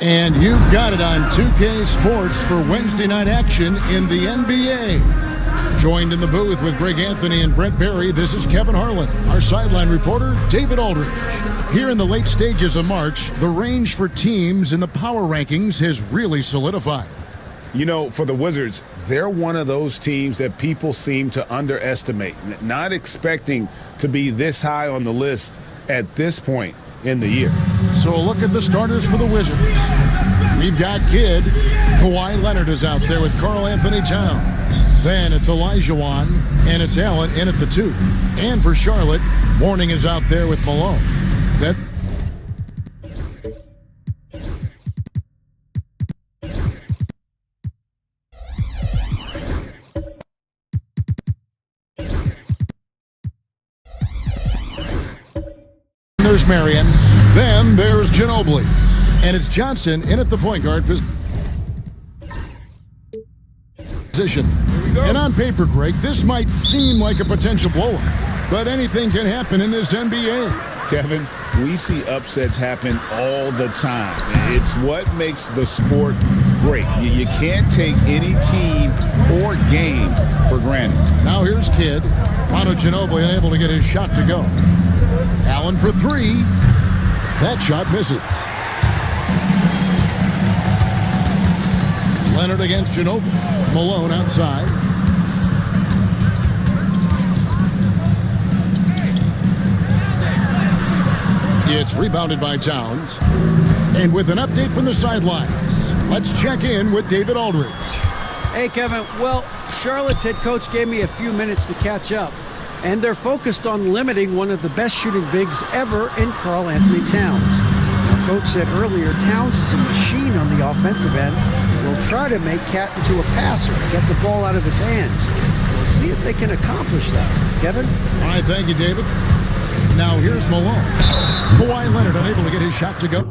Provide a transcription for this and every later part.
And you've got it on 2K Sports for Wednesday night action in the NBA. Joined in the booth with Greg Anthony and Brent Barry, this is Kevin Harlan. Our sideline reporter, David Aldridge. Here in the late stages of March, the range for teams in the power rankings has really solidified. You know, for the Wizards, they're one of those teams that people seem to underestimate, not expecting to be this high on the list at this point in the year. So a look at the starters for the Wizards. We've got Kidd. Kawhi Leonard is out there with Karl Anthony Towns. Then it's Olajuwon, and it's Allen in at the 2. And for Charlotte, Mourning is out there with Malone. There's Marion. Then there's Ginobili. And it's Johnson in at the point guard position. And on paper, Greg, this might seem like a potential blowout, but anything can happen in this NBA. Kevin, we see upsets happen all the time. It's what makes the sport great. You can't take any team or game for granted. Now here's Kidd. Manu Ginobili unable to get his shot to go. Allen for 3. That shot misses. Leonard against Ginobili. Malone outside. It's rebounded by Towns. And with an update from the sidelines, let's check in with David Aldridge. Hey, Kevin. Well, Charlotte's head coach gave me a few minutes to catch up, and they're focused on limiting one of the best shooting bigs ever in Karl Anthony Towns. The coach said earlier Towns is a machine on the offensive end. Will try to make Cat into a passer and get the ball out of his hands. We'll see if they can accomplish that. Kevin? All right, thank you, David. Now here's Malone. Kawhi Leonard unable to get his shot to go.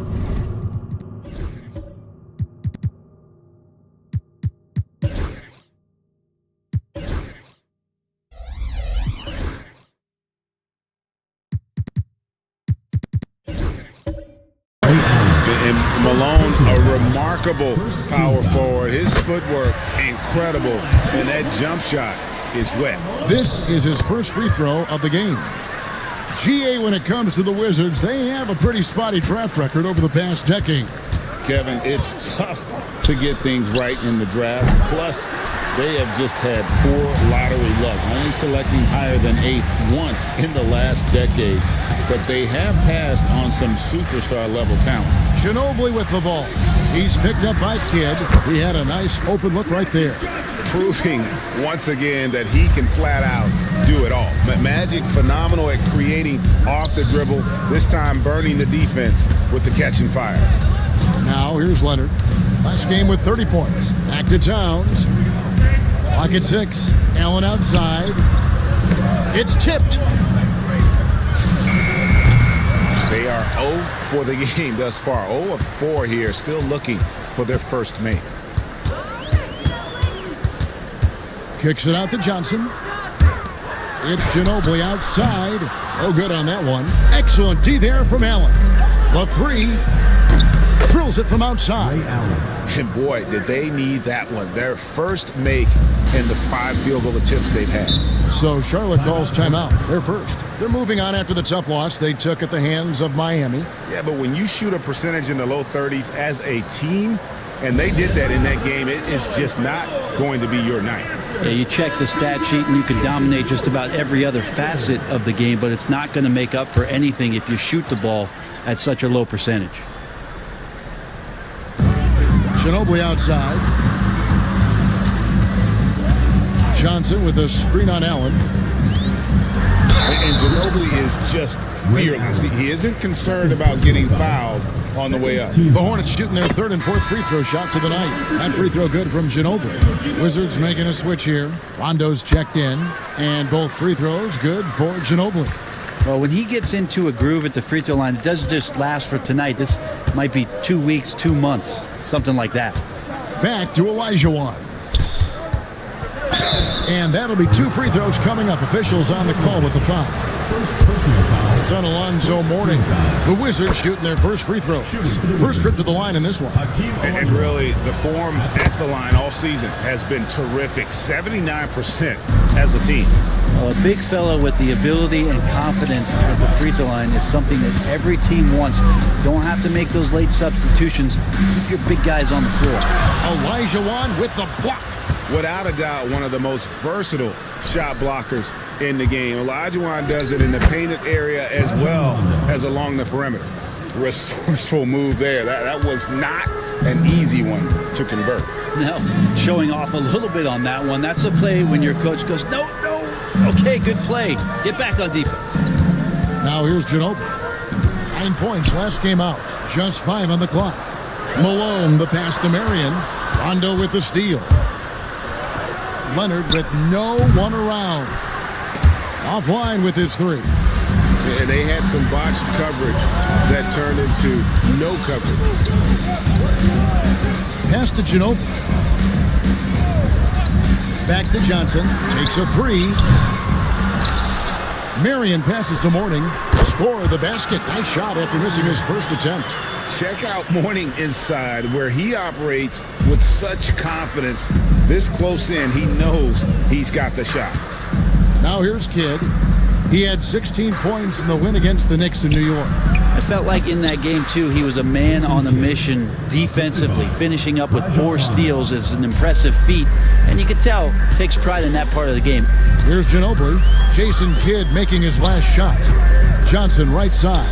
And Malone, a remarkable power forward. His footwork, incredible. And that jump shot is wet. This is his first free throw of the game. GA, when it comes to the Wizards, they have a pretty spotty draft record over the past decade. Kevin, it's tough to get things right in the draft. Plus, they have just had poor lottery luck, only selecting higher than 8th once in the last decade. But they have passed on some superstar-level talent. Ginobili with the ball. He's picked up by Kidd. He had a nice open look right there. Proving once again that he can flat out do it all. Magic phenomenal at creating off the dribble, this time burning the defense with the catch and fire. Now here's Leonard. Last game with 30 points. Back to Towns. Clock at 6. Allen outside. It's tipped. They are 0 for the game thus far. 0 of 4 here, still looking for their first make. Kicks it out to Johnson. It's Ginobili outside. No good on that one. Excellent D there from Allen. The 3. Drills it from outside. And boy, did they need that one. Their first make in the 5 field goal attempts they've had. So Charlotte calls timeout. They're first. They're moving on after the tough loss they took at the hands of Miami. Yeah, but when you shoot a percentage in the low 30s as a team, and they did that in that game, it is just not going to be your night. Yeah, you check the stat sheet and you can dominate just about every other facet of the game, but it's not going to make up for anything if you shoot the ball at such a low percentage. Ginobili outside. Johnson with a screen on Allen. And Ginobili is just fearless. He isn't concerned about getting fouled on the way up. The Hornets shooting their 3rd and 4th free throw shots of the night. That free throw good from Ginobili. Wizards making a switch here. Rondo's checked in, and both free throws good for Ginobili. Well, when he gets into a groove at the free throw line, it doesn't just last for tonight. This might be 2 weeks, 2 months, something like that. Back to Olajuwon. And that'll be 2 free throws coming up. Officials on the call with the foul. It's on Alonzo Mourning. The Wizards shooting their first free throws. First trip to the line in this one. And really, the form at the line all season has been terrific. 79% as a team. A big fella with the ability and confidence at the free throw line is something that every team wants. Don't have to make those late substitutions. Keep your big guys on the floor. Elijah Wan with the block. Without a doubt, one of the most versatile shot blockers in the game. Olajuwon does it in the painted area as well as along the perimeter. Resourceful move there. That was not an easy one to convert. No, showing off a little bit on that one. That's a play when your coach goes, no. Okay, good play. Get back on defense. Now here's Ginobili. 9 points last game out. Just 5 on the clock. Malone the pass to Marion. Rondo with the steal. Leonard with no one around. Offline with his 3. And they had some botched coverage that turned into no coverage. Pass to Ginobili. Back to Johnson. Takes a 3. Marion passes to Mourning. Score the basket. Nice shot after missing his first attempt. Check out Mourning inside, where he operates with such confidence. This close in, he knows he's got the shot. Now here's Kidd. He had 16 points in the win against the Knicks in New York. I felt like in that game, too, he was a man on a mission defensively. Finishing up with 4 steals is an impressive feat. And you can tell, takes pride in that part of the game. Here's Ginobili. Jason Kidd making his last shot. Johnson right side.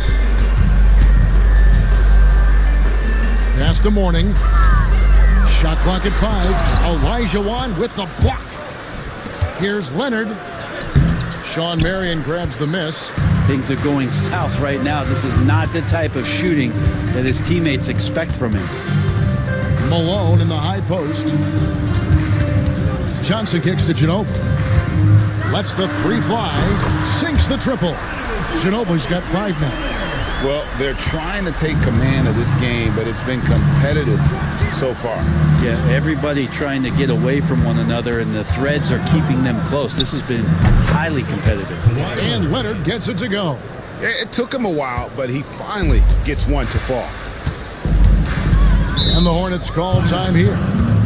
Pass to Mourning. Shot clock at 5. Elijah Wan with the block. Here's Leonard. Sean Marion grabs the miss. Things are going south right now. This is not the type of shooting that his teammates expect from him. Malone in the high post. Johnson kicks to Ginobili. Lets the 3 fly. Sinks the triple. Ginobili's got 5 now. Well, they're trying to take command of this game, but it's been competitive so far. Yeah, everybody trying to get away from one another, and the threads are keeping them close. This has been highly competitive. And Leonard gets it to go. It took him a while, but he finally gets one to fall. And the Hornets call time here.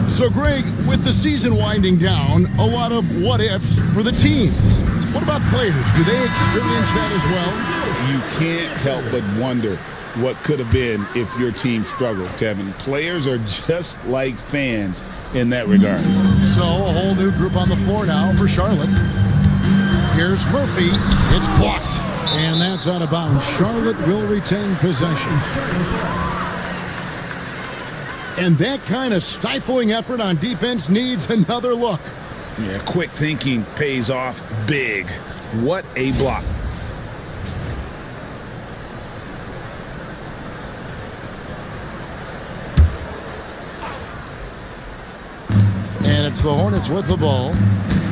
So, Greg, with the season winding down, a lot of what-ifs for the teams. What about players? Do they experience that as well? You can't help but wonder what could have been if your team struggled, Kevin. Players are just like fans in that regard. So, a whole new group on the floor now for Charlotte. Here's Murphy. It's blocked. And that's out of bounds. Charlotte will retain possession. And that kind of stifling effort on defense needs another look. Yeah, quick thinking pays off big. What a block. And it's the Hornets with the ball.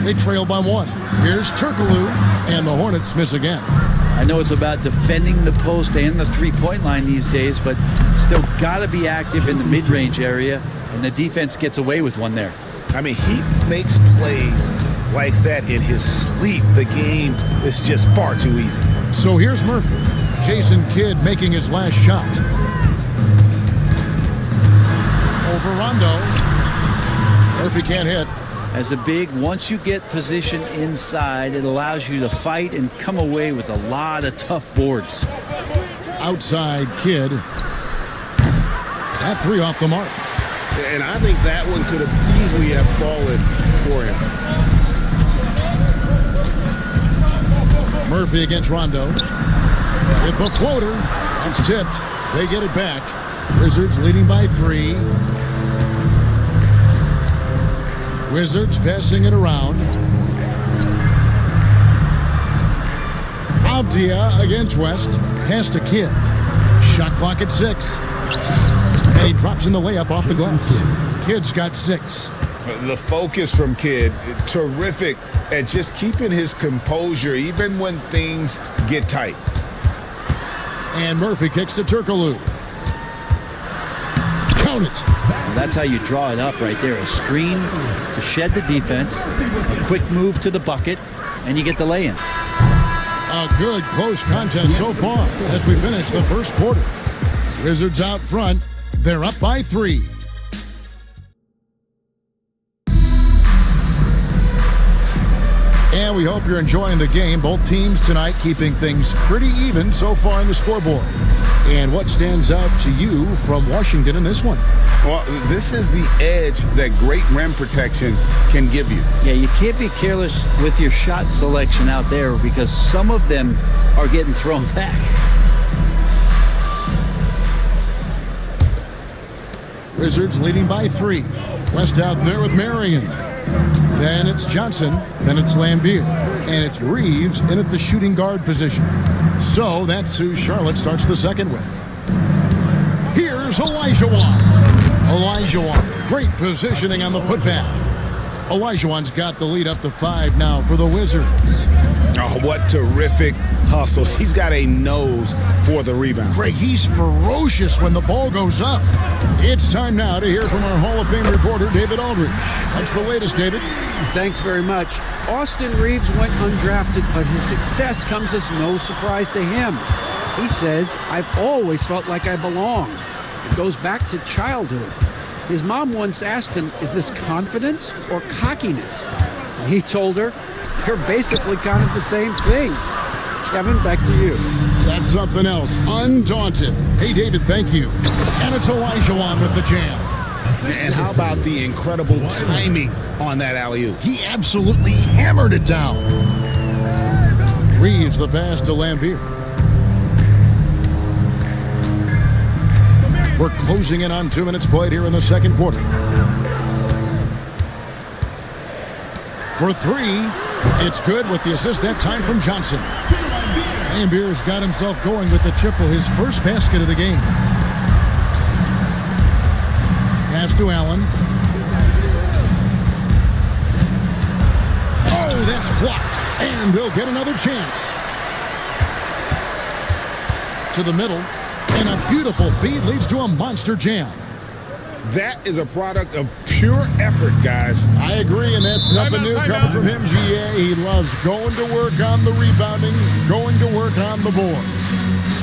They trail by 1. Here's Turkoglu, and the Hornets miss again. I know it's about defending the post and the three-point line these days, but still got to be active in the mid-range area, and the defense gets away with one there. I mean, he makes plays like that in his sleep. The game is just far too easy. So here's Murphy. Jason Kidd making his last shot. Over Rondo. Murphy can't hit. As a big, once you get position inside, it allows you to fight and come away with a lot of tough boards. Outside Kidd. That 3 off the mark. And I think that one could have easily have fallen for him. Murphy against Rondo. With the floater. That's tipped. They get it back. Wizards leading by 3. Wizards passing it around. Avdia against West. Pass to Kidd. Shot clock at 6. And he drops in the layup off the glass. Kidd's got 6. The focus from Kidd, terrific at just keeping his composure even when things get tight. And Murphy kicks to Turkoglu. Count it. That's how you draw it up right there. A screen to shed the defense, a quick move to the bucket, and you get the lay-in. A A good close contest so far as we finish the first quarter. Wizards out front. They're up by 3. And we hope you're enjoying the game. Both teams tonight keeping things pretty even so far in the scoreboard. And what stands out to you from Washington in this one? Well, this is the edge that great rim protection can give you. Yeah, you can't be careless with your shot selection out there because some of them are getting thrown back. Wizards leading by 3. West out there with Marion. Then it's Johnson. Then it's Lambier. And it's Reeves in at the shooting guard position. So that's who Charlotte starts the second with. Here's Olajuwon. Olajuwon, great positioning on the putback. Olajuwon's got the lead up to 5 now for the Wizards. Oh, what terrific hustle. He's got a nose for the rebound. Greg, he's ferocious when the ball goes up. It's time now to hear from our Hall of Fame reporter, David Aldridge. What's the latest, David? Thanks very much. Austin Reeves went undrafted, but his success comes as no surprise to him. He says, "I've always felt like I belonged." It goes back to childhood. His mom once asked him, "Is this confidence or cockiness?" He told her, "You're basically kind of the same thing." Kevin, back to you. That's something else. Undaunted. Hey, David, thank you. And it's Olajuwon with the jam. And how about the incredible timing on that alley-oop? He absolutely hammered it down. Reeves the pass to Lambier. We're closing in on 2 minutes played here in the second quarter. For 3, it's good with the assist that time from Johnson. Lambier's got himself going with the triple, his first basket of the game. Pass to Allen. Oh, that's blocked. And they'll get another chance. To the middle. And a beautiful feed leads to a monster jam. That is a product of pure effort, guys. I agree, and that's nothing new coming from him, GA. He loves going to work on the rebounding, going to work on the board.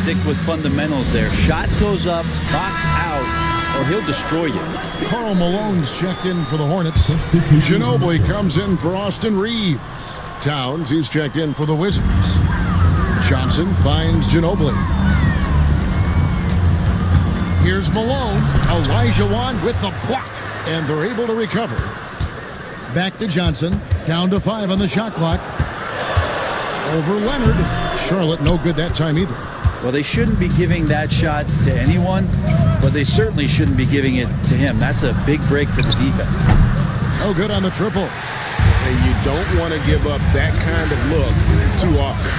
Stick with fundamentals there. Shot goes up, box out, or he'll destroy you. Karl Malone's checked in for the Hornets. Ginobili comes in for Austin Reeves. Towns, he's checked in for the Wizards. Johnson finds Ginobili. Here's Malone. Olajuwon with the block. And they're able to recover. Back to Johnson. Down to 5 on the shot clock. Over Leonard. Charlotte no good that time either. Well, they shouldn't be giving that shot to anyone, but they certainly shouldn't be giving it to him. That's a big break for the defense. No good on the triple. And you don't want to give up that kind of look too often.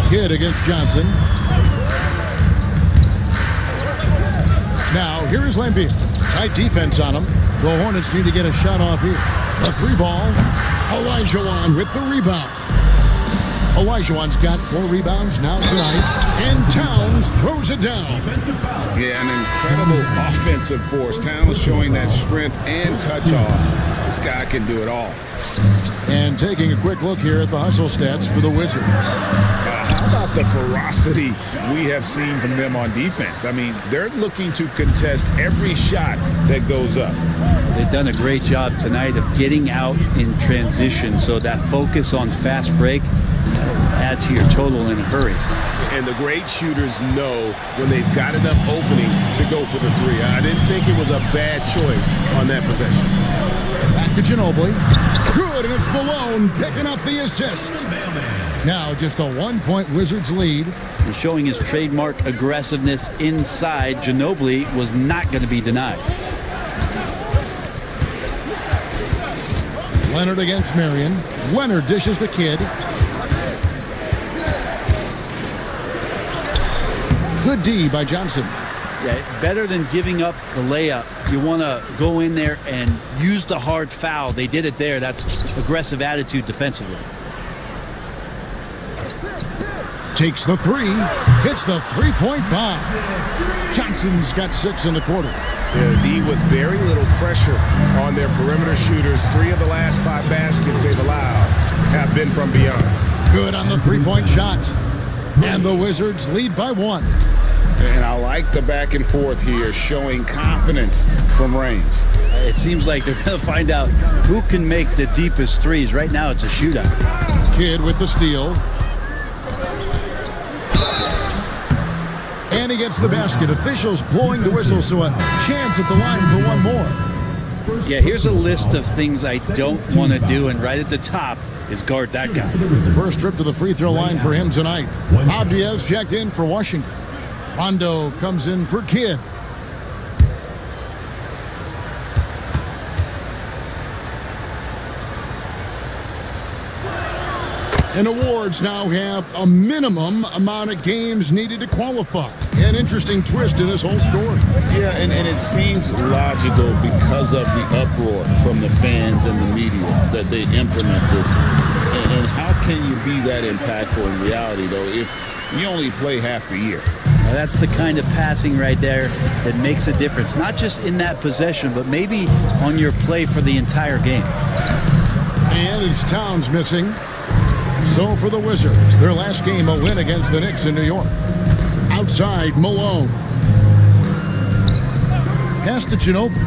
Kidd against Johnson. Now, here is Lambier. Tight defense on him. The Hornets need to get a shot off here. A 3 ball. Olajuwon with the rebound. Olajuwon's got 4 rebounds now tonight. And Towns throws it down. Yeah, an incredible offensive force. Towns showing that strength and touch off. This guy can do it all. And taking a quick look here at the hustle stats for the Wizards. How about the ferocity we have seen from them on defense? I mean, they're looking to contest every shot that goes up. They've done a great job tonight of getting out in transition, so that focus on fast break add to your total in a hurry. And the great shooters know when they've got enough opening to go for the 3. I didn't think it was a bad choice on that possession. Back to Ginobili. Good, and it's Malone picking up the assist. Now just a 1-point Wizards lead. He's showing his trademark aggressiveness inside. Ginobili was not going to be denied. Leonard against Marion. Leonard dishes to Kidd. Good D by Johnson. Yeah, better than giving up the layup. You want to go in there and use the hard foul. They did it there. That's aggressive attitude defensively. Takes the 3. Hits the 3-point bomb. Johnson's got 6 in the quarter. Yeah, D with very little pressure on their perimeter shooters. 3 of the last 5 baskets they've allowed have been from beyond. Good on the three-point shot. And the Wizards lead by 1. And I like the back and forth here, showing confidence from range. It seems like they're going to find out who can make the deepest threes. Right now, it's a shootout. Kidd with the steal. And he gets the basket. Officials blowing the whistle, so a chance at the line for one more. Yeah, here's a list of things I don't want to do, and right at the top is guard that guy. First trip to the free throw line for him tonight. Abdias checked in for Washington. Rondo comes in for Kidd. And awards now have a minimum amount of games needed to qualify. An interesting twist in this whole story. Yeah, and it seems logical because of the uproar from the fans and the media that they implement this. And how can you be that impactful in reality, though, if you only play half the year? Now, that's the kind of passing right there that makes a difference, not just in that possession, but maybe on your play for the entire game. And it's Towns missing. So for the Wizards, their last game a win against the Knicks in New York. Outside, Malone. Pass to Ginobili.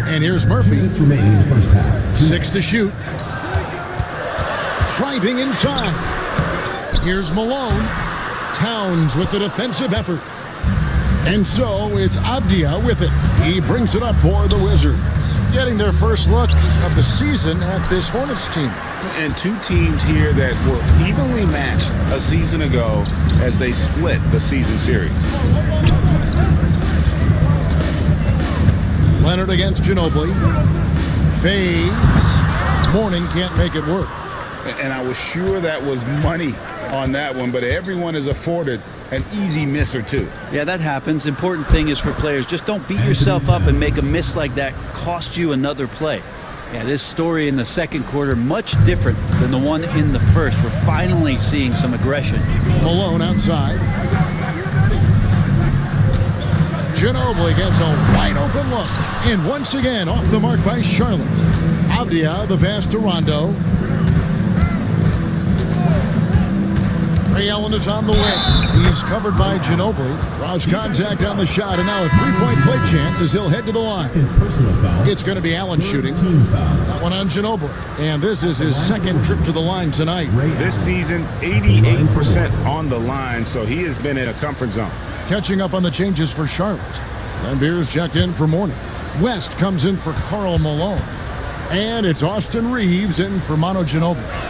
And here's Murphy. 2 minutes remaining in the first half. 6 to shoot. Driving inside. Here's Malone. Towns with the defensive effort. And so it's Abdia with it. He brings it up for the Wizards, getting their first look of the season at this Hornets team. And 2 teams here that were evenly matched a season ago as they split the season series. Leonard against Ginobili. Fades. Morning can't make it work. And I was sure that was money on that one, but everyone is afforded an easy miss or two. Yeah, that happens. Important thing is for players, just don't beat yourself up and make a miss like that cost you another play. Yeah, this story in the second quarter, much different than the one in the first. We're finally seeing some aggression. Malone outside. Ginobili gets a wide open look. And once again, off the mark by Charlotte. Abdia, the pass to Rondo. Ray Allen is on the wing. He's covered by Ginobili. Draws contact on the shot, and now a three-point play chance as he'll head to the line. It's going to be Allen shooting. That one on Ginobili. And this is his second trip to the line tonight. This season, 88% on the line, so he has been in a comfort zone. Catching up on the changes for Charlotte. Van Beers checked in for Morning. West comes in for Karl Malone. And it's Austin Reeves in for Manu Ginobili.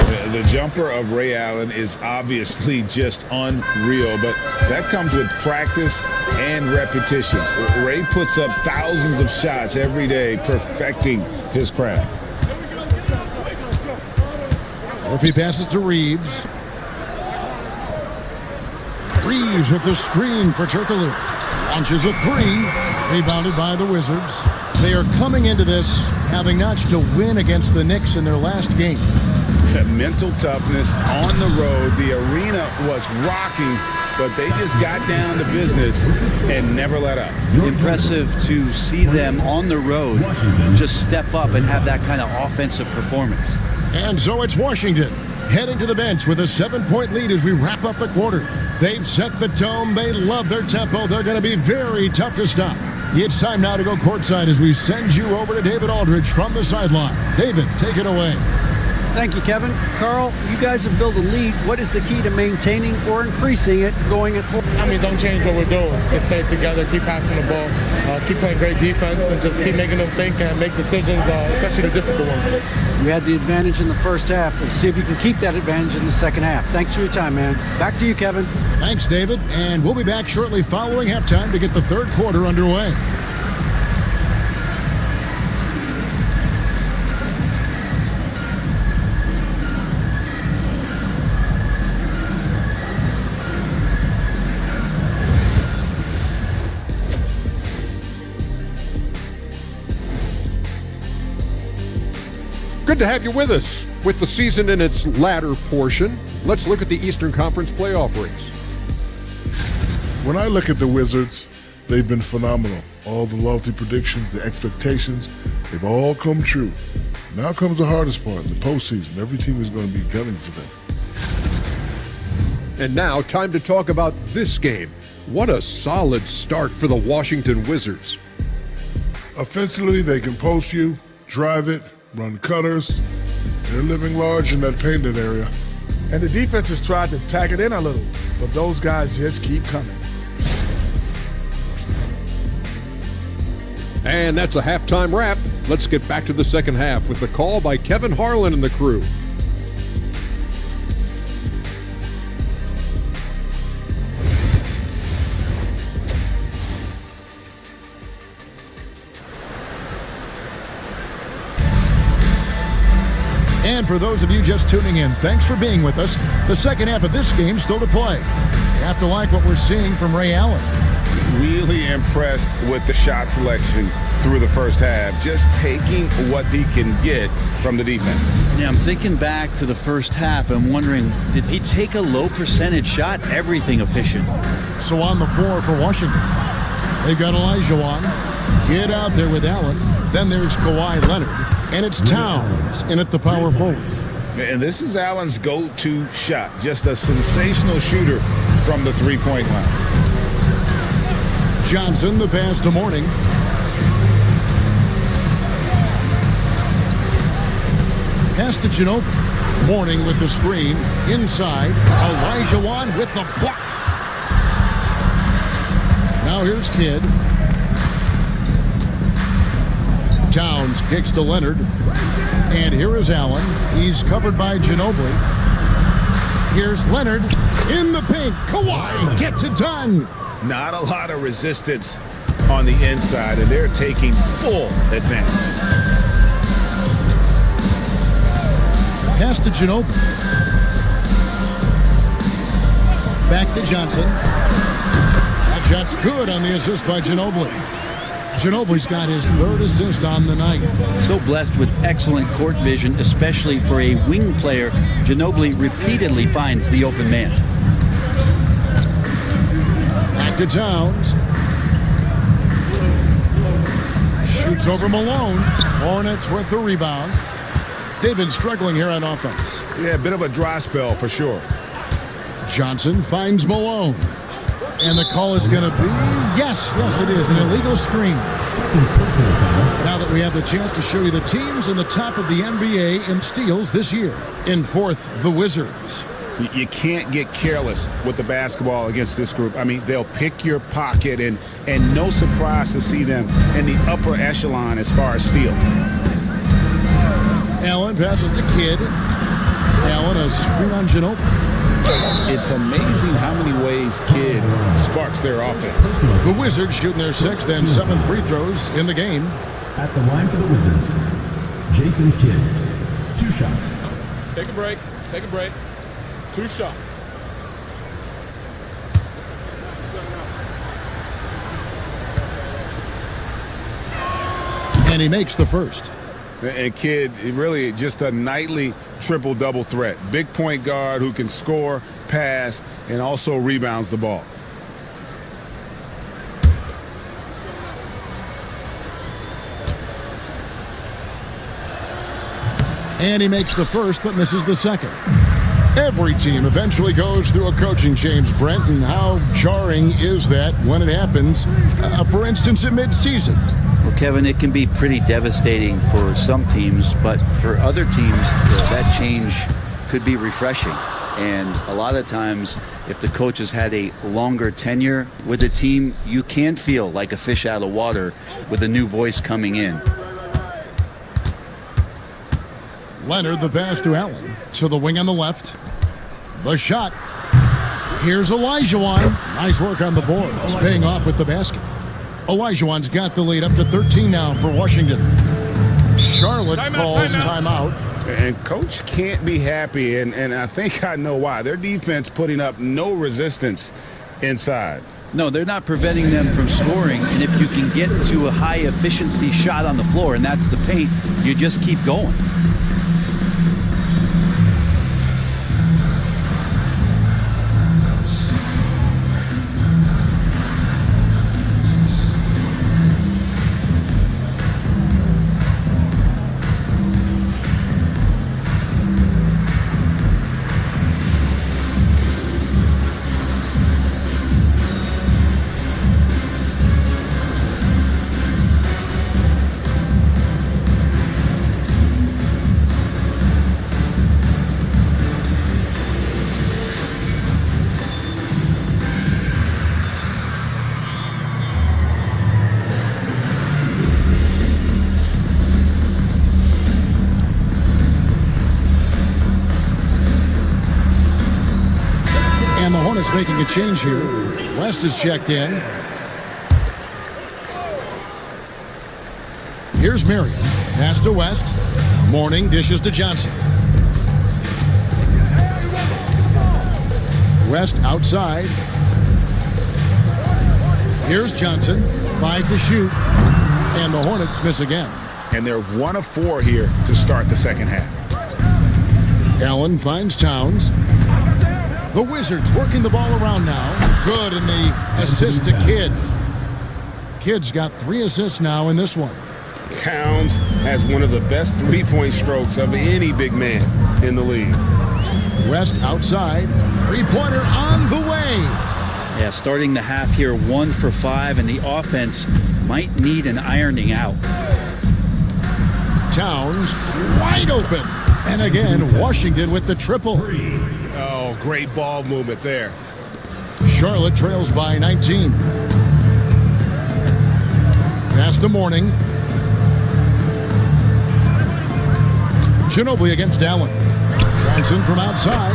The jumper of Ray Allen is obviously just unreal, but that comes with practice and repetition. Ray puts up thousands of shots every day, perfecting his craft. Murphy passes to Reeves. Reeves with the screen for Turkoglu. Launches a three. Rebounded by the Wizards. They are coming into this having notched a win against the Knicks in their last game. Mental toughness on the road. The arena was rocking, but they just got down to business and never let up. Impressive to see them on the road just step up and have that kind of offensive performance. And so it's Washington heading to the bench with a 7-point lead as we wrap up the quarter. They've set the tone. They love their tempo. They're going to be very tough to stop. It's time now to go courtside as we send you over to David Aldridge from the sideline. David, take it away. Thank you, Kevin. Carl, you guys have built a lead. What is the key to maintaining or increasing it going at 4? Don't change what we're doing. Just stay together, keep passing the ball, keep playing great defense, and just keep making them think and make decisions, especially the difficult ones. We had the advantage in the first half. Let's see if you can keep that advantage in the second half. Thanks for your time, man. Back to you, Kevin. Thanks, David. And we'll be back shortly following halftime to get the third quarter underway. Good to have you with us. With the season in its latter portion, let's look at the Eastern Conference playoff race. When I look at the Wizards, They've been phenomenal. All the lofty predictions, the expectations, they've all come true. Now comes the hardest part, the postseason. Every team is going to be gunning for them. And now, time to talk about this game. What a solid start for the Washington Wizards. Offensively, they can post you, drive it, run cutters. They're living large in that painted area. And the defense has tried to pack it in a little, but those guys just keep coming. And that's a halftime wrap. Let's get back to the second half with the call by Kevin Harlan and the crew. And for those of you just tuning in, thanks for being with us. The second half of this game still to play. You have to like what we're seeing from Ray Allen. Really impressed with the shot selection through the first half, just taking what he can get from the defense. Yeah, I'm thinking back to the first half. I'm wondering, did he take a low percentage shot? Everything efficient. So on the floor for Washington, they've got Olajuwon. Get out there with Allen. Then there's Kawhi Leonard. And it's Towns in at the power forward. And this is Allen's go-to shot. Just a sensational shooter from the three-point line. Johnson, the pass to Mourning. Pass to Ginobili. Mourning with the screen. Inside. Olajuwon with the block. Now here's Kidd. Towns kicks to Leonard. And here is Allen. He's covered by Ginobili. Here's Leonard in the paint. Kawhi gets it done. Not a lot of resistance on the inside, and they're taking full advantage. Pass to Ginobili. Back to Johnson. That shot's good on the assist by Ginobili. Ginobili's got his third assist on the night. So blessed with excellent court vision, especially for a wing player. Ginobili repeatedly finds the open man. Back to Towns. Shoots over Malone. Hornets with the rebound. They've been struggling here on offense. Yeah, a bit of a dry spell for sure. Johnson finds Malone. And the call is going to be, yes, it is, an illegal screen. Now that we have the chance to show you the teams in the top of the NBA in steals this year. In fourth, the Wizards. You can't get careless with the basketball against this group. I mean, they'll pick your pocket, and no surprise to see them in the upper echelon as far as steals. Allen passes to Kidd. Allen, a screen on Ginobili. It's amazing how many ways Kidd sparks their offense. The Wizards shooting their sixth and seventh free throws in the game. At the line for the Wizards, Jason Kidd. 2 shots. Take a break. 2 shots. And he makes the first. And Kidd, really just a nightly triple-double threat. Big point guard who can score, pass, and also rebounds the ball. And he makes the first but misses the second. Every team eventually goes through a coaching change, Brent, and how jarring is that when it happens, for instance, in midseason? Well, Kevin, it can be pretty devastating for some teams, but for other teams, that change could be refreshing. And a lot of times, if the coach has had a longer tenure with the team, you can feel like a fish out of water with a new voice coming in. Leonard, the pass to Allen. To the wing on the left. The shot. Here's Olajuwon. Nice work on the boards, paying off with the basket. Olajuwon's got the lead up to 13 now for Washington. Charlotte calls timeout. And coach can't be happy, and I think I know why. Their defense putting up no resistance inside. No, they're not preventing them from scoring, and if you can get to a high-efficiency shot on the floor, and that's the paint, you just keep going. making a change here. West is checked in. Here's Marion. Pass to West. Morning dishes to Johnson. West outside. Here's Johnson. 5 to shoot. And the Hornets miss again. And they're 1 of 4 here to start the second half. Allen finds Towns. The Wizards working the ball around now. Good in the assist to Kidd. Kidd's got 3 assists now in this one. Towns has one of the best three-point strokes of any big man in the league. West outside. Three-pointer on the way. Yeah, starting the half here 1 for 5, and the offense might need an ironing out. Towns wide open. And again, Washington with the triple. Oh, great ball movement there. Charlotte trails by 19. Pass to Morning. Ginobili against Allen. Johnson from outside.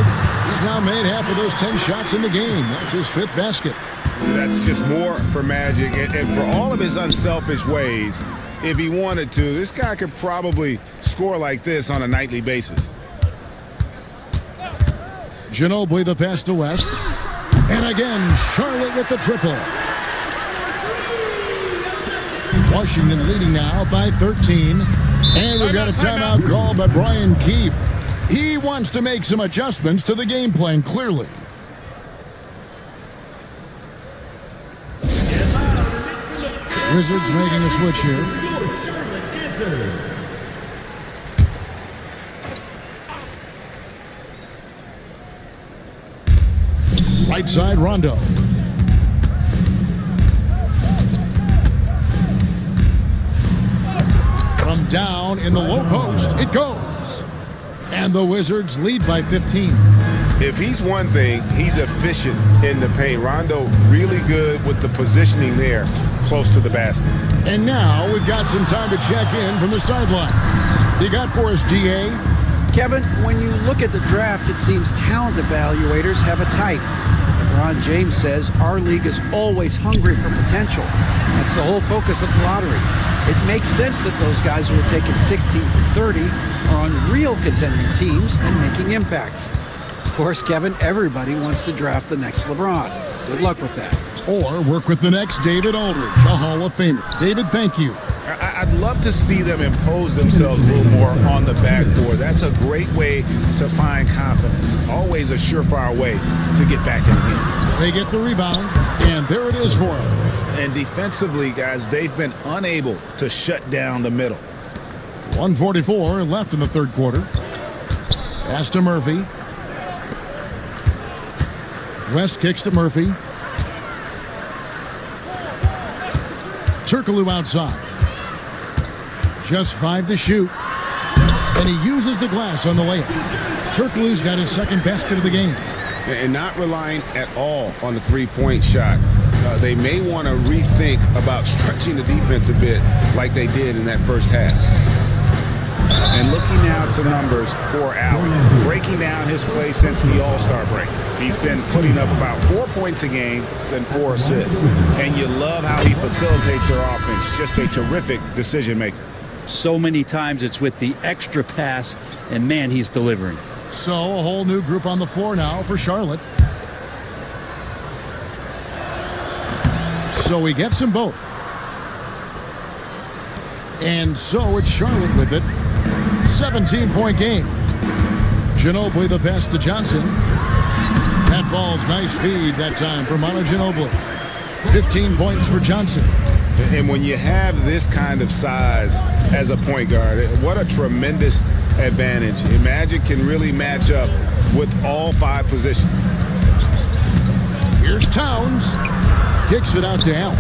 He's now made half of those 10 shots in the game. That's his 5th basket. That's just more for Magic. And for all of his unselfish ways, if he wanted to, this guy could probably score like this on a nightly basis. Ginobili the pass to West. And again, Charlotte with the triple. Washington leading now by 13. And we've got a timeout called by Brian Keefe. He wants to make some adjustments to the game plan, clearly. Wizards making a switch here. Right side, Rondo. From down in the low post, it goes. And the Wizards lead by 15. If he's one thing, he's efficient in the paint. Rondo really good with the positioning there close to the basket. And now we've got some time to check in from the sidelines. You got for us, DA? Kevin, when you look at the draft, it seems talent evaluators have a type. LeBron James says our league is always hungry for potential. That's the whole focus of the lottery. It makes sense that those guys who are taken 16 through 30 are on real contending teams and making impacts. Of course, Kevin, everybody wants to draft the next LeBron. Good luck with that. Or work with the next David Aldridge, a Hall of Famer. David, thank you. I'd love to see them impose themselves a little more on the backboard. That's a great way to find confidence. Always a surefire way to get back in the game. They get the rebound, and there it is for them. And defensively, guys, they've been unable to shut down the middle. 1:44 left in the third quarter. Pass to Murphy. West kicks to Murphy. Turkoglu outside. Just 5 to shoot. And he uses the glass on the layup. Turkoglu's got his 2nd basket of the game. And not relying at all on the three-point shot. They may want to rethink about stretching the defense a bit like they did in that first half. And looking now at some numbers for Allen, breaking down his play since the All-Star break. He's been putting up about 4 points a game, then 4 assists. And you love how he facilitates their offense. Just a terrific decision maker. So many times it's with the extra pass, and man, he's delivering. So a whole new group on the floor now for Charlotte. So he gets them both. And so it's Charlotte with it. 17-point game. Ginobili the pass to Johnson. That falls. Nice feed that time for Manu Ginobili. 15 points for Johnson. And when you have this kind of size as a point guard, what a tremendous advantage. Magic can really match up with all 5 positions. Here's Towns. Kicks it out to Allen.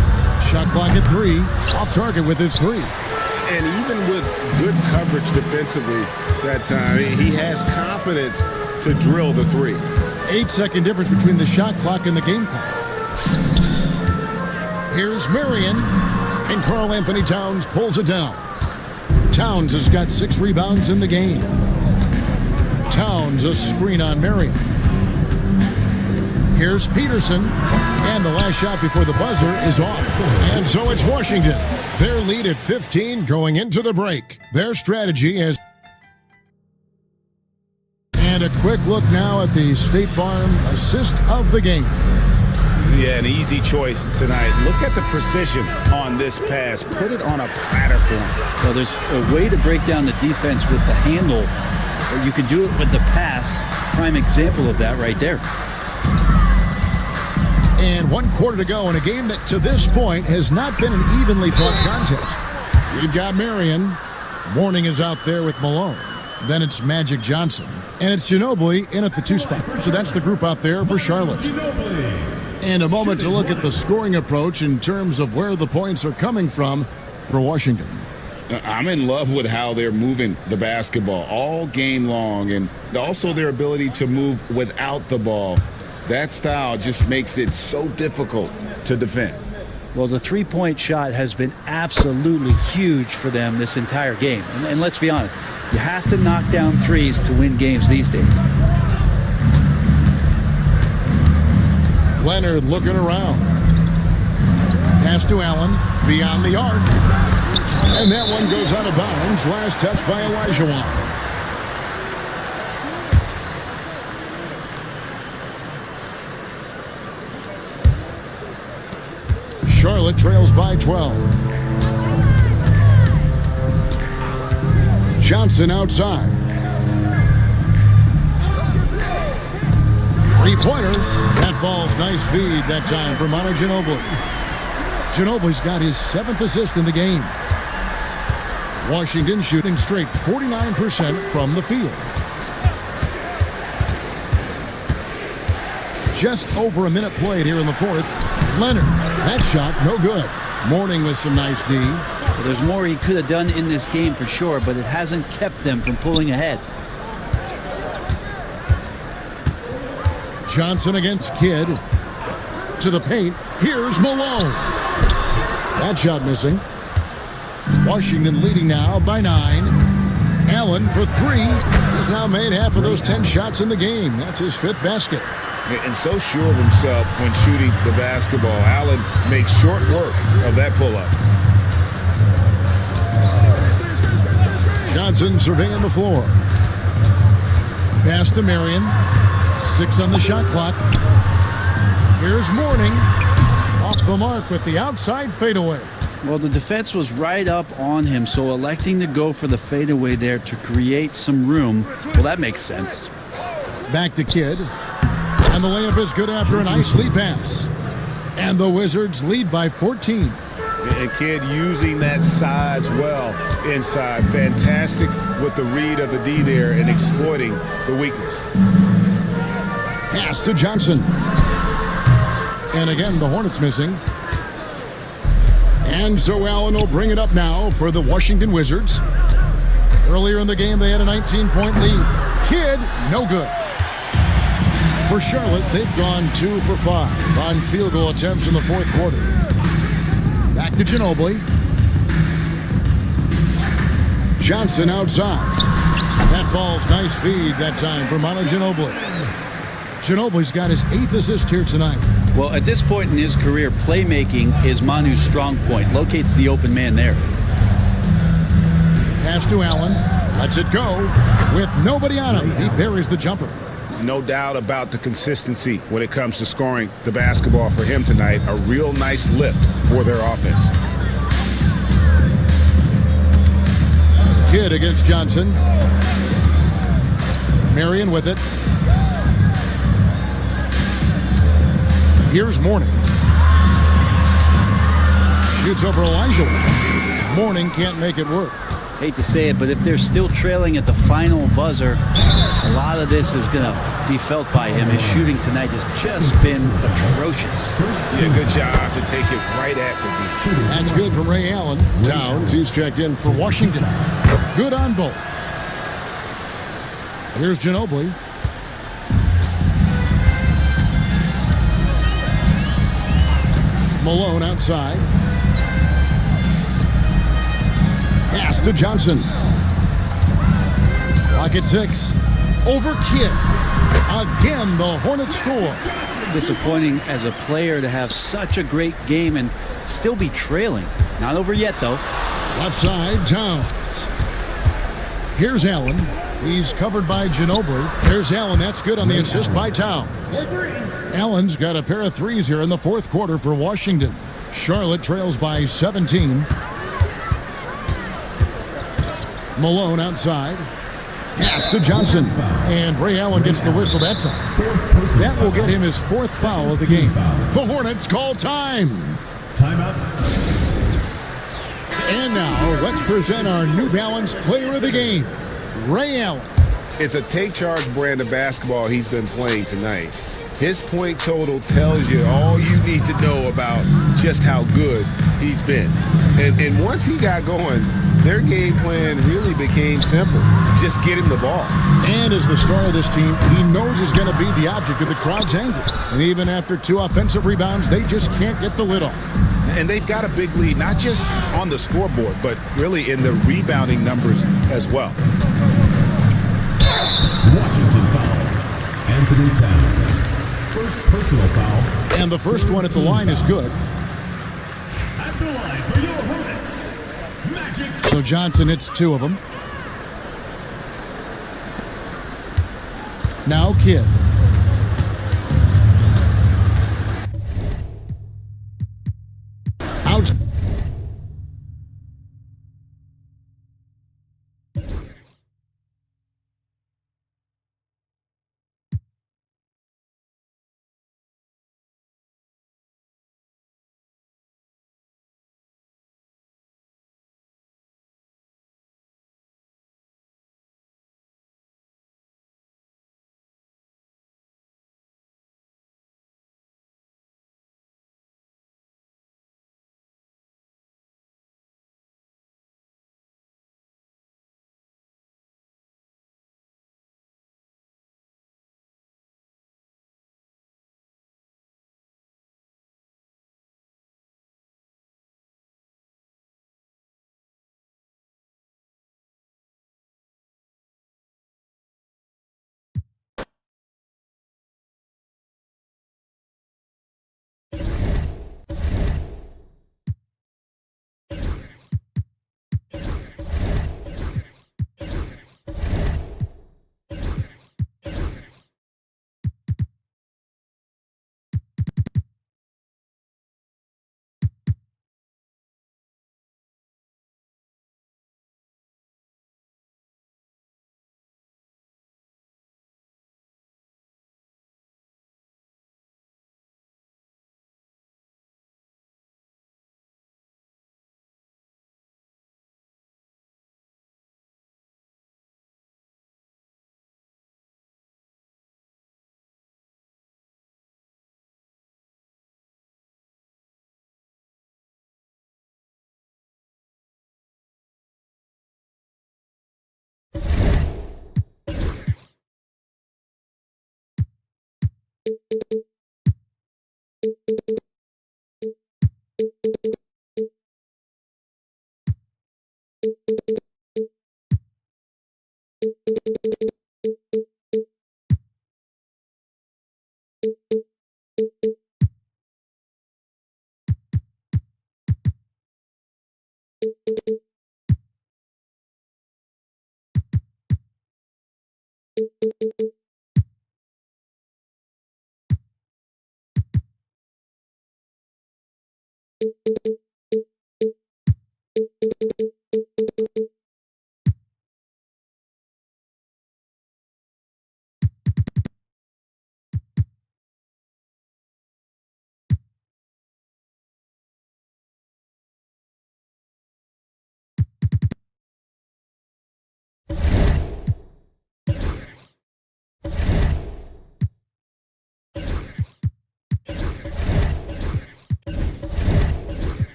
Shot clock at 3. Off target with his 3. And even with good coverage defensively that time, he has confidence to drill the 3. 8-second difference between the shot clock and the game clock. Here's Marion. And Karl Anthony Towns pulls it down. Towns has got 6 rebounds in the game. Towns a screen on Marion. Here's Peterson. And the last shot before the buzzer is off. And so it's Washington. Their lead at 15 going into the break. Their strategy is... And a quick look now at the State Farm assist of the game. Yeah, an easy choice tonight. Look at the precision on this pass. Put it on a platter for him. Well, there's a way to break down the defense with the handle, or you can do it with the pass. Prime example of that right there. And 1 quarter to go in a game that to this point has not been an evenly fought contest. We've got Marion. Warning is out there with Malone. Then it's Magic Johnson. And it's Ginobili in at the 2 spot. So that's the group out there for Charlotte. And a moment to look at the scoring approach in terms of where the points are coming from for Washington. I'm in love with how they're moving the basketball all game long, and also their ability to move without the ball. That style just makes it so difficult to defend. Well, the three-point shot has been absolutely huge for them this entire game. And let's be honest, you have to knock down threes to win games these days. Leonard looking around. Pass to Allen, beyond the arc. And that one goes out of bounds. Last touch by Elijah. Charlotte trails by 12. Johnson outside. Three-pointer. That falls. Nice feed that time for Manu Ginobili. Ginobili's got his 7th assist in the game. Washington shooting straight 49% from the field. Just over a minute played here in the 4th. Leonard, that shot, no good. Mourning with some nice D. Well, there's more he could have done in this game for sure, but it hasn't kept them from pulling ahead. Johnson against Kidd. To the paint. Here's Malone. That shot missing. Washington leading now by 9. Allen for 3. He's now made half of those 10 shots in the game. That's his 5th basket. And so sure of himself when shooting the basketball. Allen makes short work of that pull-up. Johnson surveying the floor. Pass to Marion. 6 on the shot clock. Here's Mourning. Off the mark with the outside fadeaway. Well, the defense was right up on him, so electing to go for the fadeaway there to create some room, well, that makes sense. Back to Kidd. And the layup is good after a nice lead pass. And the Wizards lead by 14. And Kidd using that size well inside. Fantastic with the read of the D there and exploiting the weakness. Pass to Johnson. And again, the Hornets missing. And so Allen will bring it up now for the Washington Wizards. Earlier in the game, they had a 19-point lead. Kidd, no good. For Charlotte, they've gone 2 for 5 on field goal attempts in the 4th quarter. Back to Ginobili. Johnson outside. That falls. Nice feed that time for Manu Ginobili. Ginobili's got his 8th assist here tonight. Well, at this point in his career, playmaking is Manu's strong point. Locates the open man there. Pass to Allen. Lets it go. With nobody on him, he buries the jumper. No doubt about the consistency when it comes to scoring the basketball for him tonight. A real nice lift for their offense. Kidd against Johnson. Marion with it. Here's Mourning. Shoots over Elijah. Mourning can't make it work. Hate to say it, but if they're still trailing at the final buzzer, a lot of this is going to be felt by him. His shooting tonight has just been atrocious. Yeah, good job to take it right at the D. That's good from Ray Allen. Towns, he's checked in for Washington. Good on both. Here's Ginobili. Malone outside. Pass to Johnson. Clock at 6. Over Kidd. Again, the Hornets score. disappointing as a player to have such a great game and still be trailing. Not over yet, though. Left side, Towns. Here's Allen. He's covered by Ginobili. There's Allen. That's good on the assist by Towns. Allen's got a pair of threes here in the fourth quarter for Washington. Charlotte trails by 17. Malone outside. Pass to Johnson. And Ray Allen gets the whistle that time. That will get him his fourth foul of the game. The Hornets call time. Timeout. And now, let's present our New Balance Player of the Game, Ray Allen. It's a take-charge brand of basketball he's been playing tonight. His point total tells you all you need to know about just how good he's been. And once he got going, their game plan really became simple. Just get him the ball. And as the star of this team, he knows he's going to be the object of the crowd's anger. And even after 2 offensive rebounds, they just can't get the lid off. And they've got a big lead, not just on the scoreboard, but really in the rebounding numbers as well. Washington foul. Anthony Towns. First personal foul. And the first one at the line is good. At the line for your Hornets, Magic. So Johnson hits 2 of them. Now Kidd. Out.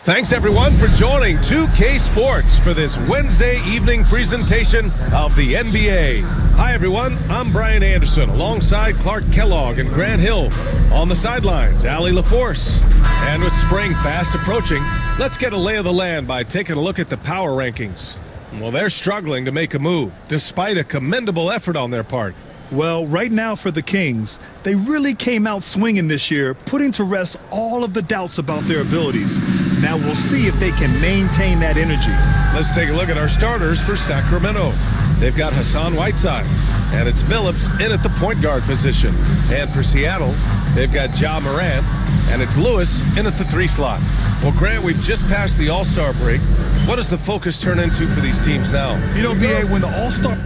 Thanks, everyone, for joining 2K Sports for this Wednesday evening presentation of the NBA. Hi, everyone. I'm Brian Anderson, alongside Clark Kellogg and Grant Hill. On the sidelines, Allie LaForce. And with spring fast approaching, let's get a lay of the land by taking a look at the power rankings. Well, they're struggling to make a move, despite a commendable effort on their part. Well, right now for the Kings, they really came out swinging this year, putting to rest all of the doubts about their abilities. Now we'll see if they can maintain that energy. Let's take a look at our starters for Sacramento. They've got Hassan Whiteside, and it's Phillips in at the point guard position. And for Seattle, they've got Ja Morant, and it's Lewis in at the 3 slot. Well, Grant, we've just passed the All-Star break. What does the focus turn into for these teams now? You know, BA, when the All-Star...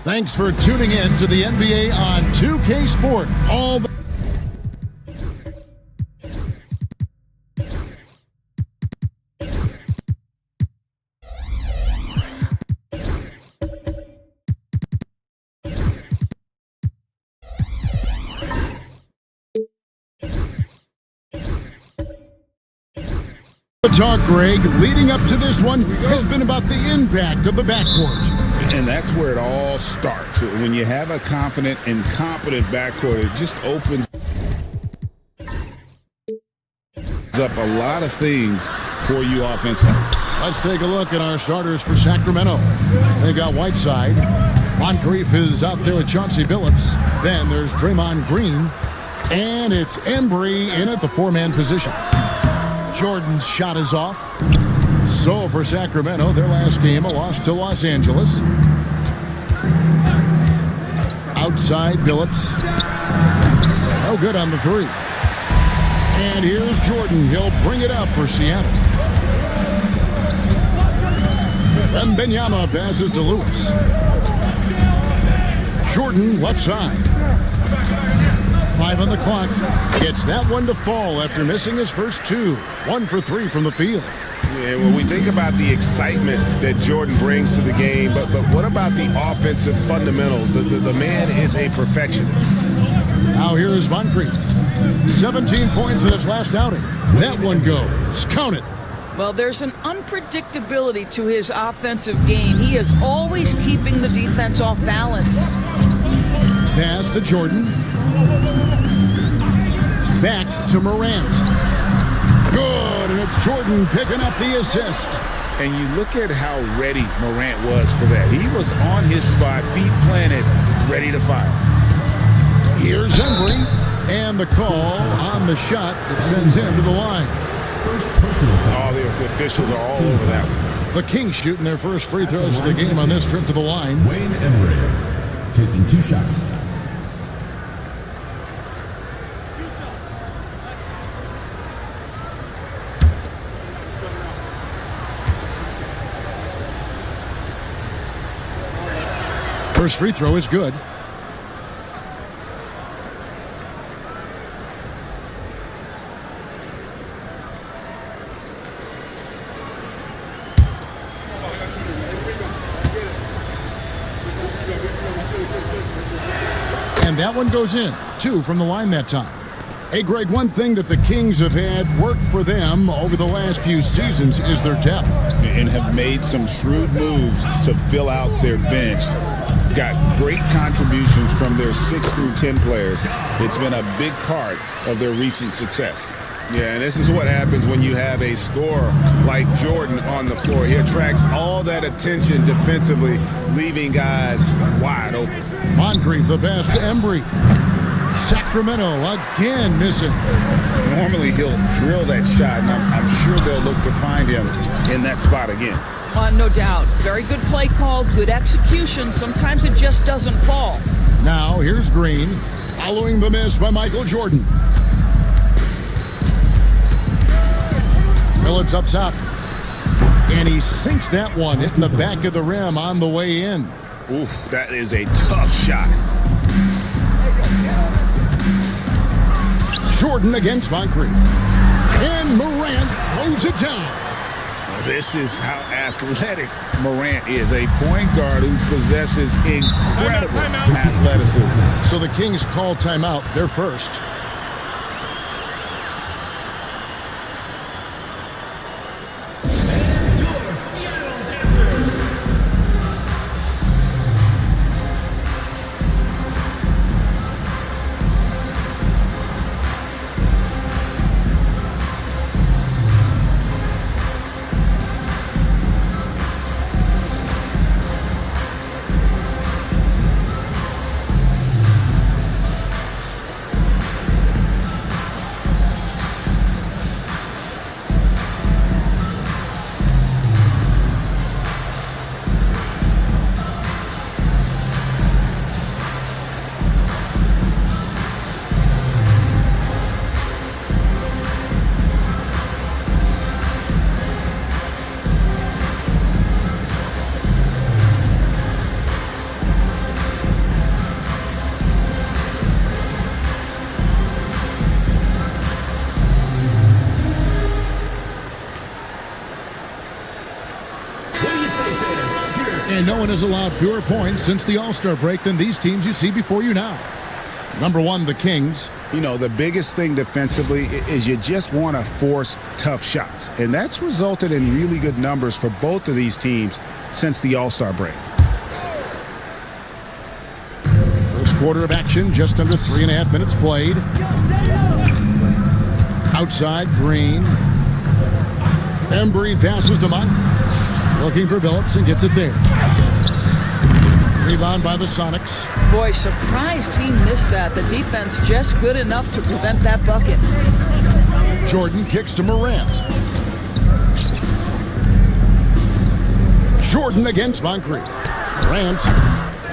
Thanks for tuning in to the NBA on 2K Sport. All the talk, Greg, leading up to this one has been about the impact of the backcourt. And that's where it all starts. When you have a confident and competent backcourt, it just opens up a lot of things for you offensively. Let's take a look at our starters for Sacramento. They've got Whiteside. Moncrief is out there with Chauncey Billups. Then there's Draymond Green. And it's Embry in at the 4-man position. Jordan's shot is off. So for Sacramento, their last game, a loss to Los Angeles. Outside, Billups. No good on the 3. And here's Jordan. He'll bring it up for Seattle. Wembanyama passes to Lewis. Jordan, left side. 5 on the clock. Gets that one to fall after missing his first 2. 1 for 3 from the field. Yeah, when we think about the excitement that Jordan brings to the game, but what about the offensive fundamentals? The man is a perfectionist. Now here's Moncrief. 17 points in his last outing. That one goes. Count it. Well, there's an unpredictability to his offensive game. He is always keeping the defense off balance. Pass to Jordan. Back to Morant. Good, and it's Jordan picking up the assist. And you look at how ready Morant was for that. He was on his spot, feet planted, ready to fire. Here's Embry, and the call on the shot that sends him to the line. All the officials are all over that one. The Kings shooting their first free throws of the game on this trip to the line. Wayne Embry taking 2 shots. First free throw is good. And that one goes in. 2 from the line that time. Hey, Greg, one thing that the Kings have had work for them over the last few seasons is their depth. And have made some shrewd moves to fill out their bench. Got great contributions from their 6 through 10 players. It's been a big part of their recent success. Yeah, and this is what happens when you have a scorer like Jordan on the floor. He attracts all that attention defensively, leaving guys wide open. Moncrief, the pass to Embry. Sacramento again missing. Normally he'll drill that shot, and I'm sure they'll look to find him in that spot again. No doubt. Very good play call, good execution. Sometimes it just doesn't fall. Now here's Green, following the miss by Michael Jordan. Phillips up top. And he sinks that one, hitting the back of the rim on the way in. Oof, that is a tough shot. Jordan against Moncrief. And Morant throws it down. This is how athletic Morant is, a point guard who possesses incredible athleticism. So the Kings call timeout, their first. And no one has allowed fewer points since the All-Star break than these teams you see before you now. Number one, the Kings. You know, the biggest thing defensively is you just want to force tough shots. And that's resulted in really good numbers for both of these teams since the All-Star break. First quarter of action, just under 3.5 minutes played. Outside, Green. Embry passes to Moncrief. Looking for Billups and gets it there. Rebound by the Sonics. Boy, surprised he missed that. The defense just good enough to prevent that bucket. Jordan kicks to Morant. Jordan against Moncrief. Morant.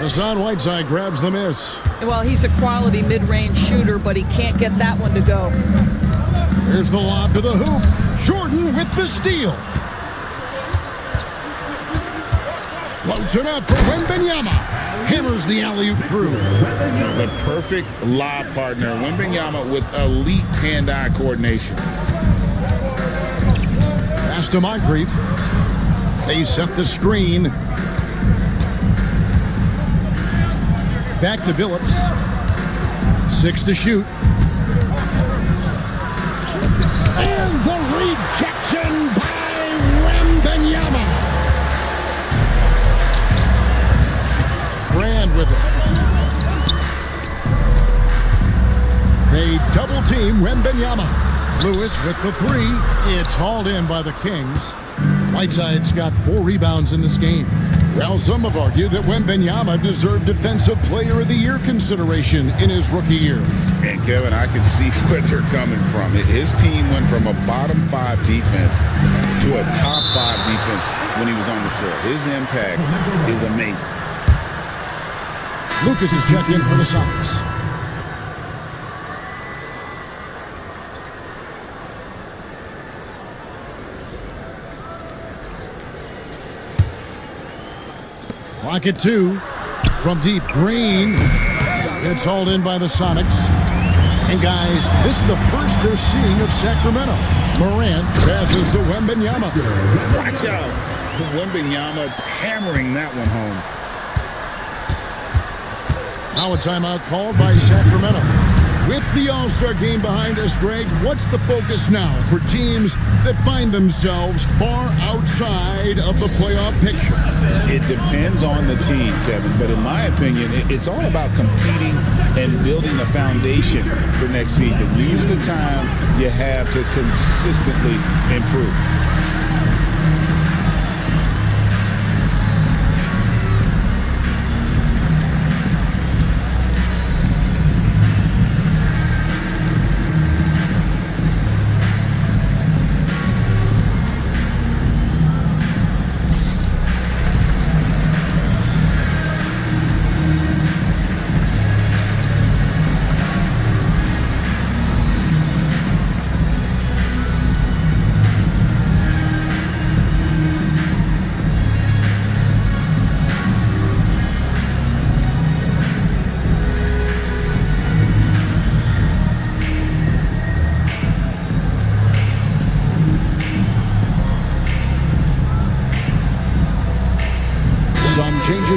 Hassan Whiteside grabs the miss. Well, he's a quality mid-range shooter, but he can't get that one to go. Here's the lob to the hoop. Jordan with the steal. Floats it up for Wembanyama. Hammers the alley-oop through. The perfect lob partner. Wembanyama with elite hand-eye coordination. Pass to Moncrief. They set the screen. Back to Billups. 6 to shoot. And the rejection by Wembanyama. Brand with it. They double team Wembanyama. Lewis with the three. It's hauled in by the Kings. Whiteside's got 4 rebounds in this game. Well, some have argued that Wembanyama deserved Defensive Player of the Year consideration in his rookie year. And Kevin, I can see where they're coming from. His team went from a bottom 5 defense to a top 5 defense when he was on the floor. His impact is amazing. Lucas is checked in for the Sonics. Clock at 2. From deep, Green. It's hauled in by the Sonics. And guys, this is the first they're seeing of Sacramento. Morant passes to Wembanyama. Watch out. Wembanyama hammering that one home. Now a timeout called by Sacramento. With the All-Star game behind us, Greg, what's the focus now for teams that find themselves far outside of the playoff picture? It depends on the team, Kevin, but in my opinion, it's all about competing and building a foundation for next season. Use the time you have to consistently improve.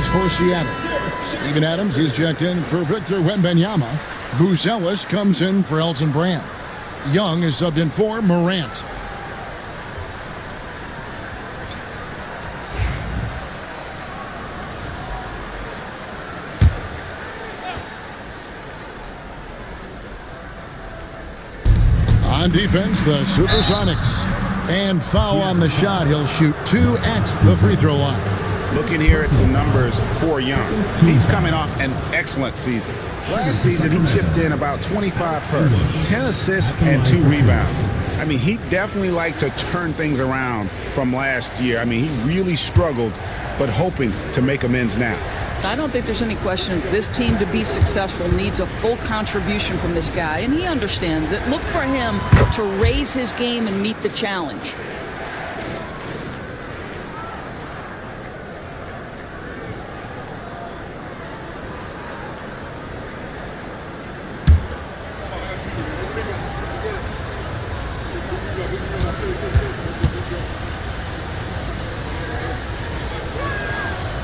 for Seattle. Steven Adams, he's checked in for Victor Wembanyama. Buzelis comes in for Elton Brand. Young is subbed in for Morant. On defense, the Supersonics. And foul on the shot. He'll shoot 2 at the free throw line. Looking here at some numbers for Young. He's coming off an excellent season. Last season, he chipped in about 25 per, 10 assists and 2 rebounds. I mean, he definitely liked to turn things around from last year. I mean, he really struggled, but hoping to make amends now. I don't think there's any question this team to be successful needs a full contribution from this guy, and he understands it. Look for him to raise his game and meet the challenge.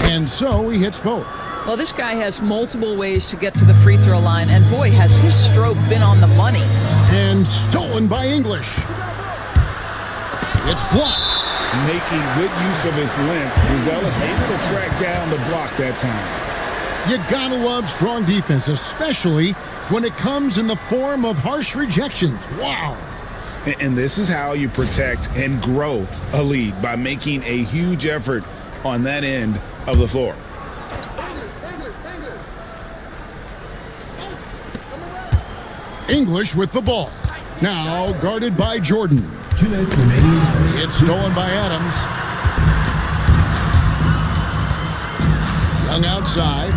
And so he hits both. Well, this guy has multiple ways to get to the free throw line, and boy, has his stroke been on the money. And stolen by English. It's blocked. Making good use of his length. Buzelis able to track down the block that time. You gotta love strong defense, especially when it comes in the form of harsh rejections. Wow. And this is how you protect and grow a lead, by making a huge effort on that end of the floor. English with the ball. Now guarded by Jordan. 2 minutes remaining. It's stolen by Adams. Young outside.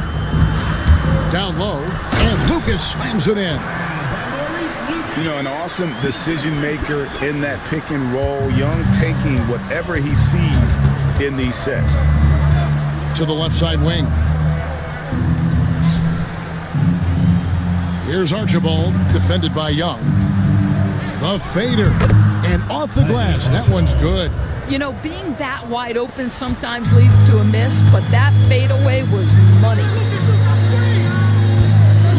Down low. And Lucas slams it in. You know, an awesome decision maker in that pick and roll. Young taking whatever he sees in these sets. To the left side wing. Here's Archibald, defended by Young. The fader. And off the glass. That one's good. You know, being that wide open sometimes leads to a miss, but that fadeaway was money.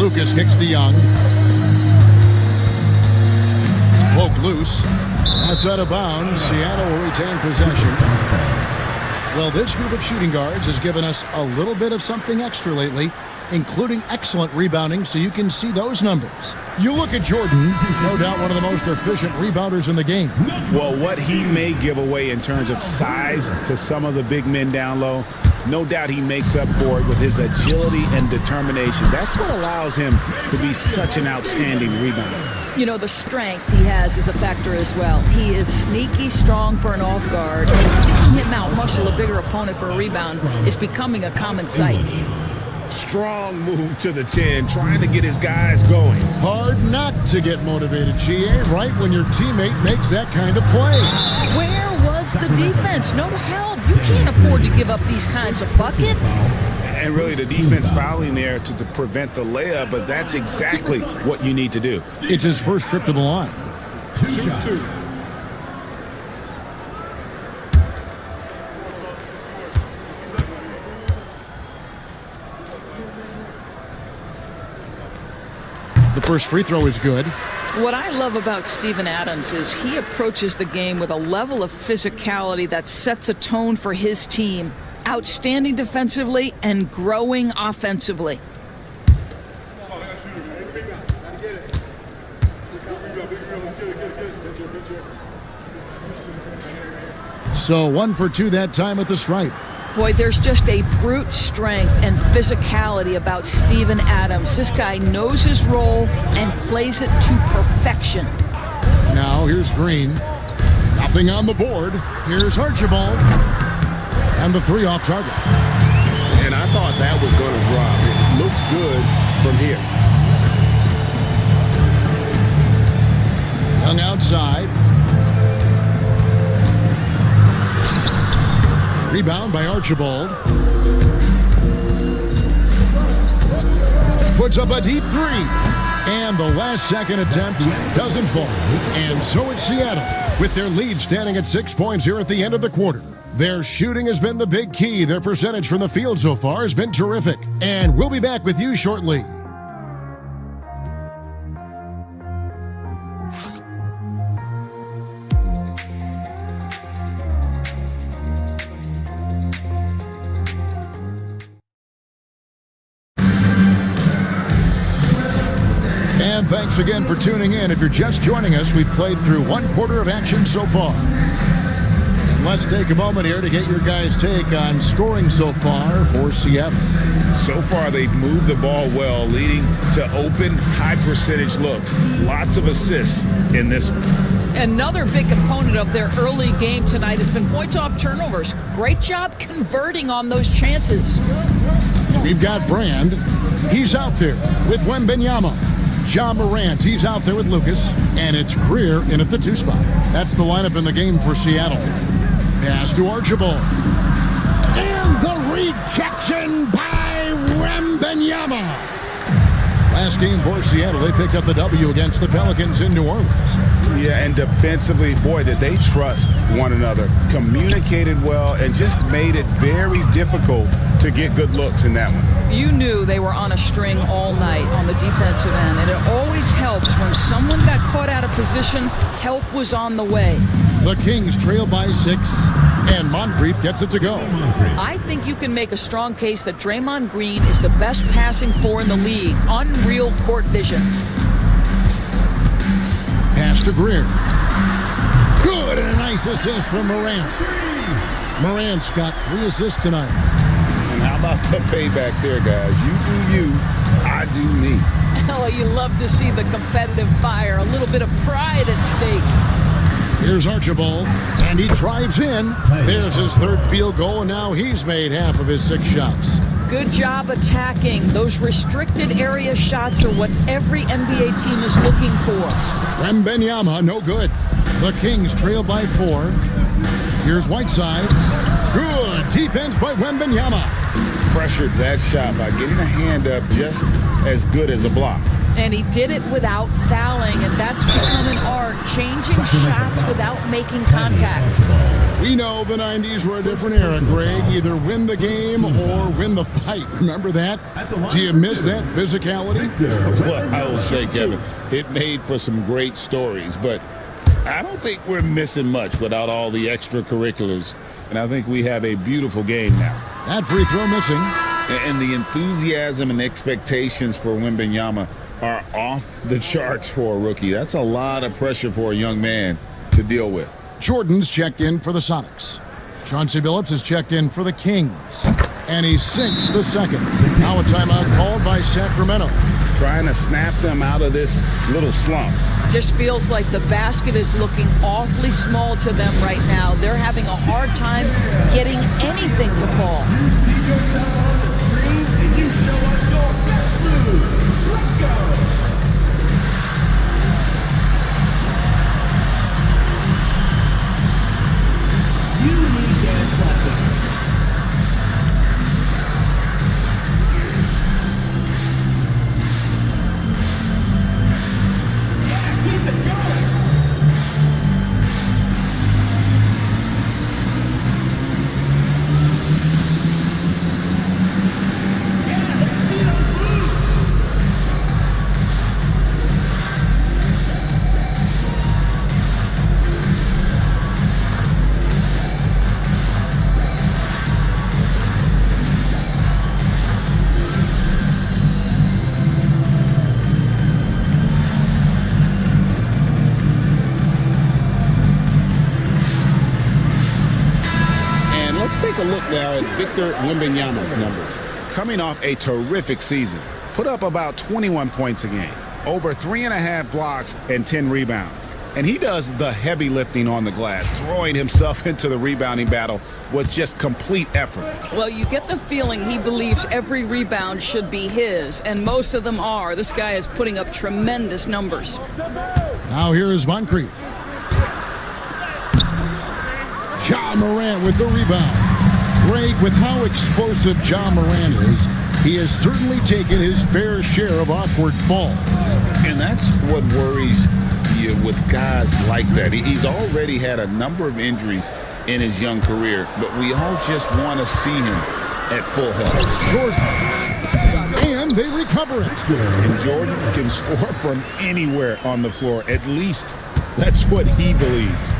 Lucas kicks to Young. Poked loose. That's out of bounds. Seattle will retain possession. Well, this group of shooting guards has given us a little bit of something extra lately, including excellent rebounding, so you can see those numbers. You look at Jordan, no doubt one of the most efficient rebounders in the game. Well, what he may give away in terms of size to some of the big men down low, no doubt he makes up for it with his agility and determination. That's what allows him to be such an outstanding rebounder. You know, the strength he has is a factor as well. He is sneaky strong for an off guard, and seeing him out-muscle a bigger opponent for a rebound is becoming a common sight. Strong move to the 10, trying to get his guys going. Hard not to get motivated, GA, right when your teammate makes that kind of play. Where was the defense? No help. You can't afford to give up these kinds of buckets. And really the defense fouling there to prevent the layup, but that's exactly what you need to do. It's his first trip to the line. 2 The first free throw is good. What I love about Steven Adams is he approaches the game with a level of physicality that sets a tone for his team. Outstanding defensively and growing offensively. So 1 for 2 that time at the stripe. Boy, there's just a brute strength and physicality about Steven Adams. This guy knows his role and plays it to perfection. Now here's Green. Nothing on the board. Here's Archibald. And the 3 off target. And I thought that was going to drop. It looked good from here. Young outside. Rebound by Archibald. Puts up a deep 3. And the last second attempt doesn't fall. And so it's Seattle with their lead standing at 6 points here at the end of the quarter. Their shooting has been the big key. Their percentage from the field so far has been terrific. And we'll be back with you shortly. And thanks again for tuning in. If you're just joining us, we've played through one quarter of action so far. And let's take a moment here to get your guys' take on scoring so far for Seattle. So far, they've moved the ball well, leading to open, high-percentage looks. Lots of assists in this one. Another big component of their early game tonight has been points off turnovers. Great job converting on those chances. We've got Brand. He's out there with Wembanyama. John Morant, he's out there with Lucas, and it's Greer in at the 2 spot. That's the lineup in the game for Seattle. Pass to Archibald. And the rejection by Wembanyama. Last game for Seattle, they picked up the W against the Pelicans in New Orleans. Yeah, and defensively, boy, did they trust one another. Communicated well and just made it very difficult to get good looks in that one. You knew they were on a string all night on the defensive end, and it always helps when someone got caught out of position, help was on the way. The Kings trail by 6, and Moncrief gets it to go. I think you can make a strong case that Draymond Green is the best passing four in the league. Unreal court vision. Pass to Greer. Good, and a nice assist from Morant. Morant's got 3 assists tonight. And how about the payback there, guys? You do you, I do me. Oh, you love to see the competitive fire. A little bit of pride at stake. Here's Archibald, and he drives in. There's his 3rd field goal, and now he's made half of his 6 shots. Good job attacking. Those restricted area shots are what every NBA team is looking for. Wembanyama, no good. The Kings trail by 4. Here's Whiteside. Good defense by Wembanyama. Pressured that shot by getting a hand up just as good as a block. And he did it without fouling, and that's become an art, changing shots without making contact. We know the 90s were a different era, Greg. Either win the game or win the fight. Remember that? Do you miss that physicality? Well, I will say, Kevin, it made for some great stories, but I don't think we're missing much without all the extracurriculars, and I think we have a beautiful game now. That free throw missing. And the enthusiasm and expectations for Wembanyama are off the charts for a rookie. That's a lot of pressure for a young man to deal with. Jordan's checked in for the Sonics. Chauncey Billups is checked in for the Kings. And he sinks the second. Now a timeout called by Sacramento. Trying to snap them out of this little slump. Just feels like the basket is looking awfully small to them right now. They're having a hard time getting anything to fall. You see yourself on the screen and you show us your best move. Let's go. You need dance lessons. Yeah, keep it going. Yeah, let's see those moves. And let's take a look now at Victor Wembanyama's numbers. Coming off a terrific season, put up about 21 points a game, over 3.5 blocks and 10 rebounds. And he does the heavy lifting on the glass, throwing himself into the rebounding battle with just complete effort. Well, you get the feeling he believes every rebound should be his, and most of them are. This guy is putting up tremendous numbers. Now here is Moncrief. Ja Morant with the rebound. Greg, with how explosive Ja Morant is, he has certainly taken his fair share of awkward falls. And that's what worries you you with guys like that. He's already had a number of injuries in his young career, but we all just want to see him at full health. Jordan. And they recover it. And Jordan can score from anywhere on the floor. At least that's what he believes.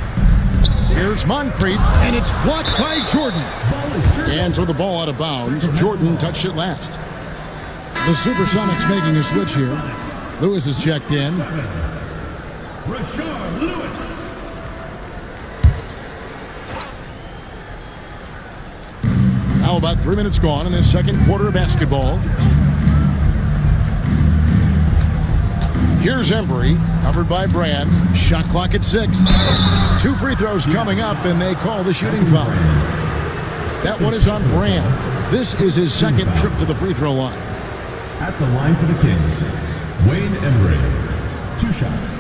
Here's Moncrief, and it's blocked by Jordan. And so the ball out of bounds. Jordan touched it last. The Supersonics making a switch here. Lewis is checked in. Rashard Lewis. Now about 3 minutes gone in this second quarter of basketball. Here's Embry, covered by Brand. Shot clock at 6. 2 free throws coming up, and they call the shooting foul. That one is on Brand. This is his second trip to the free throw line. At the line for the Kings, Wayne Embry. 2 shots.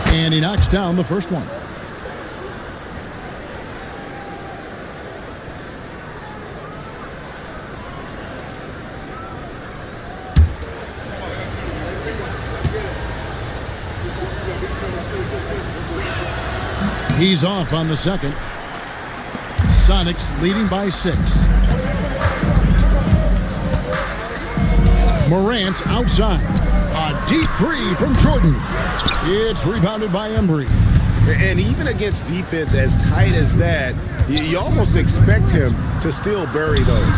And he knocks down the first one. He's off on the second. Sonics leading by 6. Morant outside. A deep 3 from Jordan. It's rebounded by Embry. And even against defense as tight as that, you almost expect him to still bury those.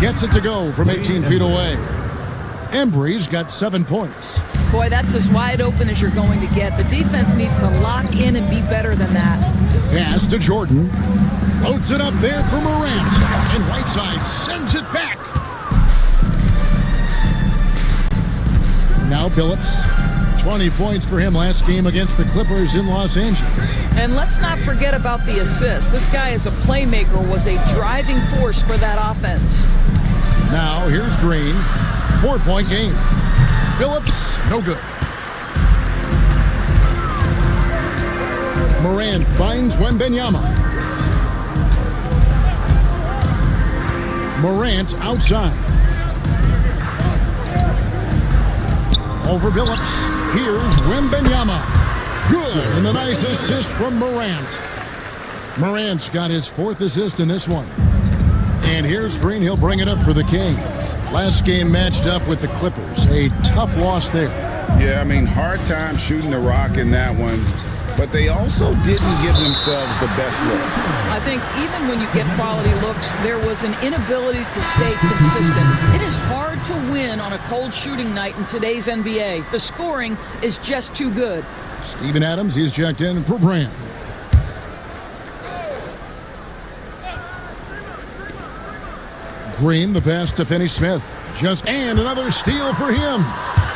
Gets it to go from 18 feet away. Embry's got 7 points. Boy, that's as wide open as you're going to get. The defense needs to lock in and be better than that. Pass to Jordan. Floats it up there for Morant. And Whiteside sends it back. Now Phillips. 20 points for him last game against the Clippers in Los Angeles. And let's not forget about the assist. This guy as a playmaker was a driving force for that offense. Now here's Green. 4-point game. Phillips, no good. Morant finds Wembanyama. Morant outside. Over Phillips. Here's Wembanyama. Good, and a nice assist from Morant. Morant's got his 4th assist in this one. And here's Green. He'll bring it up for the Kings. Last game matched up with the Clippers. A tough loss there. Yeah, I mean, hard time shooting the rock in that one. But they also didn't give themselves the best looks. I think even when you get quality looks, there was an inability to stay consistent. It is hard to win on a cold shooting night in today's NBA. The scoring is just too good. Steven Adams, he's checked in for Brand. Green, the pass to Finney-Smith. And another steal for him.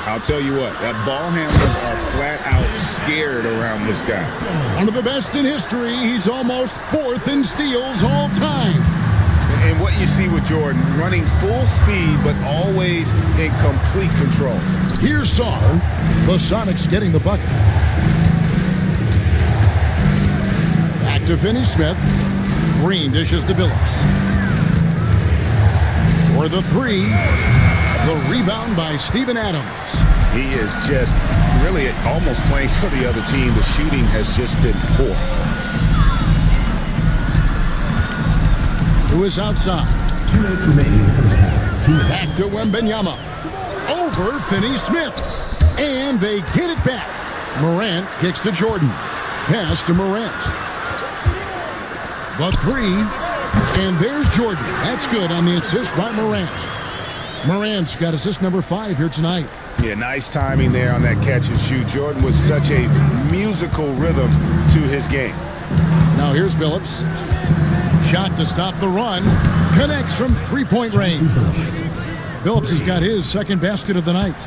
I'll tell you what, that ball handlers are flat out scared around this guy. One of the best in history. He's almost 4th in steals all time. And what you see with Jordan, running full speed, but always in complete control. Here's Saar. The Sonics getting the bucket. Back to Finney-Smith. Green dishes to Billups. For the 3. The rebound by Steven Adams. He is just really almost playing for the other team. The shooting has just been poor. Who is outside? 2 minutes remaining in the first half. 2 minutes. Back to Wembanyama. Over Finney-Smith. And they get it back. Morant kicks to Jordan. Pass to Morant. The 3. And there's Jordan. That's good on the assist by Morant. Morant's got assist number 5 here tonight. Yeah, nice timing there on that catch and shoot. Jordan was such a musical rhythm to his game. Now here's Billups. Shot to stop the run. Connects from 3-point range. Billups has got his 2nd basket of the night.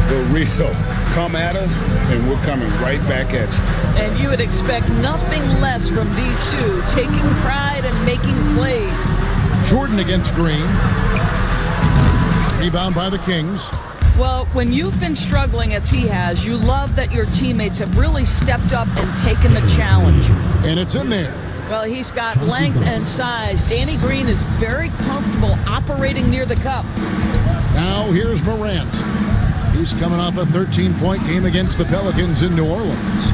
The real come at us, and we're coming right back at you. And you would expect nothing less from these two, taking pride and making plays. Jordan against Green. Rebound by the Kings. Well, when you've been struggling as he has, you love that your teammates have really stepped up and taken the challenge. And it's in there. Well, he's got length and size. Danny Green is very comfortable operating near the cup. Now here's Morant. He's coming off a 13-point game against the Pelicans in New Orleans.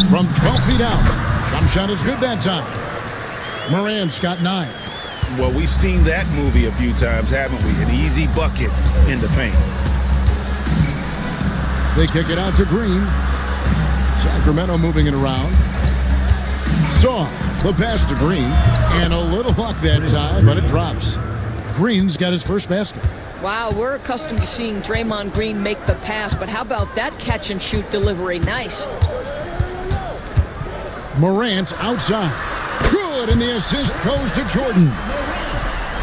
From 12 feet out. Jump shot is good that time. Morant's got 9. Well, we've seen that movie a few times, haven't we? An easy bucket in the paint. They kick it out to Green. Sacramento moving it around. Saw the pass to Green. And a little luck that time, but it drops. Green's got his first basket. Wow, we're accustomed to seeing Draymond Green make the pass, but how about that catch-and-shoot delivery? Nice. Morant outside. Good, and the assist goes to Jordan.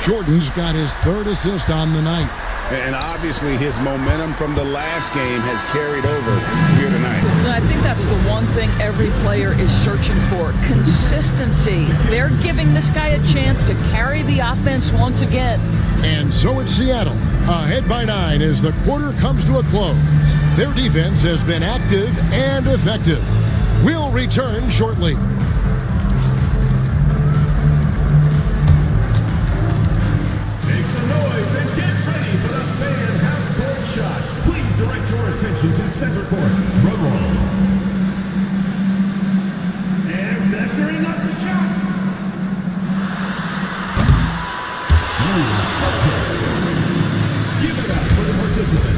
Jordan's got his 3rd assist on the night. And obviously his momentum from the last game has carried over here tonight. And I think that's the one thing every player is searching for, consistency. They're giving this guy a chance to carry the offense once again. And so it's Seattle, ahead by 9 as the quarter comes to a close. Their defense has been active and effective. We'll return shortly. Make some noise and get ready for the fan half-court shot. Please direct your attention to center court. Drum roll. And measuring up the shot. Give it up for the participant.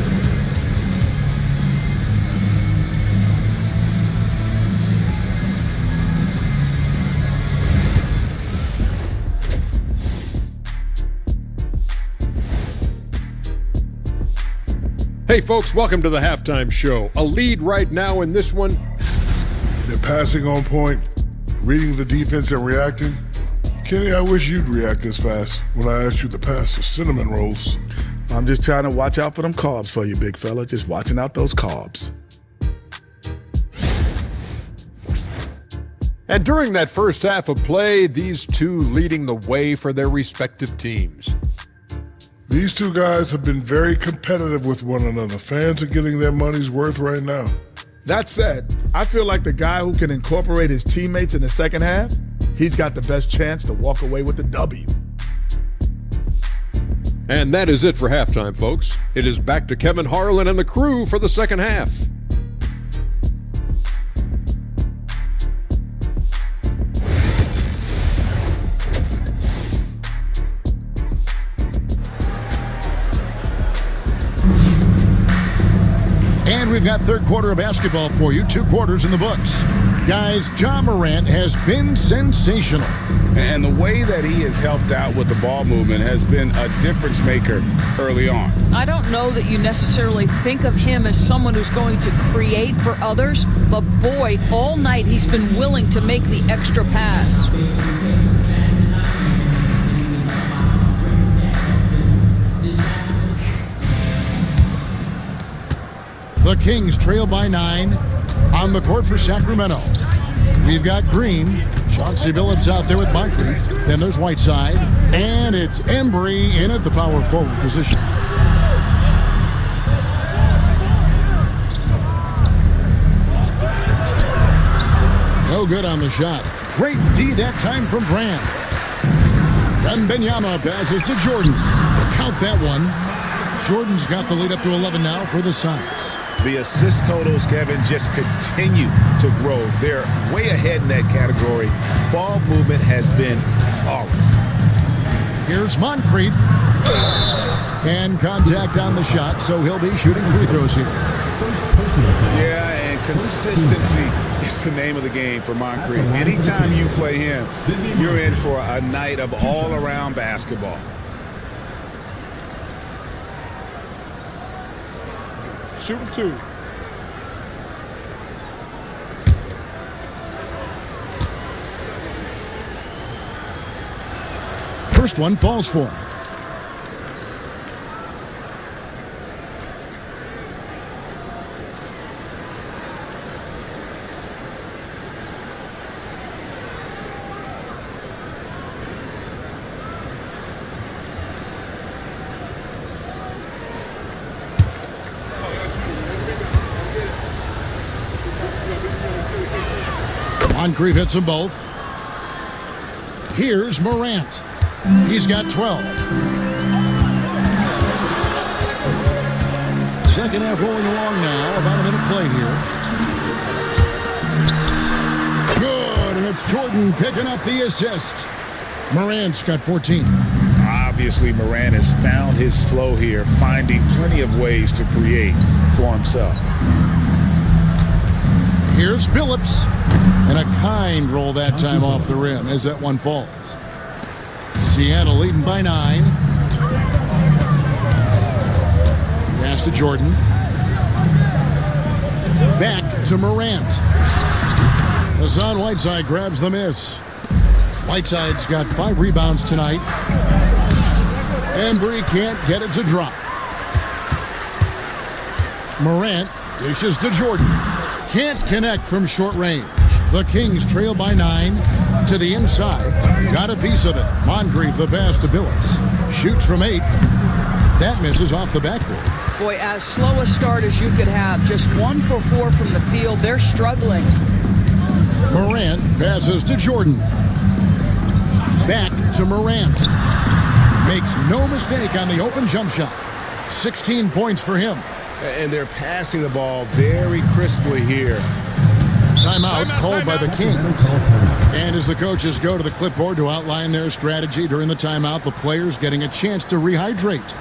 Hey, folks, welcome to the halftime show. A lead right now in this one. They're passing on point, reading the defense and reacting. Kenny, I wish you'd react this fast when I asked you to pass the cinnamon rolls. I'm just trying to watch out for them carbs for you, big fella. Just watching out those carbs. And during that first half of play, these two leading the way for their respective teams. These two guys have been very competitive with one another. Fans are getting their money's worth right now. That said, I feel like the guy who can incorporate his teammates in the second half, he's got the best chance to walk away with the W. And that is it for halftime, folks. It is back to Kevin Harlan and the crew for the second half. And we've got third quarter of basketball for you. 2 quarters in the books. Guys, Ja Morant has been sensational. And the way that he has helped out with the ball movement has been a difference maker early on. I don't know that you necessarily think of him as someone who's going to create for others, but boy, all night he's been willing to make the extra pass. The Kings trail by 9 on the court for Sacramento. We've got Green. Chauncey Billups out there with Moncrief. Then there's Whiteside. And it's Embry in at the power forward position. No good on the shot. Great D that time from Brand. Wembanyama passes to Jordan. Count that one. Jordan's got the lead up to 11 now for the Suns. The assist totals, Kevin, just continue to grow. They're way ahead in that category. Ball movement has been flawless. Here's Moncrief. And contact on the shot, so he'll be shooting free throws here. Yeah, and consistency is the name of the game for Moncrief. Anytime you play him, you're in for a night of all-around basketball. Shooting 2. First one falls for him. Moncrief hits them both. Here's Morant. He's got 12. Second half rolling along now. About a minute play here. Good, and it's Jordan picking up the assist. Morant's got 14. Obviously, Morant has found his flow here, finding plenty of ways to create for himself. Here's Billups. And a kind roll that time off the rim as that one falls. Seattle leading by 9. Pass to Jordan. Back to Morant. Hassan Whiteside grabs the miss. Whiteside's got 5 rebounds tonight. Embry can't get it to drop. Morant dishes to Jordan. Can't connect from short range. The Kings trail by 9 to the inside. Got a piece of it. Moncrief the pass to Billups. Shoots from 8. That misses off the backboard. Boy, as slow a start as you could have. Just 1 for 4 from the field. They're struggling. Morant passes to Jordan. Back to Morant. Makes no mistake on the open jump shot. 16 points for him. And they're passing the ball very crisply here. Timeout called by the Kings. And as the coaches go to the clipboard to outline their strategy during the timeout, the players getting a chance to rehydrate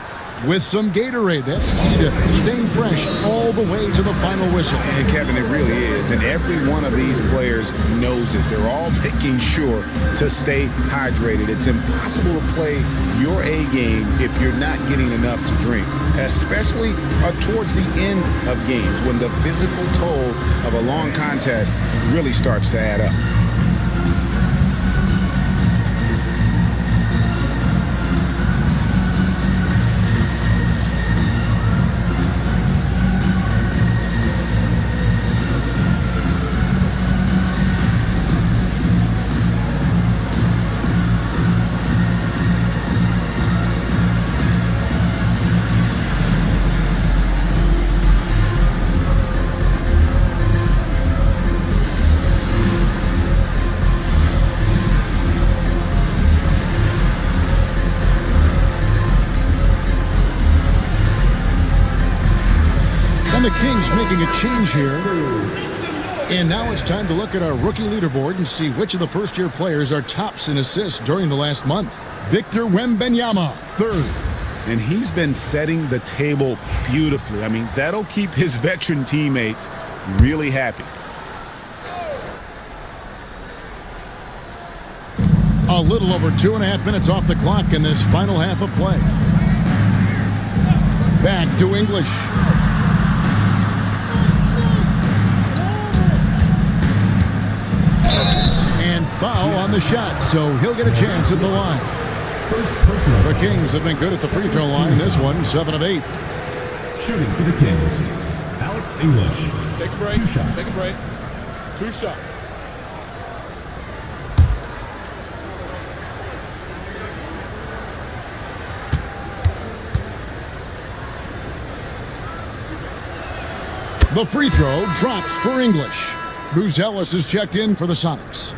with some Gatorade. That's key to staying fresh all the way to the final whistle. And Kevin, it really is. And every one of these players knows it. They're all making sure to stay hydrated. It's impossible to play your A game if you're not getting enough to drink, especially towards the end of games when the physical toll of a long contest really starts to add up. And the Kings making a change here. And now it's time to look at our rookie leaderboard and see which of the first-year players are tops in assists during the last month. Victor Wembanyama, 3rd. And he's been setting the table beautifully. I mean, that'll keep his veteran teammates really happy. A little over 2.5 minutes off the clock in this final half of play. Back to English. And foul on the shot, so he'll get a chance at the line. The Kings have been good at the free throw line. This one, 7 of 8. Shooting for the Kings, Alex English. Take a break. 2 shots. Take a break. 2 shots. The free throw drops for English. Buzelis is checked in for the Sonics.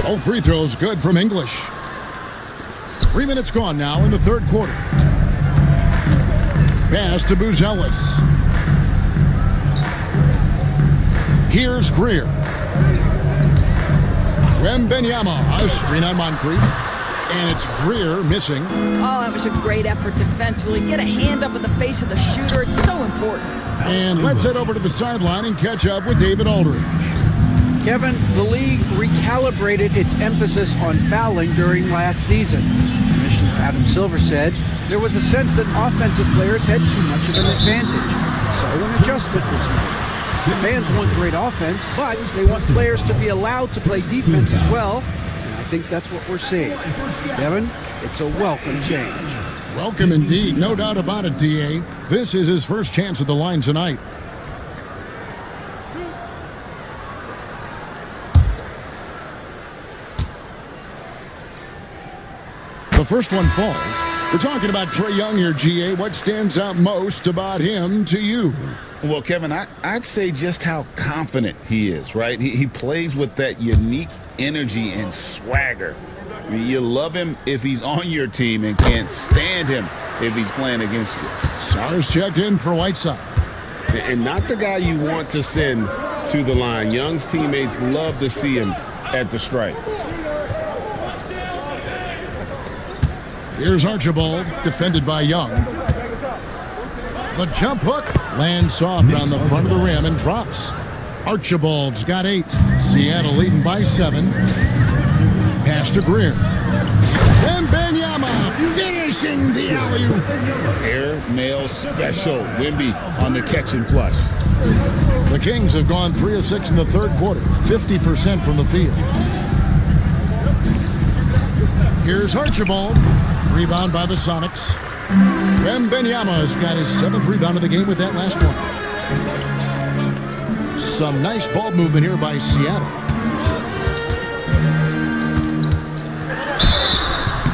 All free throws good from English. 3 minutes gone now in the third quarter. Pass to Buzelis. Here's Greer. Wembanyama, a screen on Moncrief. And it's Greer missing. Oh, that was a great effort defensively. Get a hand up in the face of the shooter. It's so important. And let's head over to the sideline and catch up with David Aldridge. Kevin, the league recalibrated its emphasis on fouling during last season. Commissioner Adam Silver said there was a sense that offensive players had too much of an advantage. So an adjustment was made. Fans want great offense, but they want players to be allowed to play defense as well. And I think that's what we're seeing. Kevin, it's a welcome change. Welcome indeed. No doubt about it, D.A. This is his first chance at the line tonight. first one falls. We're talking about Trae Young here, GA. What stands out most about him to you? Well, Kevin, I'd say just how confident he is, right? He plays with that unique energy and swagger. I mean, you love him if he's on your team and can't stand him if he's playing against you. Sars checked in for Whiteside. And not the guy you want to send to the line. Young's teammates love to see him at the stripe. Here's Archibald, defended by Young. The jump hook lands soft on the front of the rim and drops. Archibald's got 8. Seattle leading by 7. Pass to Greer. And Benyama finishing the alley-oop. Air mail special. Wemby on the catch and flush. The Kings have gone 3 of 6 in the third quarter, 50% from the field. Here's Archibald. Rebound by the Sonics. Wembanyama's got his 7th rebound of the game with that last one. Some nice ball movement here by Seattle.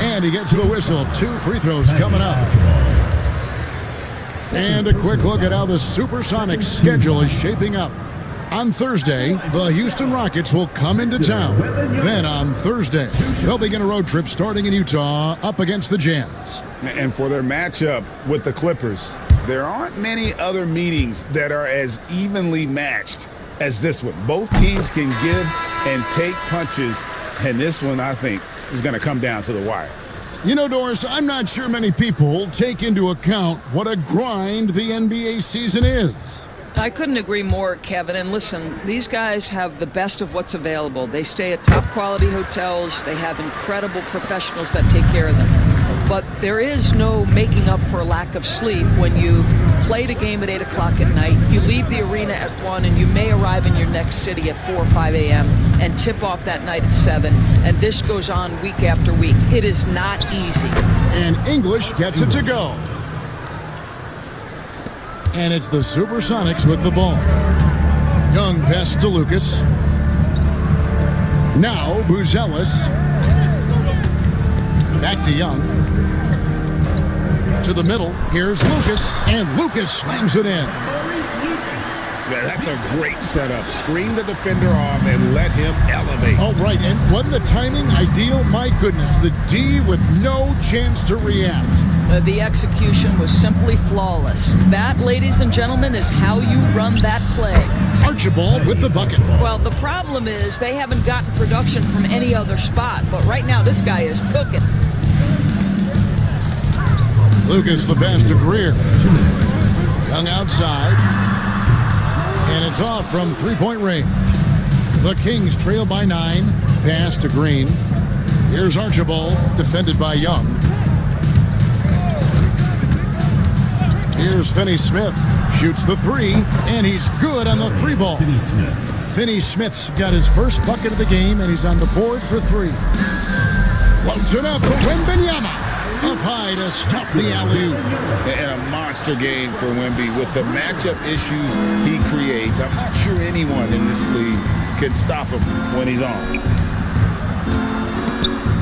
And he gets the whistle. 2 free throws coming up. And a quick look at how the Supersonics schedule is shaping up. On Thursday, the Houston Rockets will come into town. Then on Thursday, they'll begin a road trip starting in Utah up against the Jazz. And for their matchup with the Clippers, there aren't many other meetings that are as evenly matched as this one. Both teams can give and take punches, and this one, I think, is going to come down to the wire. You know, Doris, I'm not sure many people take into account what a grind the NBA season is. I couldn't agree more, Kevin. And listen, these guys have the best of what's available. They stay at top quality hotels. They have incredible professionals that take care of them. But there is no making up for a lack of sleep when you've played a game at 8 o'clock at night. You leave the arena at 1, and you may arrive in your next city at 4 or 5 a.m. and tip off that night at 7. And this goes on week after week. It is not easy. And English gets it to go. And it's the Supersonics with the ball. Young pass to Lucas. Now Buzelis. Back to Young. To the middle. Here's Lucas. And Lucas slams it in. Yeah, that's a great setup. Screen the defender off and let him elevate. Oh, right. And wasn't the timing ideal? My goodness. The D with no chance to react. The execution was simply flawless. That, ladies and gentlemen, is how you run that play. Archibald with the bucket. Well, the problem is they haven't gotten production from any other spot, but right now this guy is cooking. Lucas the pass to Greer. Young outside. And it's off from three-point range. The Kings trail by 9. Pass to Green. Here's Archibald, defended by Young. Here's Finney-Smith. Shoots the 3, and he's good on the 3 ball. Finney-Smith's got his first bucket of the game, and he's on the board for 3. Floats it up for Wembanyama. Up high to stuff the alley-oop. And a monster game for Wemby with the matchup issues he creates. I'm not sure anyone in this league can stop him when he's on.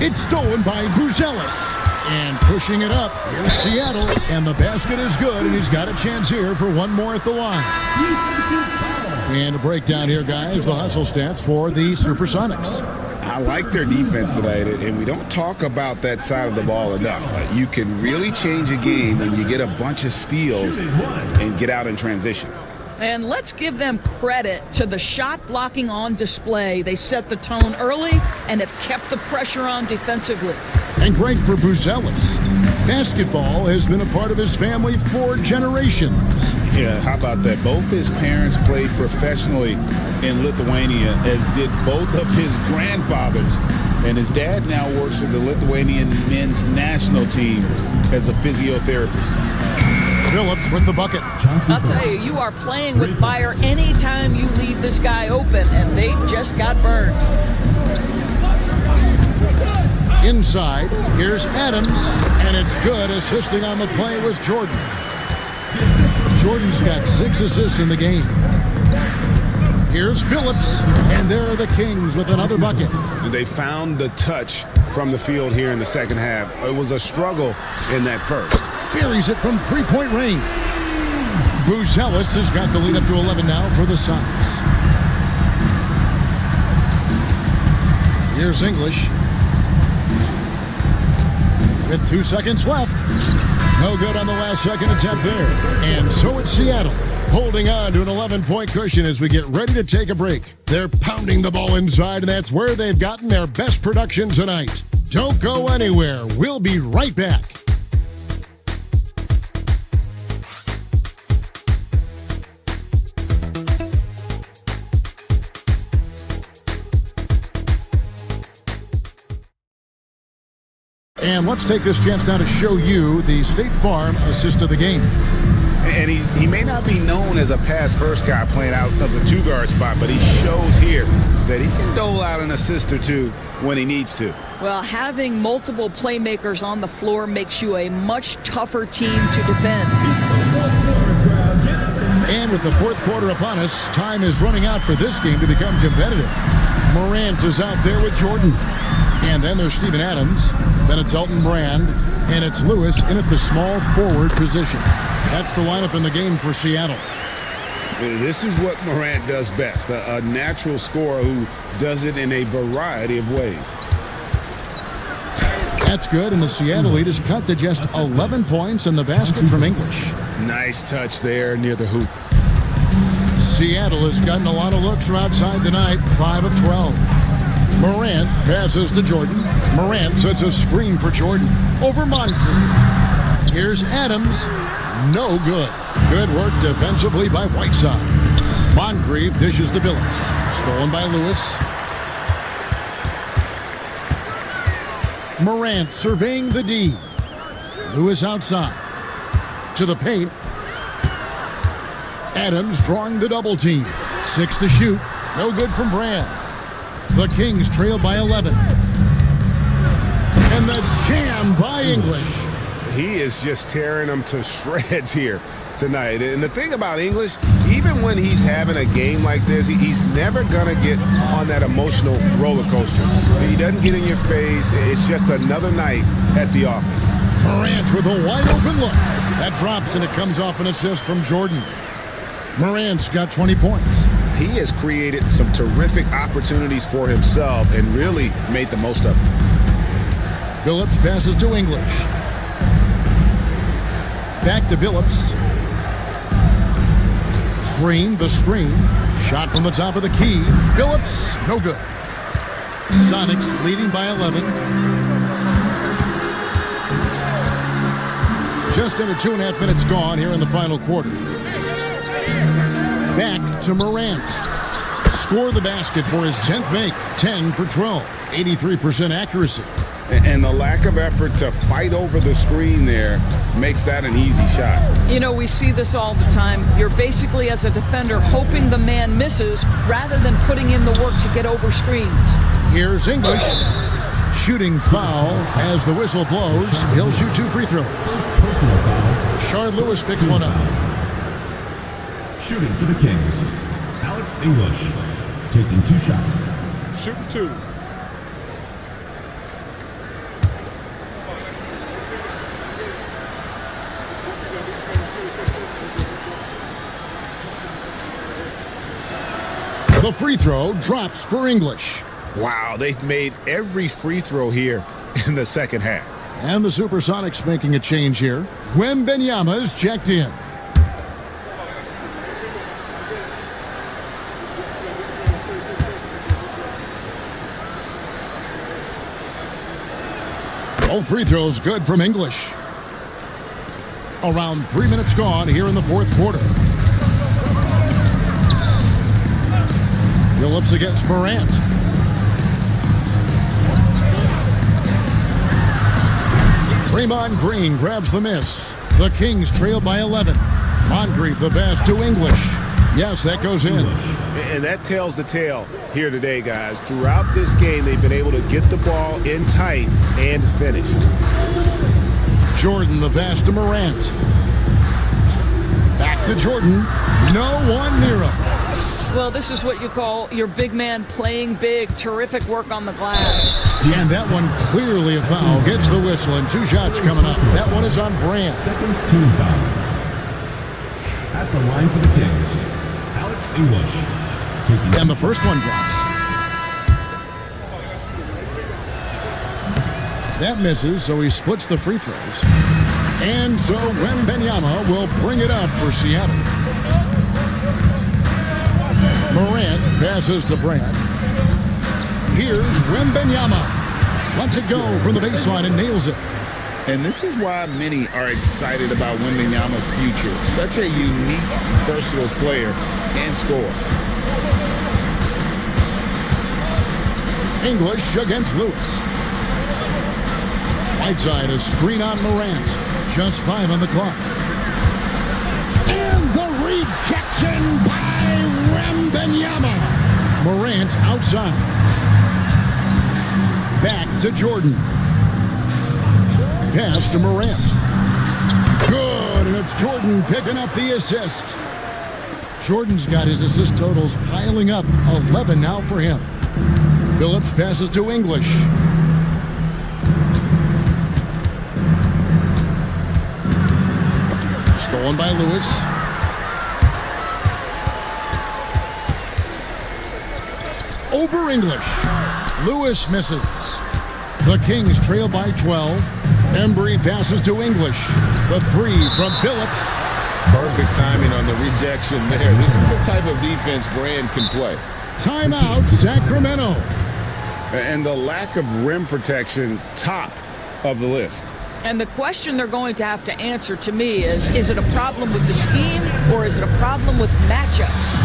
It's stolen by Buzelis. And pushing it up, here's Seattle, and the basket is good, and he's got a chance here for one more at the line. And a breakdown here, guys, the hustle stats for the Supersonics. I like their defense tonight, and we don't talk about that side of the ball enough. You can really change a game when you get a bunch of steals and get out in transition. And let's give them credit to the shot blocking on display. They set the tone early and have kept the pressure on defensively. And great for Buzelis. Basketball has been a part of his family for generations. Yeah, how about that? Both his parents played professionally in Lithuania, as did both of his grandfathers. And his dad now works for the Lithuanian men's national team as a physiotherapist. Phillips with the bucket. I'll tell you, you are playing with fire anytime you leave this guy open, and they just got burned. Inside, here's Adams, and it's good. Assisting on the play was Jordan. Jordan's got 6 assists in the game. Here's Phillips, and there are the Kings with another bucket. They found the touch from the field here in the second half. It was a struggle in that first. Buries it from three-point range. Buzelis has got the lead up to 11 now for the Sonics. Here's English. With 2 seconds left. No good on the last second attempt there. And so it's Seattle, holding on to an 11-point cushion as we get ready to take a break. They're pounding the ball inside, and that's where they've gotten their best production tonight. Don't go anywhere. We'll be right back. And let's take this chance now to show you the State Farm assist of the game. And he may not be known as a pass-first guy playing out of the two-guard spot, but he shows here that he can dole out an assist or two when he needs to. Well, having multiple playmakers on the floor makes you a much tougher team to defend. And with the fourth quarter upon us, time is running out for this game to become competitive. Morant is out there with Jordan. And then there's Steven Adams. Then it's Elton Brand. And it's Lewis in at the small forward position. That's the lineup in the game for Seattle. This is what Morant does best. A natural scorer who does it in a variety of ways. That's good, and the Seattle lead is cut to just 11 points in the basket from English. Nice touch there near the hoop. Seattle has gotten a lot of looks from outside tonight, 5 of 12. Morant passes to Jordan. Morant sets a screen for Jordan over Moncrief. Here's Adams. No good. Good work defensively by Whiteside. Moncrief dishes to Billups. Stolen by Lewis. Morant surveying the D. Lewis outside. To the paint. Adams drawing the double team. 6 to shoot. No good from Brand. The Kings trail by 11. And the jam by English. He is just tearing them to shreds here tonight. And the thing about English, even when he's having a game like this, he's never going to get on that emotional roller coaster. He doesn't get in your face. It's just another night at the office. Morant with a wide open look. That drops and it comes off an assist from Jordan. Morant's got 20 points. He has created some terrific opportunities for himself and really made the most of them. Billups passes to English. Back to Billups. Green, the screen. Shot from the top of the key. Billups, no good. Sonics leading by 11. Just under 2.5 minutes gone here in the final quarter. Back to Morant. Score the basket for his 10th make. 10 for 12. 83% accuracy. And the lack of effort to fight over the screen there makes that an easy shot. You know, we see this all the time. You're basically, as a defender, hoping the man misses rather than putting in the work to get over screens. Here's English. Shooting foul as the whistle blows. He'll shoot 2 free throws. Shard Lewis picks one up. Shooting for the Kings, Alex English, taking 2 shots. Shooting 2. The free throw drops for English. Wow, they've made every free throw here in the second half. And the Supersonics making a change here. Wembanyama's checked in. All free throws good from English. Around 3 minutes gone here in the fourth quarter. Billups against Morant. Draymond Green grabs the miss. The Kings trail by 11. Moncrief the pass to English. Yes, that goes in. And that tells the tale here today, guys. Throughout this game, they've been able to get the ball in tight and finish. Jordan the pass to Morant. Back to Jordan. No one near him. Well, this is what you call your big man playing big. Terrific work on the glass. And that one clearly a foul. Gets the whistle, and 2 shots coming up. That one is on Brand. Second team foul. At the line for the Kings, Alex English. And the first one drops. That misses, so he splits the free throws. And so Wembanyama will bring it up for Seattle. Morant passes to Brand. Here's Wembanyama. Lets it go from the baseline and nails it. And this is why many are excited about Wembanyama's future. Such a unique, versatile player and scorer. English against Lewis. Whiteside, a screen on Morant. Just 5 on the clock. And the rejection by Wembanyama. Morant outside. Back to Jordan. Pass to Morant. Good, and it's Jordan picking up the assist. Jordan's got his assist totals piling up. 11 now for him. Phillips passes to English. Stolen by Lewis. Over English. Lewis misses. The Kings trail by 12. Embry passes to English. The 3 from Phillips. Perfect timing on the rejection there. This is the type of defense Brand can play. Timeout, Sacramento. And the lack of rim protection, top of the list. And the question they're going to have to answer to me is it a problem with the scheme or is it a problem with matchups?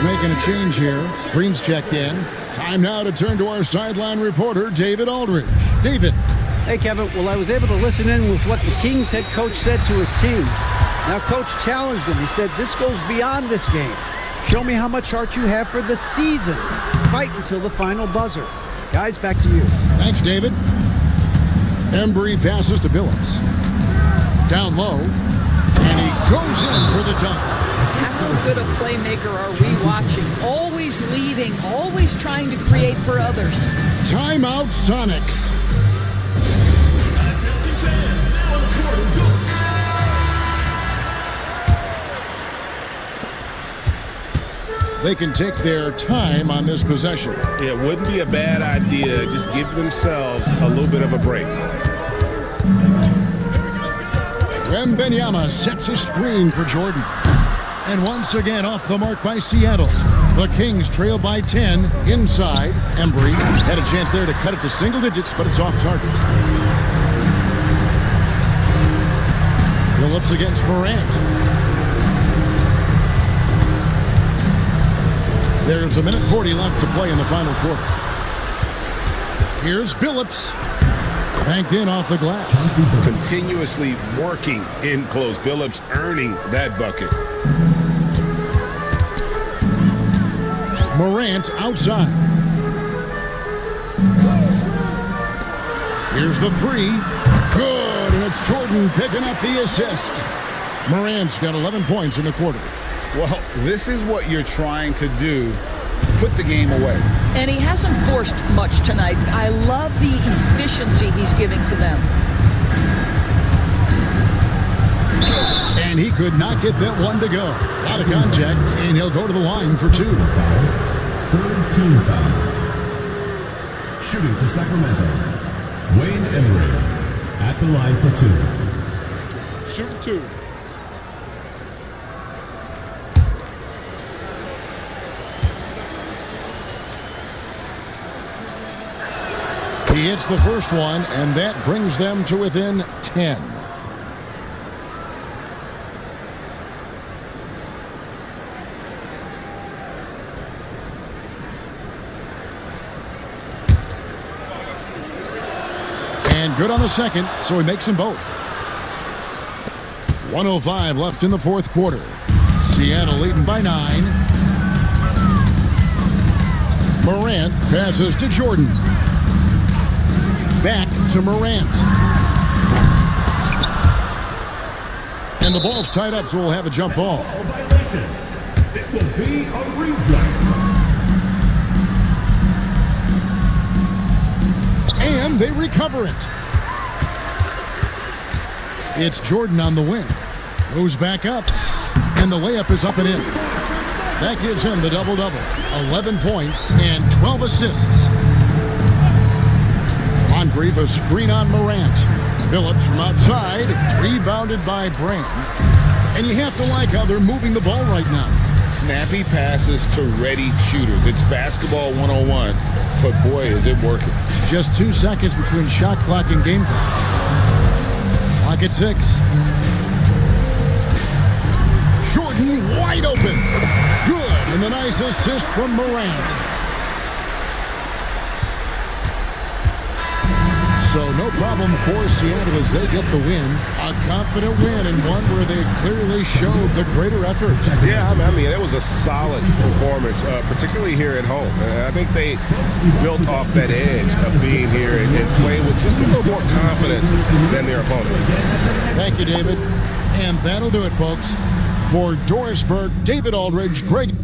Making a change here. Green's checked in. Time now to turn to our sideline reporter, David Aldridge. David. Hey, Kevin. Well, I was able to listen in with what the Kings head coach said to his team. Now, Coach challenged him. He said, this goes beyond this game. Show me how much heart you have for the season. Fight until the final buzzer. Guys, back to you. Thanks, David. Embry passes to Phillips. Down low. And he goes in for the dunk. How good a playmaker are we watching? Always leading, always trying to create for others. Timeout, Sonics. They can take their time on this possession. It wouldn't be a bad idea. Just give themselves a little bit of a break. Wembanyama sets a screen for Jordan. And once again off the mark by Seattle. The Kings trail by 10 inside. Embry had a chance there to cut it to single digits, but it's off target. Phillips against Morant. There's 1:40 left to play in the final quarter. Here's Phillips. Banked in off the glass. Continuously working in close. Phillips earning that bucket. Morant outside. Here's the 3. Good, and it's Jordan picking up the assist. Morant's got 11 points in the quarter. Well, this is what you're trying to do. Put the game away. And he hasn't forced much tonight. I love the efficiency he's giving to them. And he could not get that one to go. Out of contact, and he'll go to the line for 2. Third team foul. Shooting for Sacramento, Wayne Embry at the line for 2. Shoot 2. He hits the first one, and that brings them to within 10. And good on the second, so he makes them both. 1:05 left in the fourth quarter. Seattle leading by 9. Morant passes to Jordan. Back to Morant. And the ball's tied up, so we'll have a jump ball. It will be a reject. And they recover it. It's Jordan on the wing. Goes back up. And the layup is up and in. That gives him the double-double. 11 points and 12 assists. Moncrief, a screen on Morant. Phillips from outside, rebounded by Brand. And you have to like how they're moving the ball right now. Snappy passes to ready shooters. It's basketball 101, but boy, is it working. Just 2 seconds between shot clock and game clock. Clock at 6. Jordan wide open. Good, and the nice assist from Morant. So no problem for Seattle as they get the win. A confident win and one where they clearly showed the greater effort. Yeah, I mean, it was a solid performance, particularly here at home. I think they built off that edge of being here and playing with just a little more confidence than their opponent. Thank you, David. And that'll do it, folks. For Dorisburg, David Aldridge, Greg.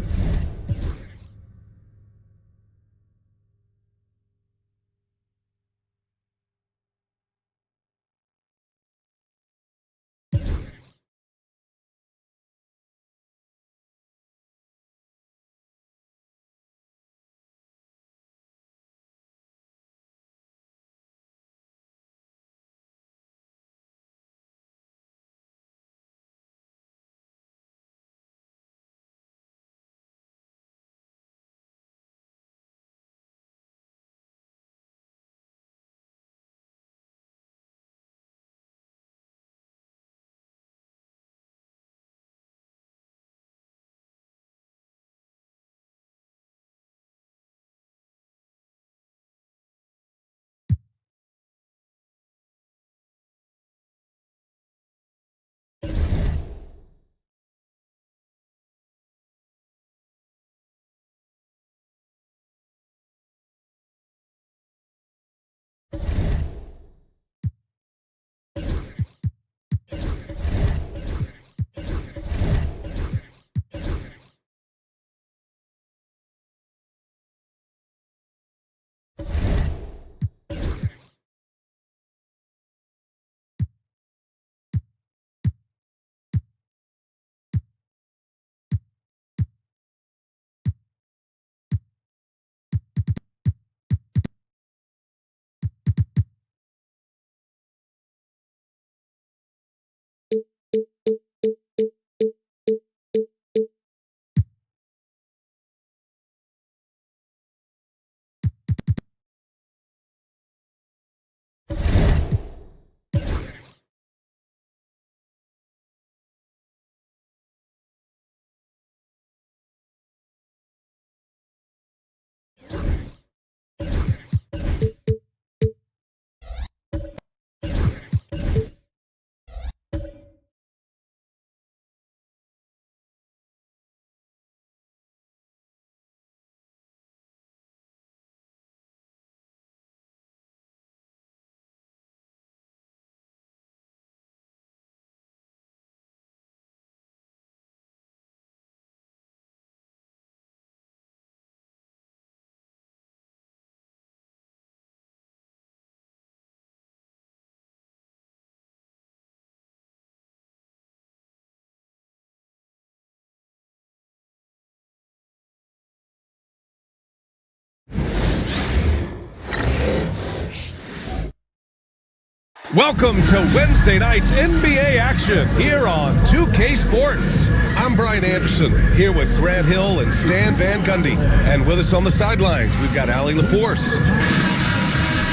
Welcome to Wednesday night's NBA action here on 2K Sports. I'm Brian Anderson, here with Grant Hill and Stan Van Gundy. And with us on the sidelines, we've got Allie LaForce.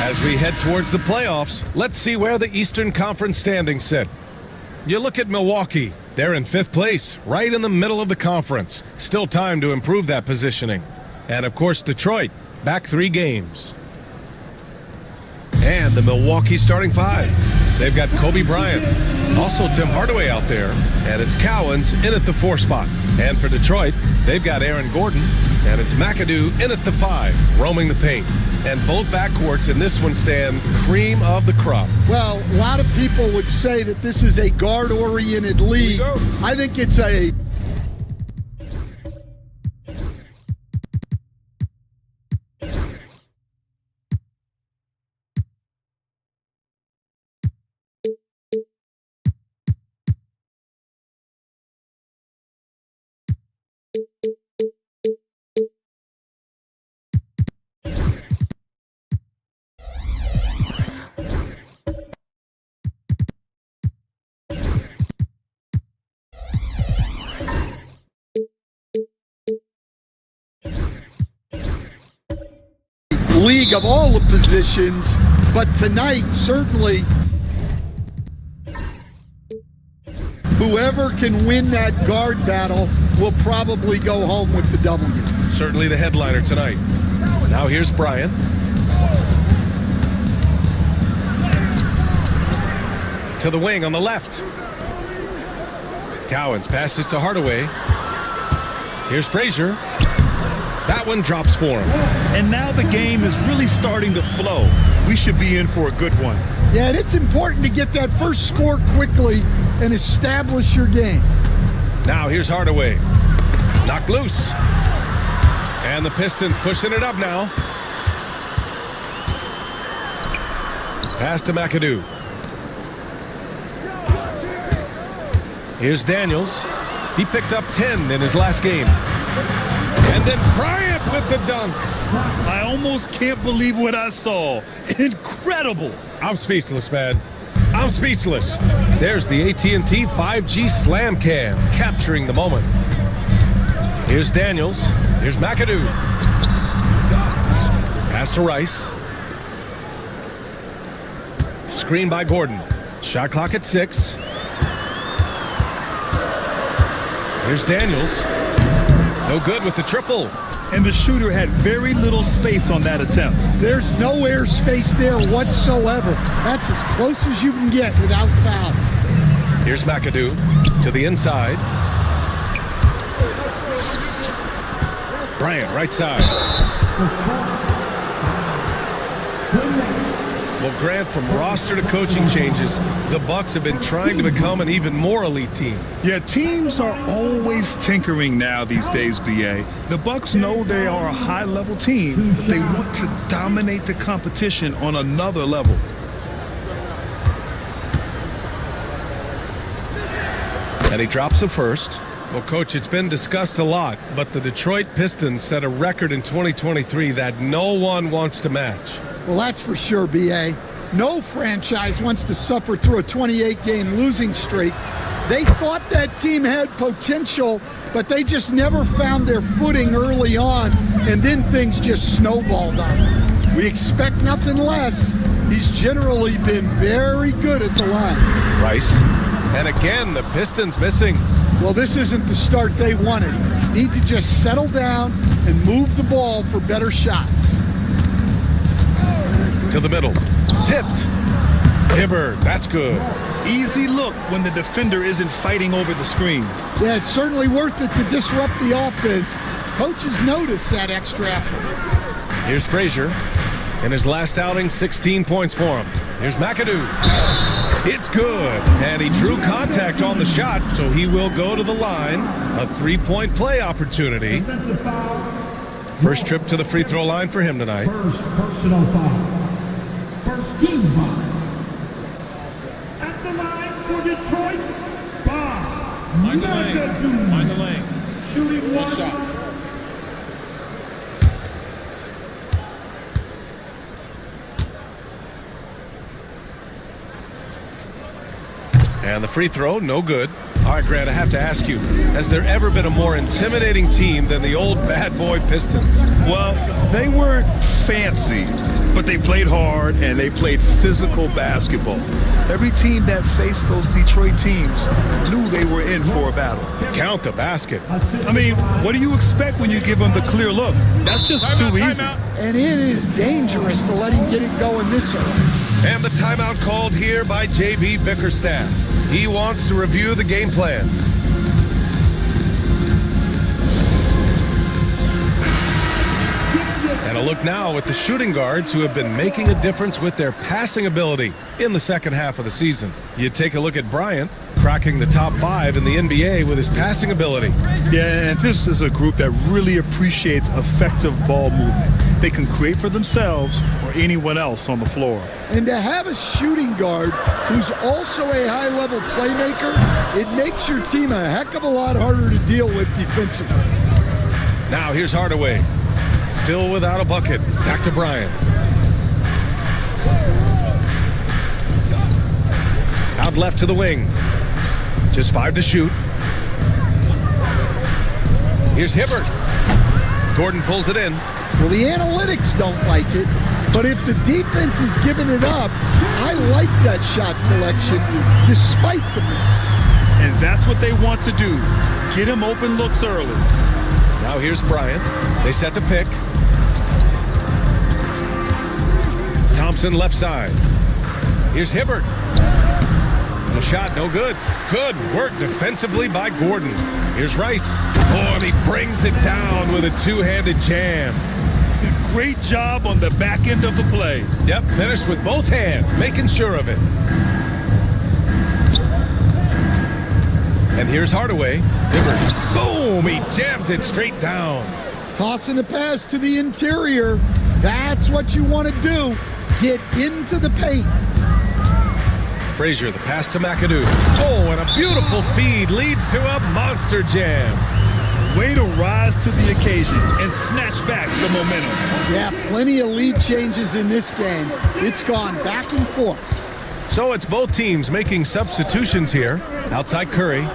As we head towards the playoffs, let's see where the Eastern Conference standings sit. You look at Milwaukee. They're in 5th place, right in the middle of the conference. Still time to improve that positioning. And, of course, Detroit, back 3 games. And the Milwaukee starting five. They've got Kobe Bryant, also Tim Hardaway out there, and it's Cowens in at the 4 spot. And for Detroit, they've got Aaron Gordon, and it's McAdoo in at the 5, roaming the paint. And both backcourts in this one stand cream of the crop. Well, a lot of people would say that this is a guard-oriented league. I think it's a league of all the positions, but tonight, certainly, whoever can win that guard battle will probably go home with the W. Certainly the headliner tonight. Now here's Bryant. To the wing on the left. Cowens passes to Hardaway. Here's Frazier. That one drops for him. And now the game is really starting to flow. We should be in for a good one. Yeah, and it's important to get that first score quickly and establish your game. Now here's Hardaway. Knocked loose. And the Pistons pushing it up now. Pass to McAdoo. Here's Daniels. He picked up 10 in his last game. And then Bryant with the dunk. I almost can't believe what I saw. Incredible. I'm speechless, man. I'm speechless. There's the AT&T 5G Slam Cam capturing the moment. Here's Daniels. Here's McAdoo. Pass to Rice. Screen by Gordon. Shot clock at 6. Here's Daniels. No good with the triple. And the shooter had very little space on that attempt. There's no air space there whatsoever. That's as close as you can get without foul. Here's McAdoo to the inside. Bryant, right side. Well, Grant, from roster to coaching changes, the Bucks have been trying to become an even more elite team. Yeah, teams are always tinkering now these days, BA. The Bucks know they are a high-level team, but they want to dominate the competition on another level. And he drops a first. Well, Coach, it's been discussed a lot, but the Detroit Pistons set a record in 2023 that no one wants to match. Well, that's for sure, B.A. No franchise wants to suffer through a 28-game losing streak. They thought that team had potential, but they just never found their footing early on, and then things just snowballed on them. We expect nothing less. He's generally been very good at the line. Rice. And again, the Pistons missing. Well, this isn't the start they wanted. Need to just settle down and move the ball for better shots. To the middle. Tipped. Hibbert, that's good. Easy look when the defender isn't fighting over the screen. Yeah, it's certainly worth it to disrupt the offense. Coaches notice that extra effort. Here's Frazier. In his last outing, 16 points for him. Here's McAdoo. It's good. And he drew contact on the shot, so he will go to the line. A three-point play opportunity. First trip to the free throw line for him tonight. First personal foul. First team foul. At the line for Detroit, Bob. Mind the lanes. Mind the lanes. Shooting one shot. And the free throw, no good. All right, Grant, I have to ask you, has there ever been a more intimidating team than the old bad boy Pistons? Well, they weren't fancy, but they played hard and they played physical basketball. Every team that faced those Detroit teams knew they were in for a battle. Count the basket. I mean, what do you expect when you give them the clear look? That's just too easy. And it is dangerous to let him get it going this early. And the timeout called here by J.B. Bickerstaff. He wants to review the game plan. And a look now at the shooting guards who have been making a difference with their passing ability in the second half of the season. You take a look at Bryant, cracking the top 5 in the NBA with his passing ability. Yeah, and this is a group that really appreciates effective ball movement. They can create for themselves or anyone else on the floor. And to have a shooting guard who's also a high-level playmaker, it makes your team a heck of a lot harder to deal with defensively. Now here's Hardaway. Still without a bucket. Back to Bryant. Out left to the wing. Just 5 to shoot. Here's Hibbert. Gordon pulls it in. Well, the analytics don't like it, but if the defense is giving it up, I like that shot selection despite the miss. And that's what they want to do. Get him open looks early. Now here's Bryant. They set the pick. Thompson left side. Here's Hibbert. The shot no good. Good work defensively by Gordon. Here's Rice. Oh, and he brings it down with a two-handed jam. Great job on the back end of the play. Yep, finished with both hands, making sure of it. And here's Hardaway. Hibbert. Boom! He jams it straight down. Tossing the pass to the interior. That's what you want to do. Get into the paint. Frazier, the pass to McAdoo. Oh, and a beautiful feed leads to a monster jam. Way to rise to the occasion and snatch back the momentum. Yeah, plenty of lead changes in this game. It's gone back and forth. So it's both teams making substitutions here. Outside Curry.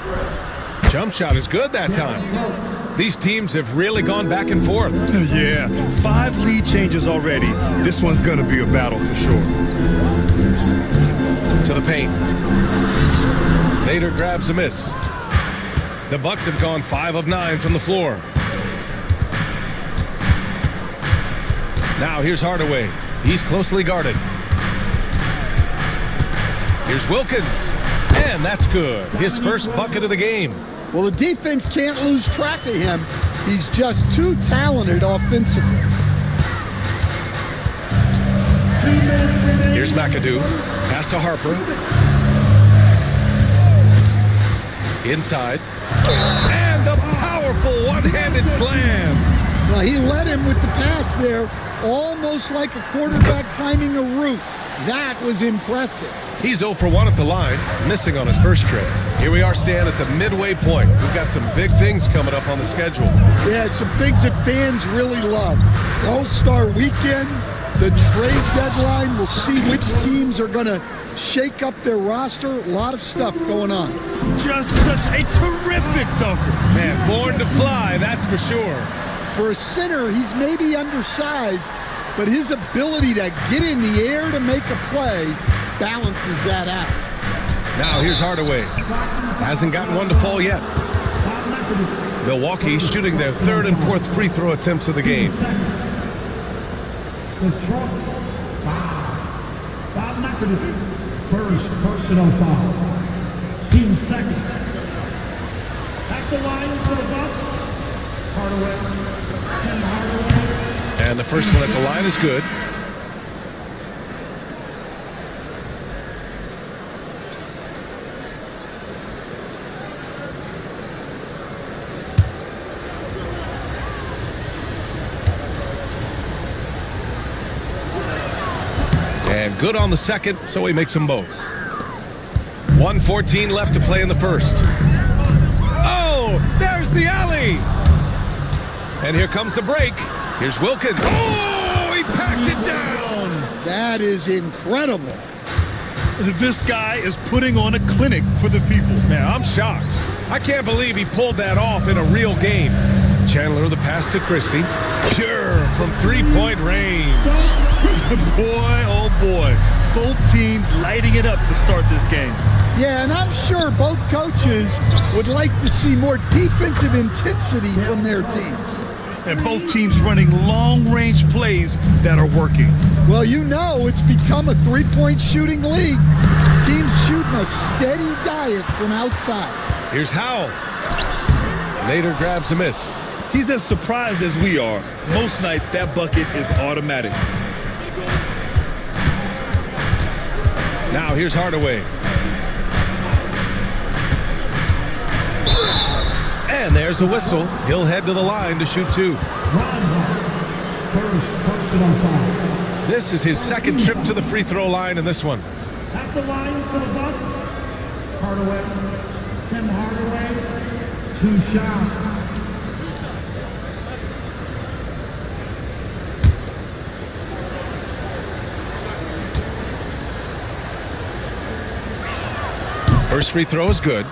Jump shot is good that time. These teams have really gone back and forth. Yeah, 5 lead changes already. This one's going to be a battle for sure. To the paint. Nader grabs a miss. The Bucks have gone 5 of 9 from the floor. Now here's Hardaway. He's closely guarded. Here's Wilkins. And that's good. His first bucket of the game. Well, the defense can't lose track of him. He's just too talented offensively. Here's McAdoo. Pass to Harper. Inside. And the powerful one-handed slam. Well, he led him with the pass there, almost like a quarterback timing a route. That was impressive. He's 0 for 1 at the line, missing on his first trip. Here we are, Stan, at the midway point. We've got some big things coming up on the schedule. Yeah, some things that fans really love. All-Star Weekend, the trade deadline. We'll see which teams are going to shake up their roster. A lot of stuff going on. Just such a terrific dunker. Man, born to fly, that's for sure. For a center, he's maybe undersized, but his ability to get in the air to make a play balances that out. Now here's Hardaway. Hasn't gotten one to fall yet. Milwaukee shooting their 3rd and 4th free throw attempts of the game. First personal foul. Team second. At the line for the Bucks. Hardaway. Tim Hardaway. And the first one at the line is good. And good on the second, so he makes them both. 1:14 left to play in the first. Oh, there's the alley. And here comes the break. Here's Wilkins. Oh, he packs it down. That is incredible. This guy is putting on a clinic for the people. Man, I'm shocked. I can't believe he pulled that off in a real game. Chandler, the pass to Christie. Pure from three-point range. Boy, oh boy. Both teams lighting it up to start this game. Yeah, and I'm sure both coaches would like to see more defensive intensity from their teams. And both teams running long-range plays that are working. Well, you know it's become a three-point shooting league. Teams shooting a steady diet from outside. Here's Howell. Nader grabs a miss. He's as surprised as we are. Most nights, that bucket is automatic. Now here's Hardaway. And there's a whistle. He'll head to the line to shoot two. First personal foul. This is his second trip to the free throw line in this one. At the line for the Bucks, Hardaway. Tim Hardaway, 2 shots. First free throw is good.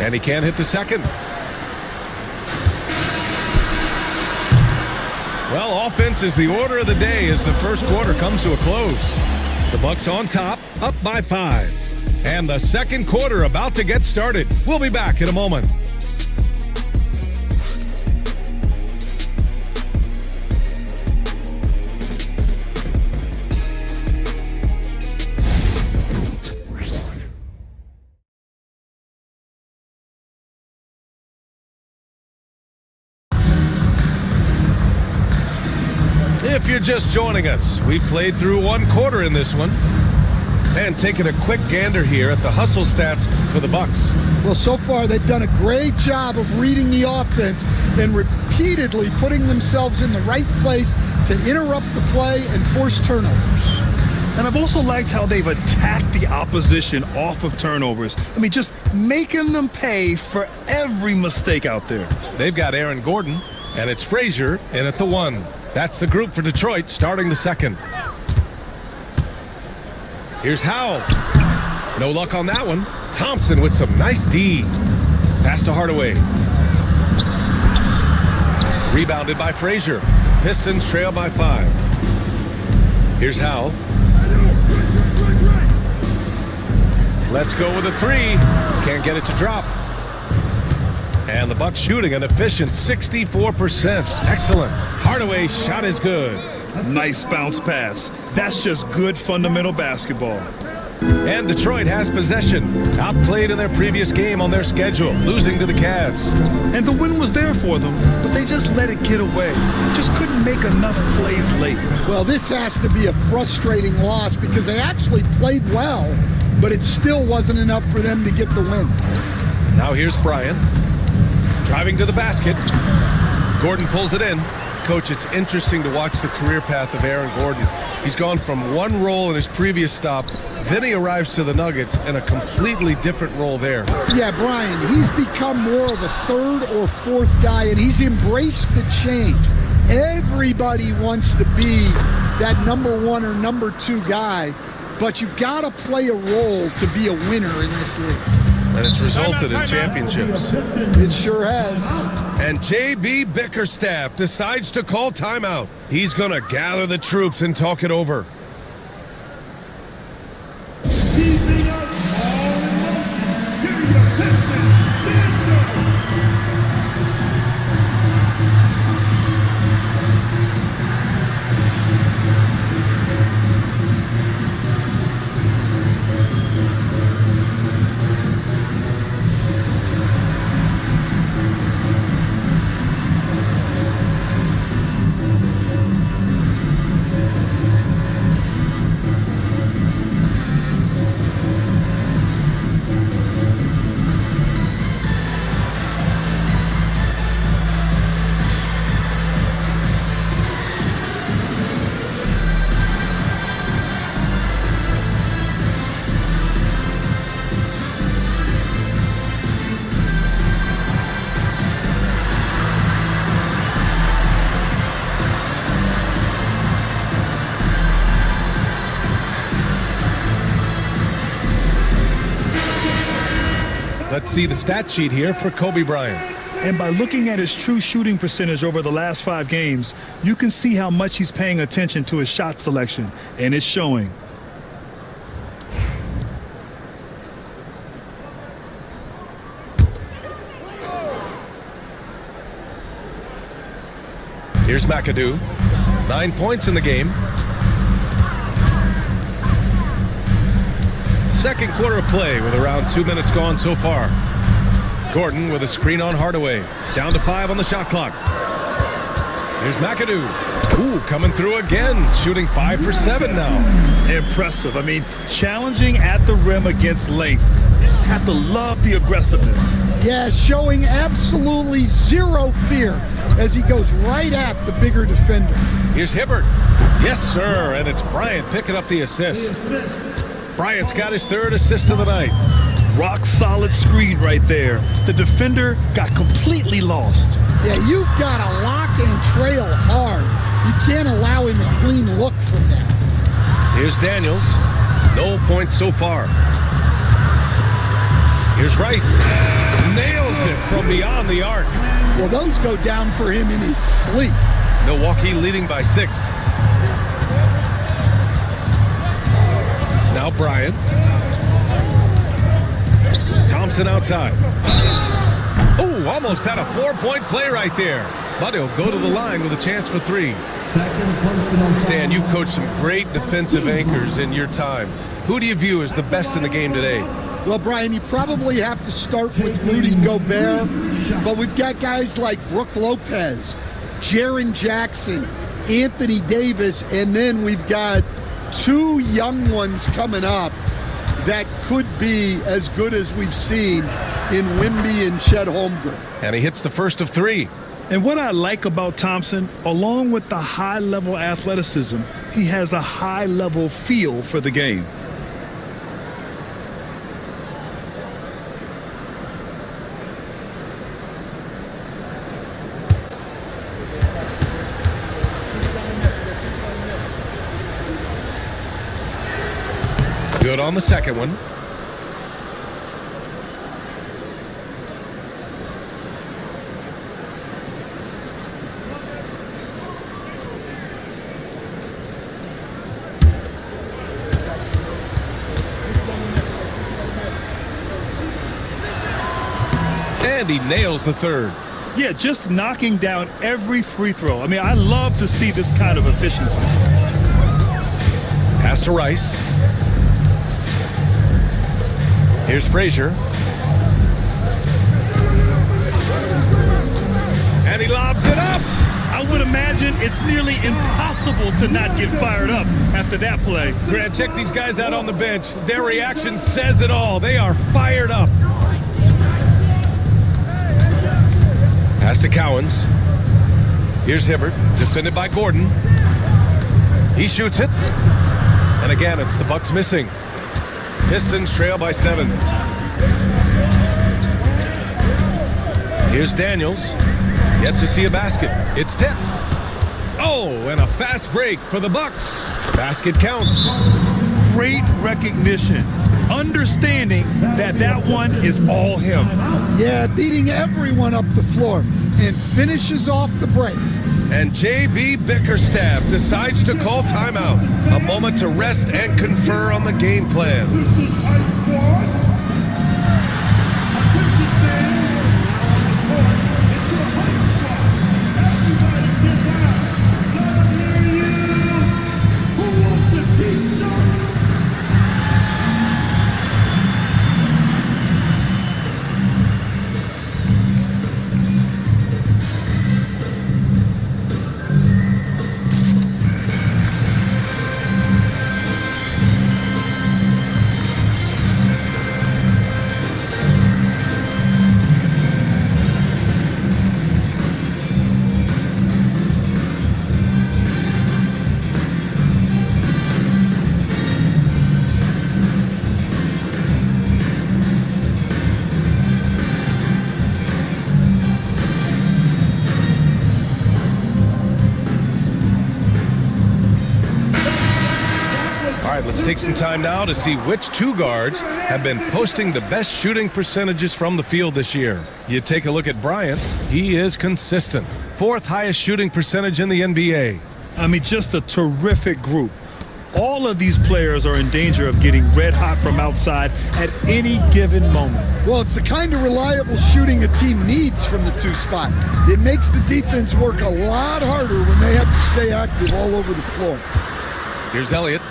And he can't hit the second. Well, offense is the order of the day as the first quarter comes to a close. The Bucks on top, up by 5. And the second quarter about to get started. We'll be back in a moment. If you're just joining us, we've played through one quarter in this one. And taking a quick gander here at the hustle stats for the Bucks. Well, so far they've done a great job of reading the offense and repeatedly putting themselves in the right place to interrupt the play and force turnovers. And I've also liked how they've attacked the opposition off of turnovers. I mean, just making them pay for every mistake out there. They've got Aaron Gordon, and it's Frazier in at the 1. That's the group for Detroit starting the second. Here's Howell. No luck on that one. Thompson with some nice D. Pass to Hardaway. Rebounded by Frazier. Pistons trail by 5. Here's Howell. Let's go with a 3. Can't get it to drop. And the Bucks shooting an efficient 64%. Excellent. Hardaway's shot is good. Nice bounce pass. That's just good fundamental basketball. And Detroit has possession. Outplayed in their previous game on their schedule, losing to the Cavs. And the win was there for them, but they just let it get away. Just couldn't make enough plays late. Well, this has to be a frustrating loss because they actually played well, but it still wasn't enough for them to get the win. Now here's Bryant. Driving to the basket. Gordon pulls it in. Coach, it's interesting to watch the career path of Aaron Gordon. He's gone from one role in his previous stop, then he arrives to the Nuggets in a completely different role there. Yeah, Brian, he's become more of a third or fourth guy, and he's embraced the change. Everybody wants to be that number 1 or number 2 guy, but you got to play a role to be a winner in this league. And it's resulted in championships. It sure has. And J.B. Bickerstaff decides to call timeout. He's going to gather the troops and talk it over. see the stat sheet here for Kobe Bryant. And by looking at his true shooting percentage over the last 5 games, you can see how much he's paying attention to his shot selection, and it's showing. Here's McAdoo. 9 points in the game. Second quarter of play with around 2 minutes gone so far. Gordon with a screen on Hardaway. Down to 5 on the shot clock. Here's McAdoo. Ooh, coming through again. Shooting 5 for 7 now. Impressive. I mean, challenging at the rim against length. You just have to love the aggressiveness. Yeah, showing absolutely zero fear as he goes right at the bigger defender. Here's Hibbert. Yes, sir. And it's Bryant picking up the assist. Bryant's got his 3rd assist of the night. Rock solid screen right there. The defender got completely lost. Yeah, you've got to lock and trail hard. You can't allow him a clean look from that. Here's Daniels. No points so far. Here's Rice. Nails it from beyond the arc. Well, those go down for him in his sleep. Milwaukee leading by 6. Now Bryant. Thompson outside. Oh, almost had a 4-point play right there. But he'll go to the line with a chance for 3. Stan, you've coached some great defensive anchors in your time. Who do you view as the best in the game today? Well, Brian, you probably have to start with Rudy Gobert, but we've got guys like Brook Lopez, Jaren Jackson, Anthony Davis, and then we've got 2 young ones coming up that could be as good as we've seen in Wemby and Chet Holmgren. And he hits the first of 3. And what I like about Thompson, along with the high-level athleticism, he has a high-level feel for the game. Good on the second one. And he nails the 3rd. Yeah, just knocking down every free throw. I mean, I love to see this kind of efficiency. Pass to Rice. Here's Frazier. And he lobs it up. I would imagine it's nearly impossible to not get fired up after that play. Grant, check these guys out on the bench. Their reaction says it all. They are fired up. Pass to Cowens. Here's Hibbert, defended by Gordon. He shoots it. And again, it's the Bucks missing. Pistons trail by 7. Here's Daniels. Yet to see a basket. It's tipped. Oh, and a fast break for the Bucks. Basket counts. Great recognition. Understanding that that one is all him. Yeah, beating everyone up the floor and finishes off the break. And J.B. Bickerstaff decides to call timeout. A moment to rest and confer on the game plan. right, let's take some time now to see which two guards have been posting the best shooting percentages from the field this year. You take a look at Bryant. He is consistent. 4th highest shooting percentage in the NBA. I mean, just a terrific group. All of these players are in danger of getting red hot from outside at any given moment. Well, it's the kind of reliable shooting a team needs from the 2 spot. It makes the defense work a lot harder when they have to stay active all over the floor. Here's Elliott.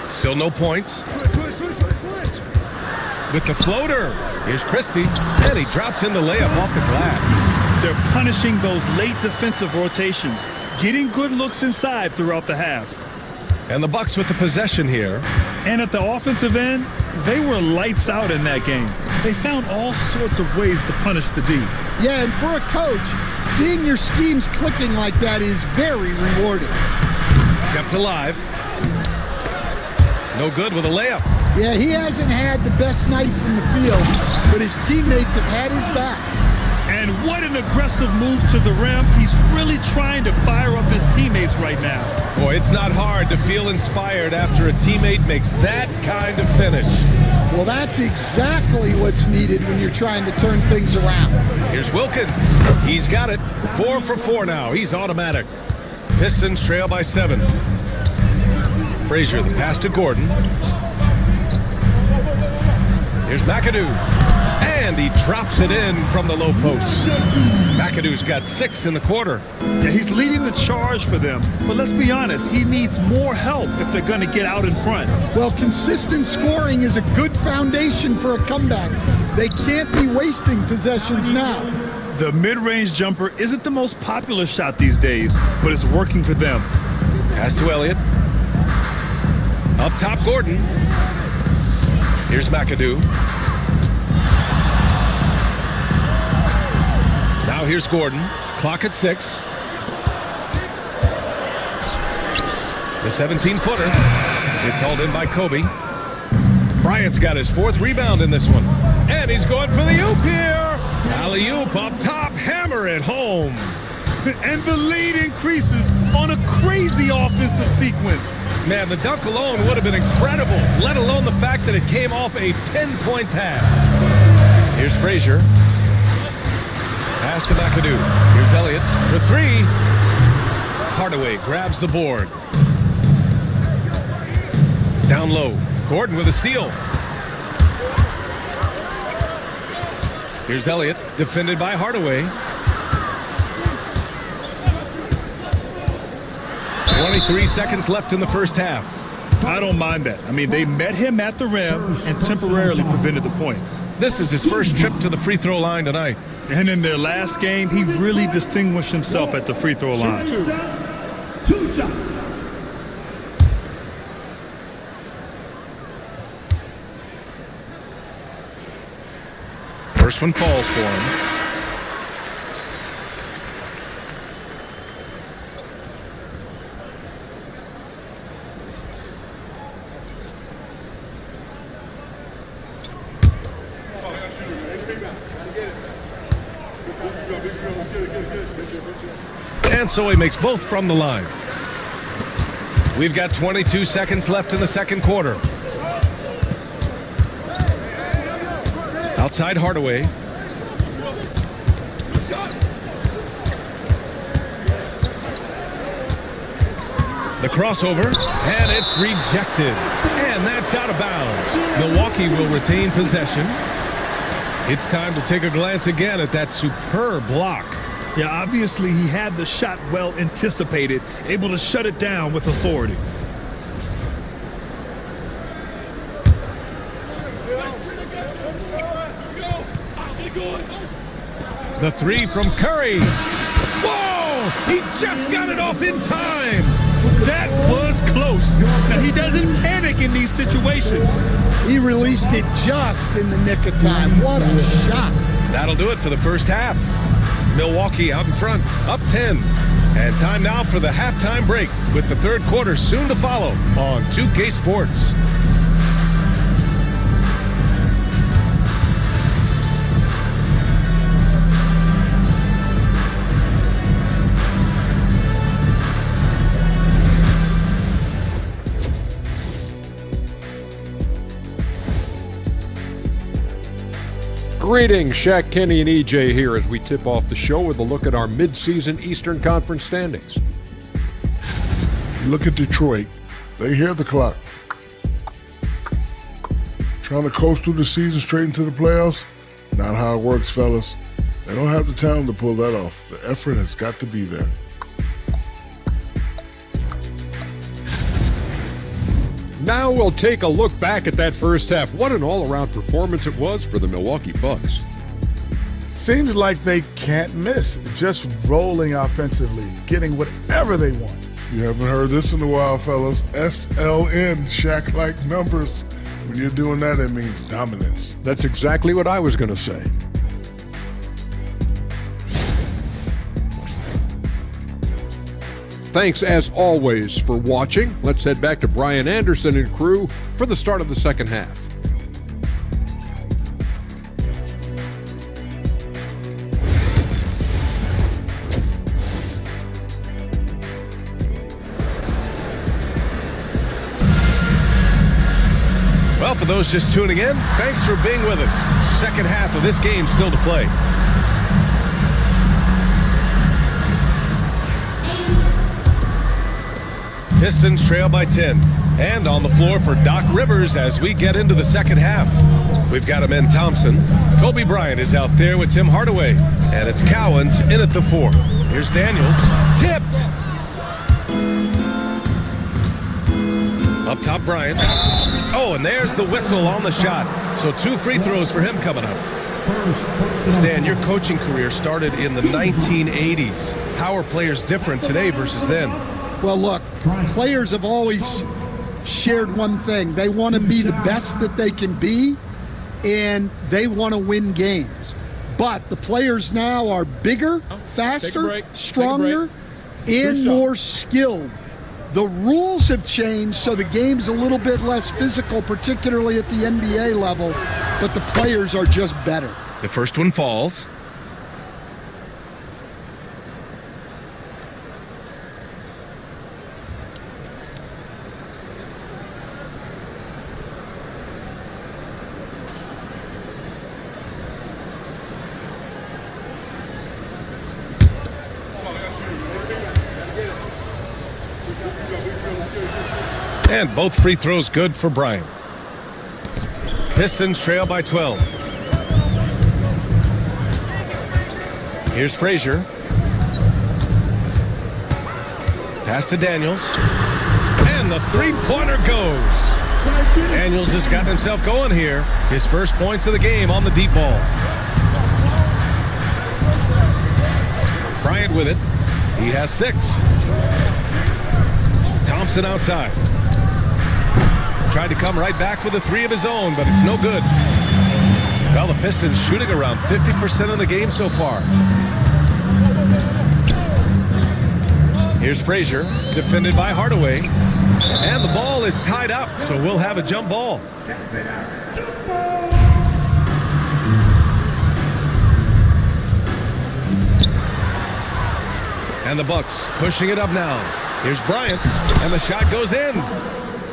Still no points. With the floater. Here's Christie. And he drops in the layup off the glass. They're punishing those late defensive rotations, getting good looks inside throughout the half. And the Bucks with the possession here. And at the offensive end, they were lights out in that game. They found all sorts of ways to punish the D. Yeah, and for a coach, seeing your schemes clicking like that is very rewarding. Kept alive. No good with a layup. Yeah, he hasn't had the best night from the field, but his teammates have had his back. And what an aggressive move to the rim. He's really trying to fire up his teammates right now. Boy, it's not hard to feel inspired after a teammate makes that kind of finish. Well, that's exactly what's needed when you're trying to turn things around. Here's Wilkins. He's got it. 4 for 4 now. He's automatic. Pistons trail by 7. Frazier, the pass to Gordon. Here's McAdoo. And he drops it in from the low post. McAdoo's got 6 in the quarter. Yeah, he's leading the charge for them. But let's be honest, he needs more help if they're going to get out in front. Well, consistent scoring is a good foundation for a comeback. They can't be wasting possessions now. The mid-range jumper isn't the most popular shot these days, but it's working for them. Pass to Elliott. Up top, Gordon. Here's McAdoo. Now here's Gordon. Clock at 6. The 17-footer. It's hauled in by Kobe. Bryant's got his 4th rebound in this one. And he's going for the oop here. Alley-oop up top. Hammer it home. And the lead increases on a crazy offensive sequence. Man, the dunk alone would have been incredible, let alone the fact that it came off a pinpoint pass. Here's Frazier. Pass to McAdoo. Here's Elliott for 3. Hardaway grabs the board. Down low. Gordon with a steal. Here's Elliott, defended by Hardaway. 23 seconds left in the first half. I don't mind that. I mean, they met him at the rim and temporarily prevented the points. This is his first trip to the free throw line tonight. And in their last game, he really distinguished himself at the free throw line. Two shots. First one falls for him. And so he makes both from the line. We've got 22 seconds left in the second quarter. Outside Hardaway. The crossover, and it's rejected. And that's out of bounds. Milwaukee will retain possession. It's time to take a glance again at that superb block. Yeah, obviously he had the shot well anticipated, able to shut it down with authority. The 3 from Curry. Whoa! He just got it off in time. That was close. Now, he doesn't panic in these situations. He released it just in the nick of time. What a shot. That'll do it for the first half. Milwaukee out in front, up 10. And time now for the halftime break with the third quarter soon to follow on 2K Sports. Greetings, Shaq, Kenny, and EJ here as we tip off the show with a look at our midseason Eastern Conference standings. Look at Detroit. They hear the clock. Trying to coast through the season straight into the playoffs? Not how it works, fellas. They don't have the talent to pull that off. The effort has got to be there. Now we'll take a look back at that first half. What an all-around performance it was for the Milwaukee Bucks. Seems like they can't miss. Just rolling offensively, getting whatever they want. You haven't heard this in a while, fellas. SLN, Shaq-like numbers. When you're doing that, it means dominance. That's exactly what I was going to say. Thanks, as always, for watching. Let's head back to Brian Anderson and crew for the start of the second half. Well, for those just tuning in, thanks for being with us. Second half of this game still to play. Pistons trail by 10. And on the floor for Doc Rivers as we get into the second half. We've got Amen Thompson. Kobe Bryant is out there with Tim Hardaway. And it's Cowens in at the 4. Here's Daniels. Tipped. Up top, Bryant. Oh, and there's the whistle on the shot. So 2 free throws for him coming up. Stan, your coaching career started in the 1980s. How are players different today versus then? Well, look, players have always shared one thing. They want to be the best that they can be, and they want to win games. But the players now are bigger, faster, stronger, and more skilled. The rules have changed, so the game's a little bit less physical, particularly at the NBA level, but the players are just better. The first one falls. And both free throws good for Bryant. Pistons trail by 12. Here's Frazier. Pass to Daniels. And the three-pointer goes. Daniels has got himself going here. His first points of the game on the deep ball. Bryant with it. He has 6. Thompson outside. Tried to come right back with a 3 of his own, but it's no good. Well, the Pistons shooting around 50% of the game so far. Here's Frazier, defended by Hardaway. And the ball is tied up, so we'll have a jump ball. And the Bucks pushing it up now. Here's Bryant, and the shot goes in.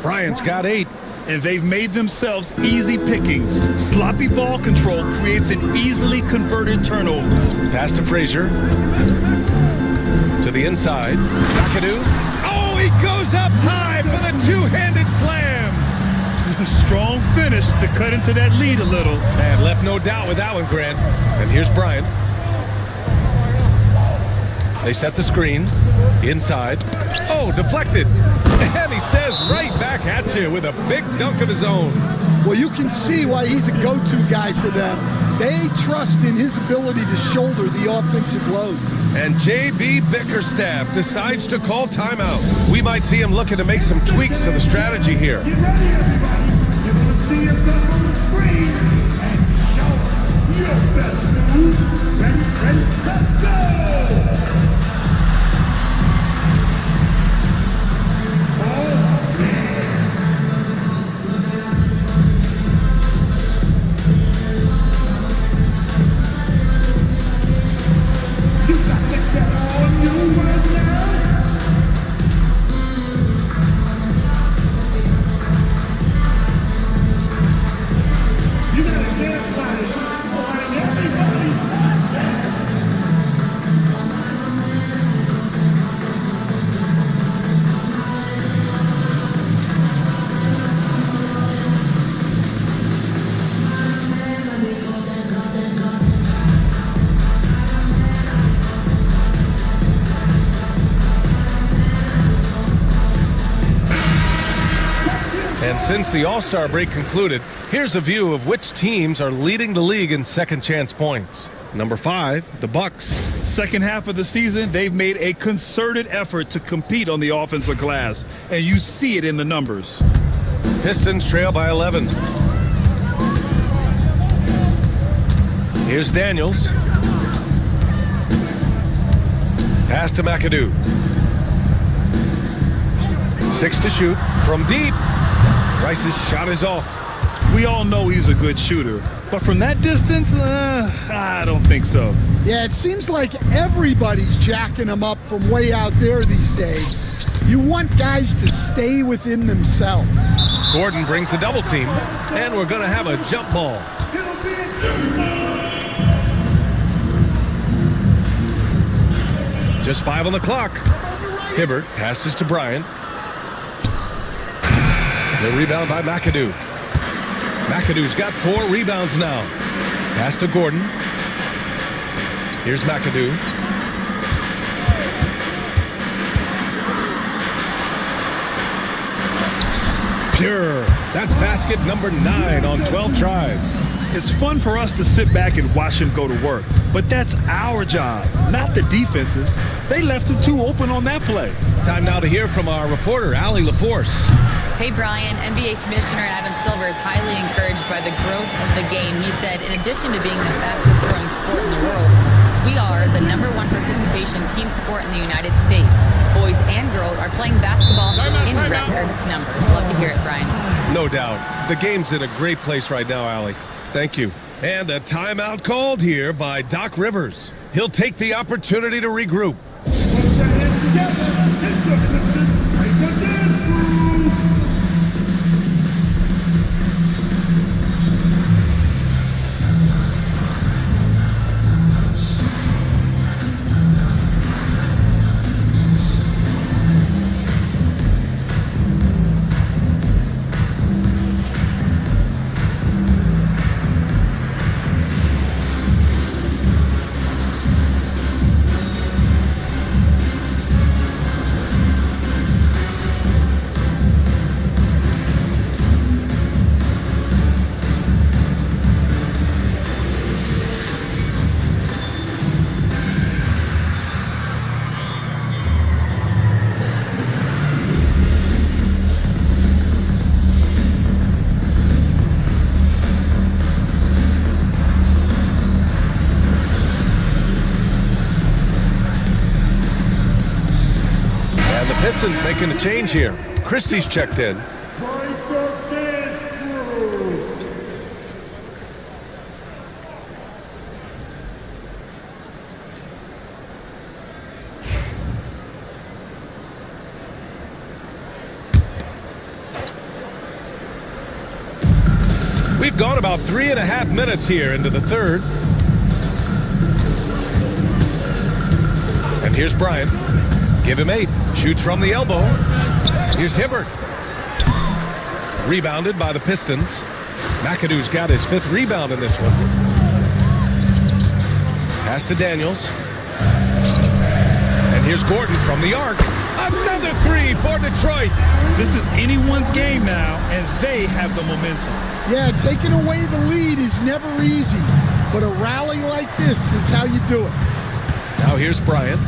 Bryant's got 8. And they've made themselves easy pickings. Sloppy ball control creates an easily converted turnover. Pass to Frazier. To the inside. McAdoo. Oh, he goes up high for the two-handed slam. Strong finish to cut into that lead a little. And left no doubt with that one, Grant. And here's Bryant. They set the screen. Inside. Oh, deflected. And he says right back at you with a big dunk of his own. Well, you can see why he's a go-to guy for them. They trust in his ability to shoulder the offensive load. And J.B. Bickerstaff decides to call timeout. We might see him looking to make some tweaks to the strategy here. Get ready, everybody. You're going to see yourself on the screen and show your best move. Ready, let's go! And since the All-Star break concluded, here's a view of which teams are leading the league in second chance points. Number 5, the Bucks. Second half of the season, they've made a concerted effort to compete on the offensive glass, and you see it in the numbers. Pistons trail by 11. Here's Daniels. Pass to McAdoo. 6 to shoot from deep. Rice's shot is off. We all know he's a good shooter, but from that distance, I don't think so. Yeah, it seems like everybody's jacking him up from way out there these days. You want guys to stay within themselves. Gordon brings the double team, and we're going to have a jump ball. Just 5 on the clock. Hibbert passes to Bryant. The rebound by McAdoo. McAdoo's got 4 rebounds now. Pass to Gordon. Here's McAdoo. Pure. That's basket number 9 on 12 tries. It's fun for us to sit back and watch him go to work, but that's our job, not the defense's. They left him too open on that play. Time now to hear from our reporter, Allie LaForce. Hey, Brian. NBA Commissioner Adam Silver is highly encouraged by the growth of the game. He said, in addition to being the fastest growing sport in the world, we are the #1 participation team sport in the United States. Boys and girls are playing basketball in record numbers. Love to hear it, Brian. No doubt. The game's in a great place right now, Allie. Thank you. And a timeout called here by Doc Rivers. He'll take the opportunity to regroup. Pistons making a change here. Christie's checked in. We've gone about 3.5 minutes here into the third. And here's Bryant. Give him 8. Shoots from the elbow. Here's Hibbert. Rebounded by the Pistons. McAdoo's got his 5th rebound in this one. Pass to Daniels. And here's Gordon from the arc. Another 3 for Detroit. This is anyone's game now, and they have the momentum. Yeah, taking away the lead is never easy, but a rally like this is how you do it. Now here's Bryant.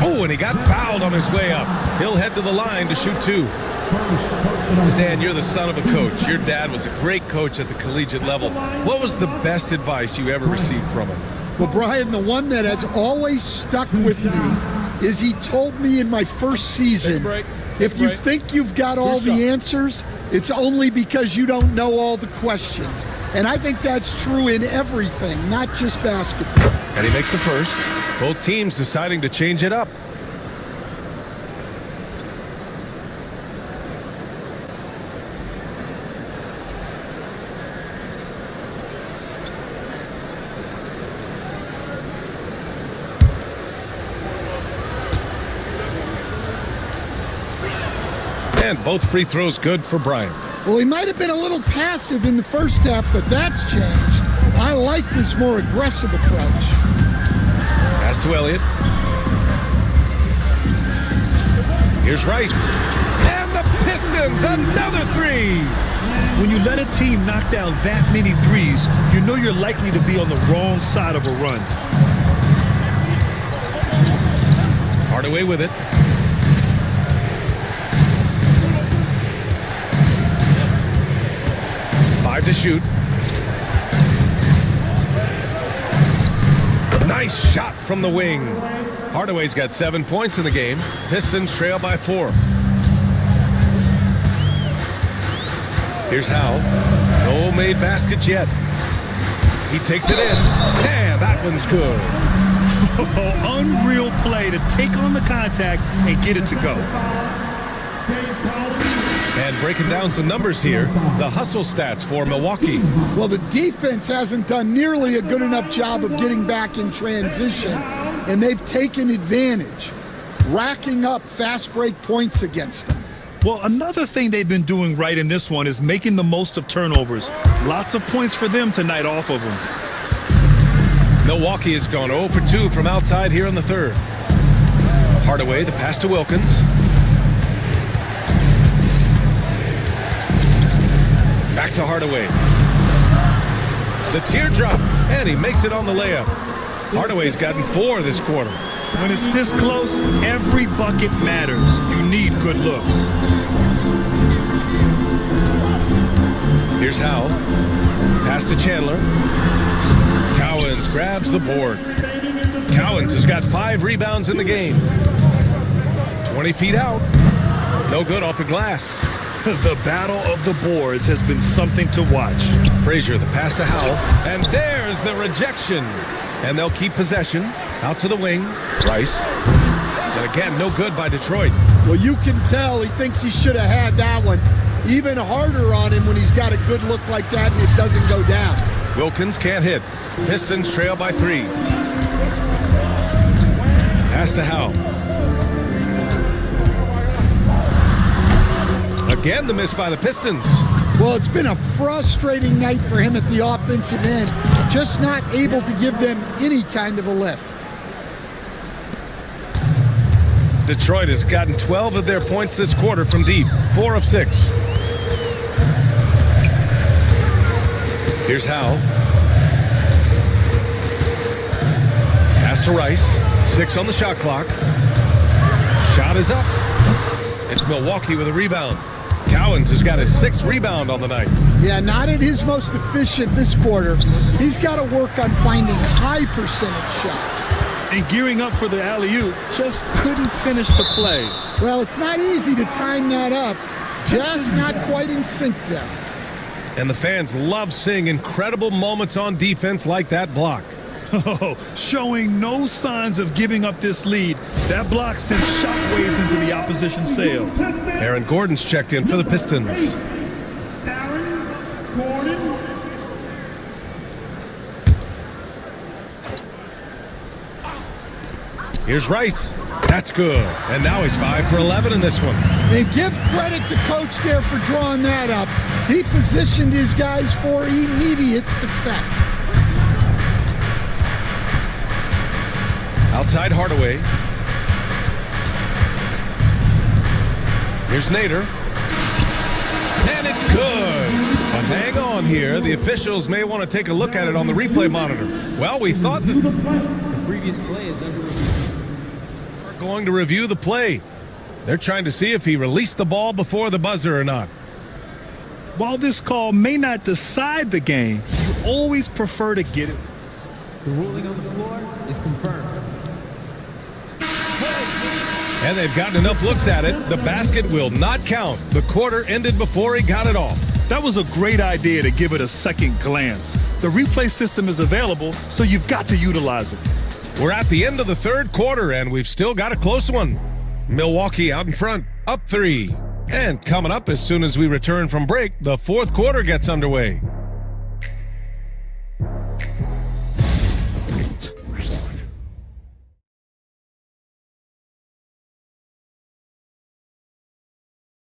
Oh, and he got fouled on his way up. He'll head to the line to shoot 2. Stan, you're the son of a coach. Your dad was a great coach at the collegiate level. What was the best advice you ever received from him? Well, Brian, the one that has always stuck with me is he told me in my first season, if you think you've got all the answers, it's only because you don't know all the questions. And I think that's true in everything, not just basketball. And he makes the first. Both teams deciding to change it up. And both free throws good for Bryant. Well, he might have been a little passive in the first half, but that's changed. I like this more aggressive approach. Pass to Elliott. Here's Rice. And the Pistons Pistons, another three. When you let a team knock down that many threes, you know you're likely to be on the wrong side of a run. Hardaway with it. Five to shoot. Nice shot from the wing. Hardaway's got 7 points in the game. Pistons trail by 4. Here's Howe. No made baskets yet. He takes it in. And that one's good. Unreal play to take on the contact and get it to go. And breaking down some numbers here, the hustle stats for Milwaukee. Well, the defense hasn't done nearly a good enough job of getting back in transition, and they've taken advantage, racking up fast break points against them. Well, another thing they've been doing right in this one is making the most of turnovers. Lots of points for them tonight off of them. Milwaukee has gone 0 for 2 from outside here in the third. Hardaway, the pass to Wilkins. Back to Hardaway. The teardrop, and he makes it on the layup. Hardaway's gotten 4 this quarter. When it's this close, every bucket matters. You need good looks. Here's Howe. Pass to Chandler. Cowens grabs the board. Cowens has got 5 rebounds in the game. 20 feet out. No good off the glass. The battle of the boards has been something to watch. Frazier, the pass to Howe. And there's the rejection. And they'll keep possession. Out to the wing. Rice. And again, no good by Detroit. Well, you can tell he thinks he should have had that one. Even harder on him when he's got a good look like that and it doesn't go down. Wilkins can't hit. Pistons trail by 3. Pass to Howe. Again, the miss by the Pistons. Well, it's been a frustrating night for him at the offensive end. Just not able to give them any kind of a lift. Detroit has gotten 12 of their points this quarter from deep. 4 of 6. Here's Howe. Pass to Rice. 6 on the shot clock. Shot is up. It's Milwaukee with a rebound. Cowens has got his 6th rebound on the night. Yeah, not at his most efficient this quarter. He's got to work on finding high percentage shots. And gearing up for the alley-oop, just couldn't finish the play. Well, it's not easy to time that up. Just not quite in sync there. And the fans love seeing incredible moments on defense like that block. Showing no signs of giving up this lead. That block sent shockwaves into the opposition sails. Aaron Gordon's checked in for the Pistons. Aaron Gordon. Here's Rice. That's good. And now he's 5 for 11 in this one. And give credit to Coach there for drawing that up. He positioned his guys for immediate success. Outside Hardaway. Here's Nader. And it's good. But hang on here. The officials may want to take a look at it on the replay monitor. Well, we thought that the previous play is under review. We're going to review the play. They're trying to see if he released the ball before the buzzer or not. While this call may not decide the game, you always prefer to get it. The ruling on the floor is confirmed. And they've gotten enough looks at it. The basket will not count. The quarter ended before he got it off. That was a great idea to give it a second glance. The replay system is available, so you've got to utilize it. We're at the end of the third quarter, and we've still got a close one. Milwaukee out in front, up 3. And coming up as soon as we return from break, the fourth quarter gets underway.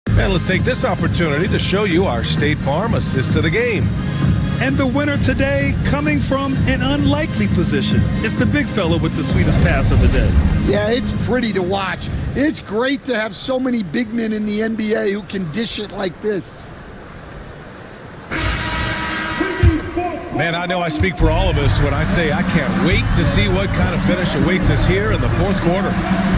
And let's take this opportunity to show you our State Farm assist to the game. And the winner today coming from an unlikely position. It's the big fella with the sweetest pass of the day. Yeah, it's pretty to watch. It's great to have so many big men in the NBA who can dish it like this. Man, I know I speak for all of us when I say I can't wait to see what kind of finish awaits us here in the fourth quarter.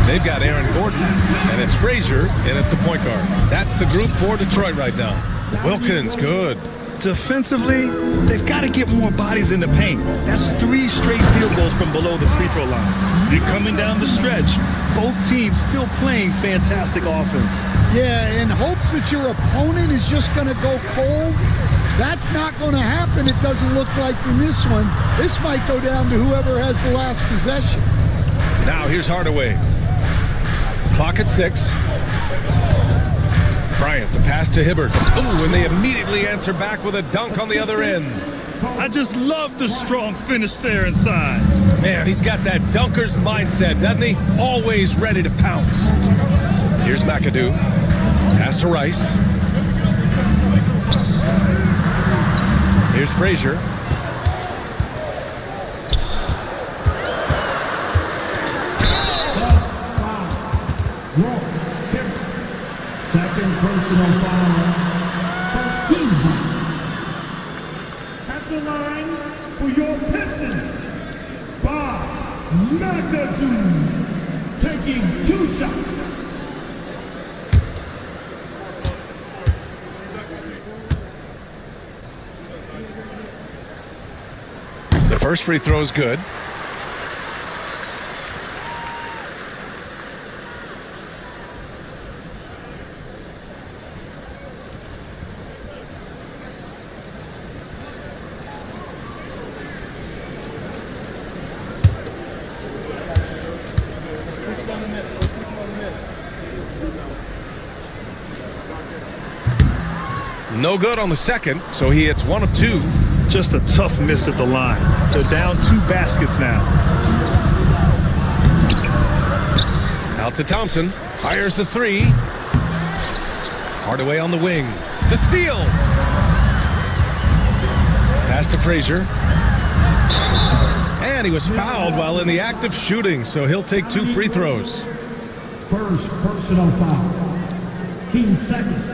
They've got Aaron Gordon, and it's Frazier in at the point guard. That's the group for Detroit right now. Wilkins, good. Defensively, they've got to get more bodies in the paint. That's 3 straight field goals from below the free throw line. And coming down the stretch, both teams still playing fantastic offense. Yeah, in hopes that your opponent is just going to go cold. That's not going to happen, it doesn't look like in this one. This might go down to whoever has the last possession. Now here's Hardaway. Clock at 6. Bryant, the pass to Hibbert. Ooh, and they immediately answer back with a dunk on the other end. I just love the strong finish there inside. Man, he's got that dunker's mindset, doesn't he? Always ready to pounce. Here's McAdoo. Pass to Rice. Here's Frazier. Second personal foul. First team foul. At the line for your Pistons, Bob McAdoo, taking 2 shots. The first free throw is good. No good on the second, so he hits 1 of 2. Just a tough miss at the line. They're down 2 baskets now. Out to Thompson. Fires the 3. Hardaway on the wing. The steal. Pass to Frazier. And he was fouled while in the act of shooting, so he'll take 2 free throws. First personal foul. Team second.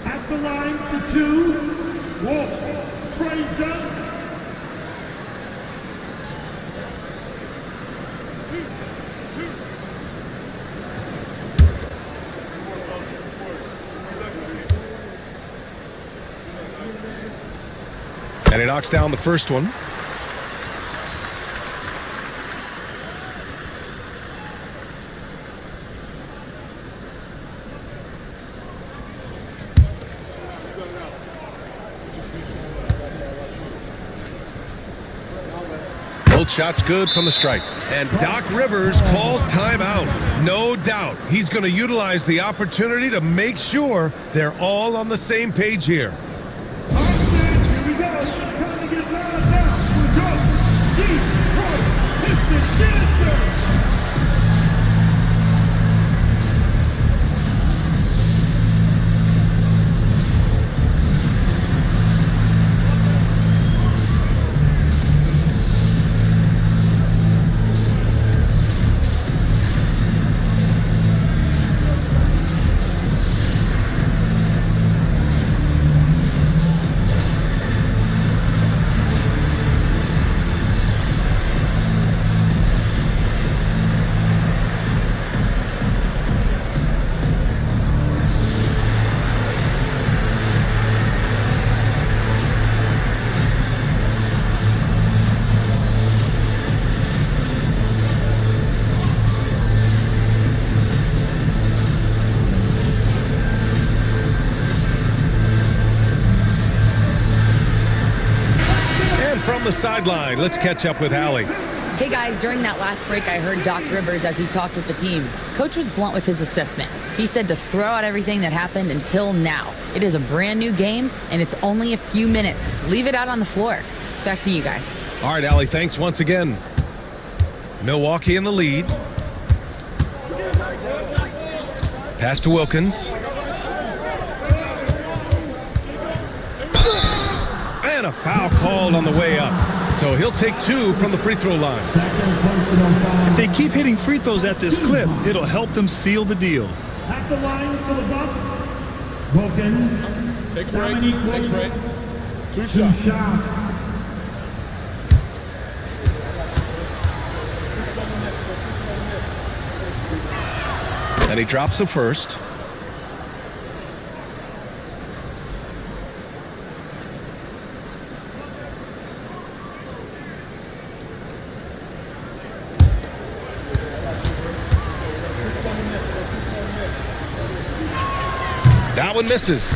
At the line for 2, Wolf, Frazier. And he knocks down the first one. Both shots good from the strike. And Doc Rivers calls timeout. No doubt he's going to utilize the opportunity to make sure they're all on the same page here. From the sideline, let's catch up with Allie. Hey guys, during that last break, I heard Doc Rivers as he talked with the team. Coach was blunt with his assessment. He said to throw out everything that happened until now. It is a brand new game, and it's only a few minutes. Leave it out on the floor. Back to you guys. All right, Allie, thanks once again. Milwaukee in the lead. Pass to Wilkins. And a foul called on the way up. So he'll take 2 from the free throw line. If they keep hitting free throws at this clip, it'll help them seal the deal. At the line for the Bucks, Wilkins. Take a break. Take a break. 2 Two shots. shots. And he drops the first. That one misses.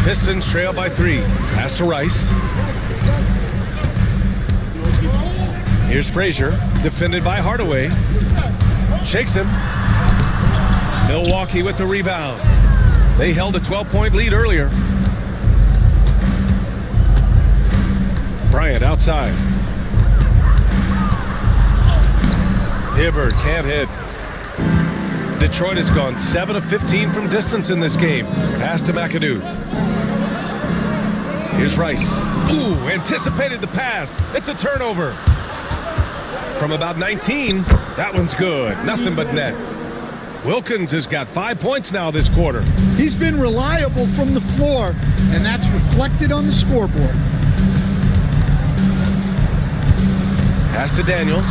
Pistons trail by 3. Pass to Rice. Here's Frazier, defended by Hardaway. Shakes him. Milwaukee with the rebound. They held a 12-point lead earlier. Bryant outside. Hibbert can't hit. Detroit has gone 7 of 15 from distance in this game. Pass to McAdoo. Here's Rice. Ooh, anticipated the pass. It's a turnover. From about 19, that one's good. Nothing but net. Wilkins has got 5 points now this quarter. He's been reliable from the floor, and that's reflected on the scoreboard. Pass to Daniels.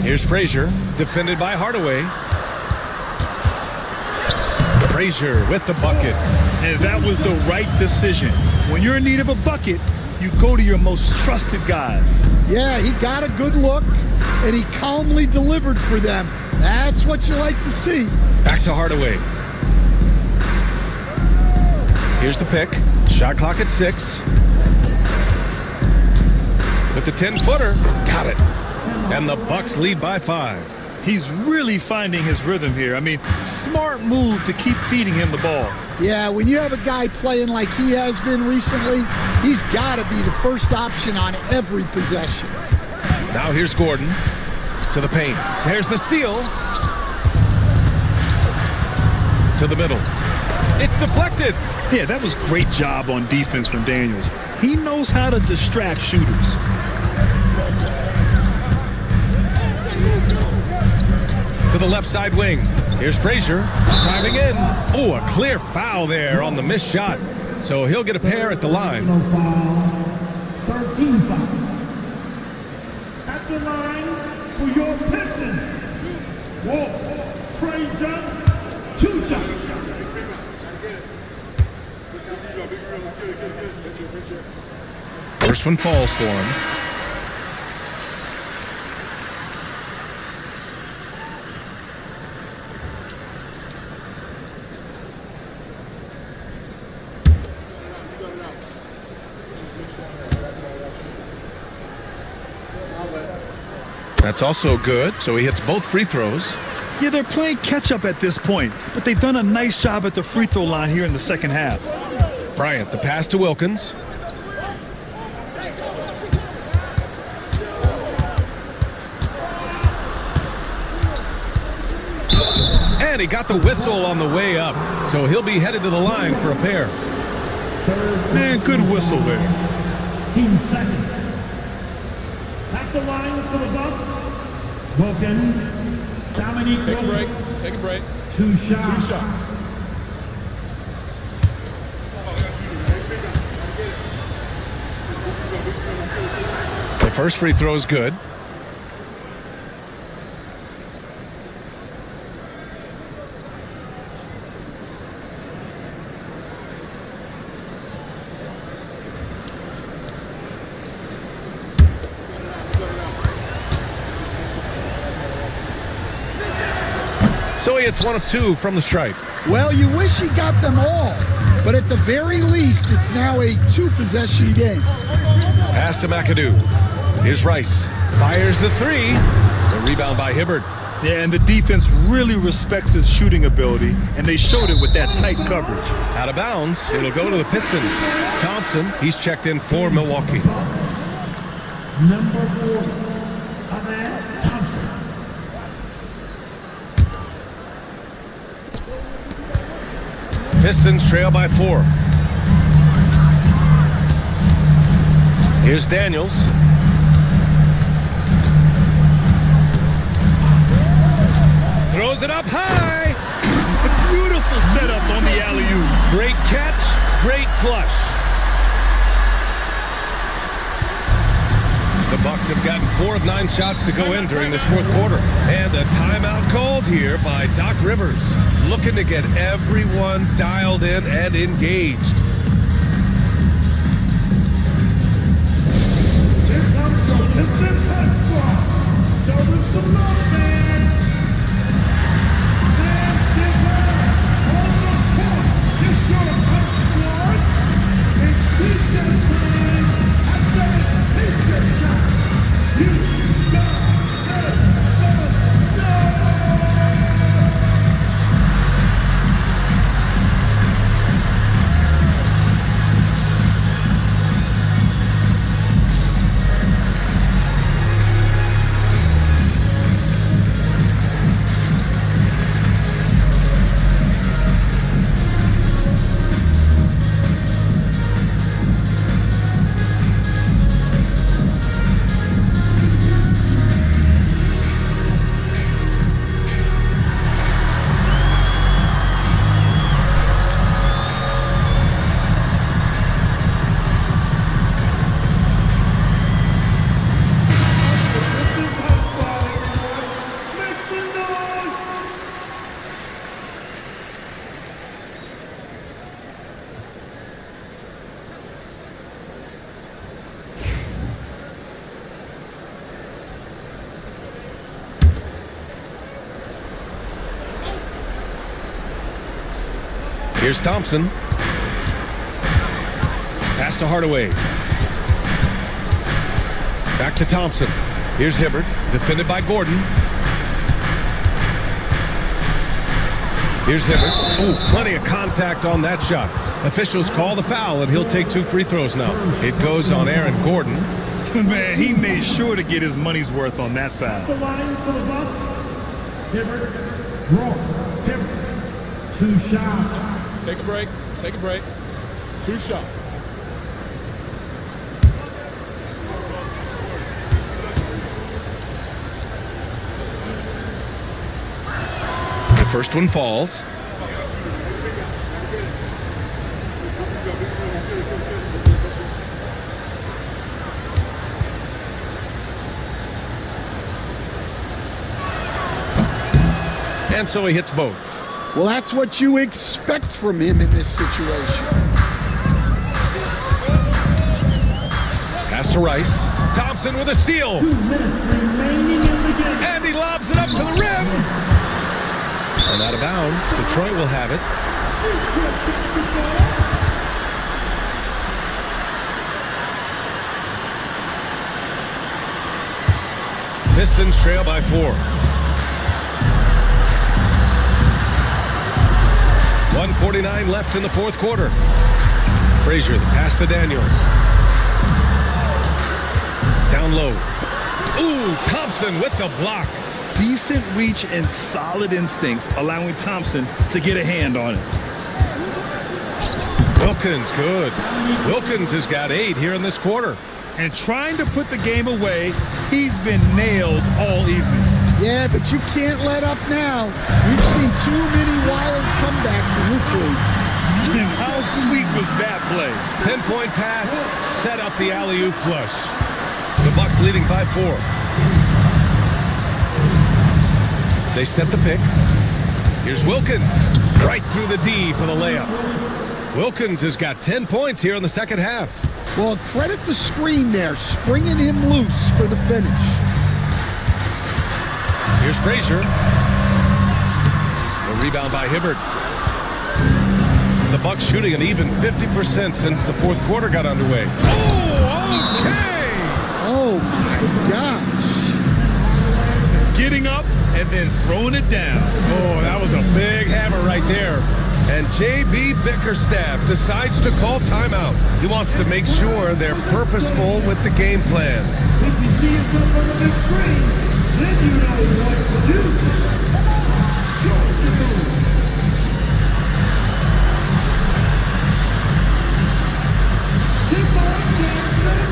Here's Frazier, defended by Hardaway. Frazier with the bucket. And that was the right decision. When you're in need of a bucket, you go to your most trusted guys. Yeah, he got a good look, and he calmly delivered for them. That's what you like to see. Back to Hardaway. Here's the pick. Shot clock at 6. With the 10-footer. Got it. And the Bucks lead by 5. He's really finding his rhythm here. I mean, smart move to keep feeding him the ball. Yeah, when you have a guy playing like he has been recently, he's got to be the first option on every possession. Now here's Gordon to the paint. There's the steal. To the middle. It's deflected. Yeah, that was great job on defense from Daniels. He knows how to distract shooters. To the left side wing. Here's Frazier driving in. Oh, a clear foul there on the missed shot. So he'll get a pair at the line. 13 foul. At the line for your Pistons, Walt Frazier, 2 shots. First one falls for him. That's also good, so he hits both free throws. Yeah, they're playing catch-up at this point, but they've done a nice job at the free throw line here in the second half. Bryant, the pass to Wilkins. And he got the whistle on the way up, so he'll be headed to the line for a pair. Man, good whistle there. Team second. At the line for the Bucks, Wilkins, Dominique. Take a break. Take a break. 2 shots. 2 shots. The first free throw is good. So he hits 1 of 2 from the stripe. Well, you wish he got them all, but at the very least, it's now a 2-possession game. Pass to McAdoo. Here's Rice. Fires the 3. The rebound by Hibbert. Yeah, and the defense really respects his shooting ability, and they showed it with that tight coverage. Out of bounds. It'll go to the Pistons. Thompson, he's checked in for Milwaukee. Number 4, Ahmed Thompson. Pistons trail by 4. Here's Daniels. Throws it up high. Beautiful setup on the alley-oop. Great catch, great flush. The Bucks have gotten 4 of 9 shots to go in during this fourth quarter. And a timeout called here by Doc Rivers, looking to get everyone dialed in and engaged. Here comes your Pistons head squad. Show them some love, man. Man, give her all the point. This your head squad. It's T-shirt time. I said it's T-shirt time. You got it. Here's Thompson. Pass to Hardaway. Back to Thompson. Here's Hibbert, defended by Gordon. Here's Hibbert. Ooh, plenty of contact on that shot. Officials call the foul, and he'll take 2 free throws now. It goes on Aaron Gordon. Man, he made sure to get his money's worth on that foul. The line for the Bucks. Hibbert, Roy, Hibbert. 2 shots. Take a break. Take a break. 2 shots. The first one falls. And so he hits both. Well, that's what you expect from him in this situation. Pass to Rice. Thompson with a steal. 2 minutes remaining in the game. And he lobs it up to the rim. And out of bounds. Detroit will have it. Pistons trail by 4. 1:49 left in the fourth quarter. Frazier, the pass to Daniels. Down low. Ooh, Thompson with the block. Decent reach and solid instincts, allowing Thompson to get a hand on it. Wilkins, good. Wilkins has got 8 here in this quarter. And trying to put the game away, he's been nailed all evening. Yeah, but you can't let up now. We've seen too many wild comebacks in this league. And how sweet was that play? Pinpoint pass, set up the alley-oop flush. The Bucks leading by 4. They set the pick. Here's Wilkins, right through the D for the layup. Wilkins has got 10 points here in the second half. Well, credit the screen there, springing him loose for the finish. Here's Frazier. The rebound by Hibbert. The Bucks shooting an even 50% since the fourth quarter got underway. Oh, okay! Oh, my gosh. Getting up and then throwing it down. Oh, that was a big hammer right there. And J.B. Bickerstaff decides to call timeout. He wants to make sure they're purposeful with the game plan. If you see yourself on the big screen, then you know what to do. Georgia move. Keep on dancing.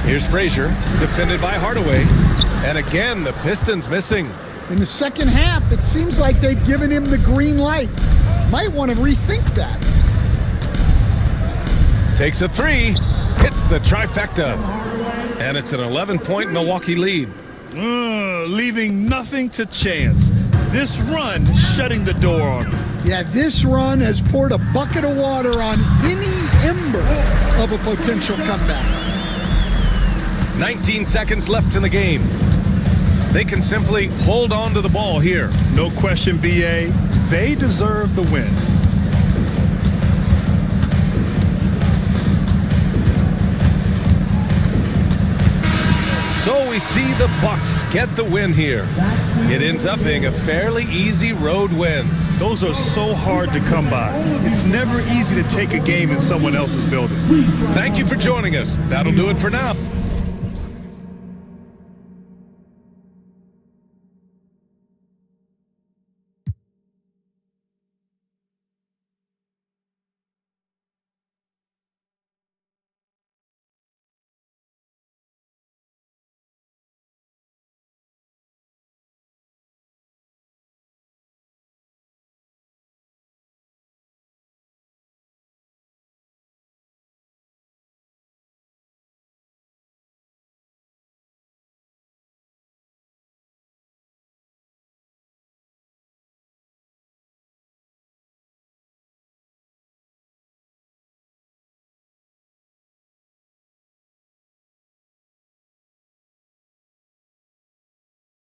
Here's Frazier, defended by Hardaway. And again, the Pistons missing. In the second half, it seems like they've given him the green light. Might want to rethink that. Takes a three, hits the trifecta. And it's an 11-point Milwaukee lead. Leaving nothing to chance. This run shutting the door on him. Yeah, this run has poured a bucket of water on any ember of a potential comeback. 19 seconds left in the game. They can simply hold on to the ball here. No question, BA. They deserve the win. So we see the Bucks get the win here. It ends up being a fairly easy road win. Those are so hard to come by. It's never easy to take a game in someone else's building. Thank you for joining us. That'll do it for now.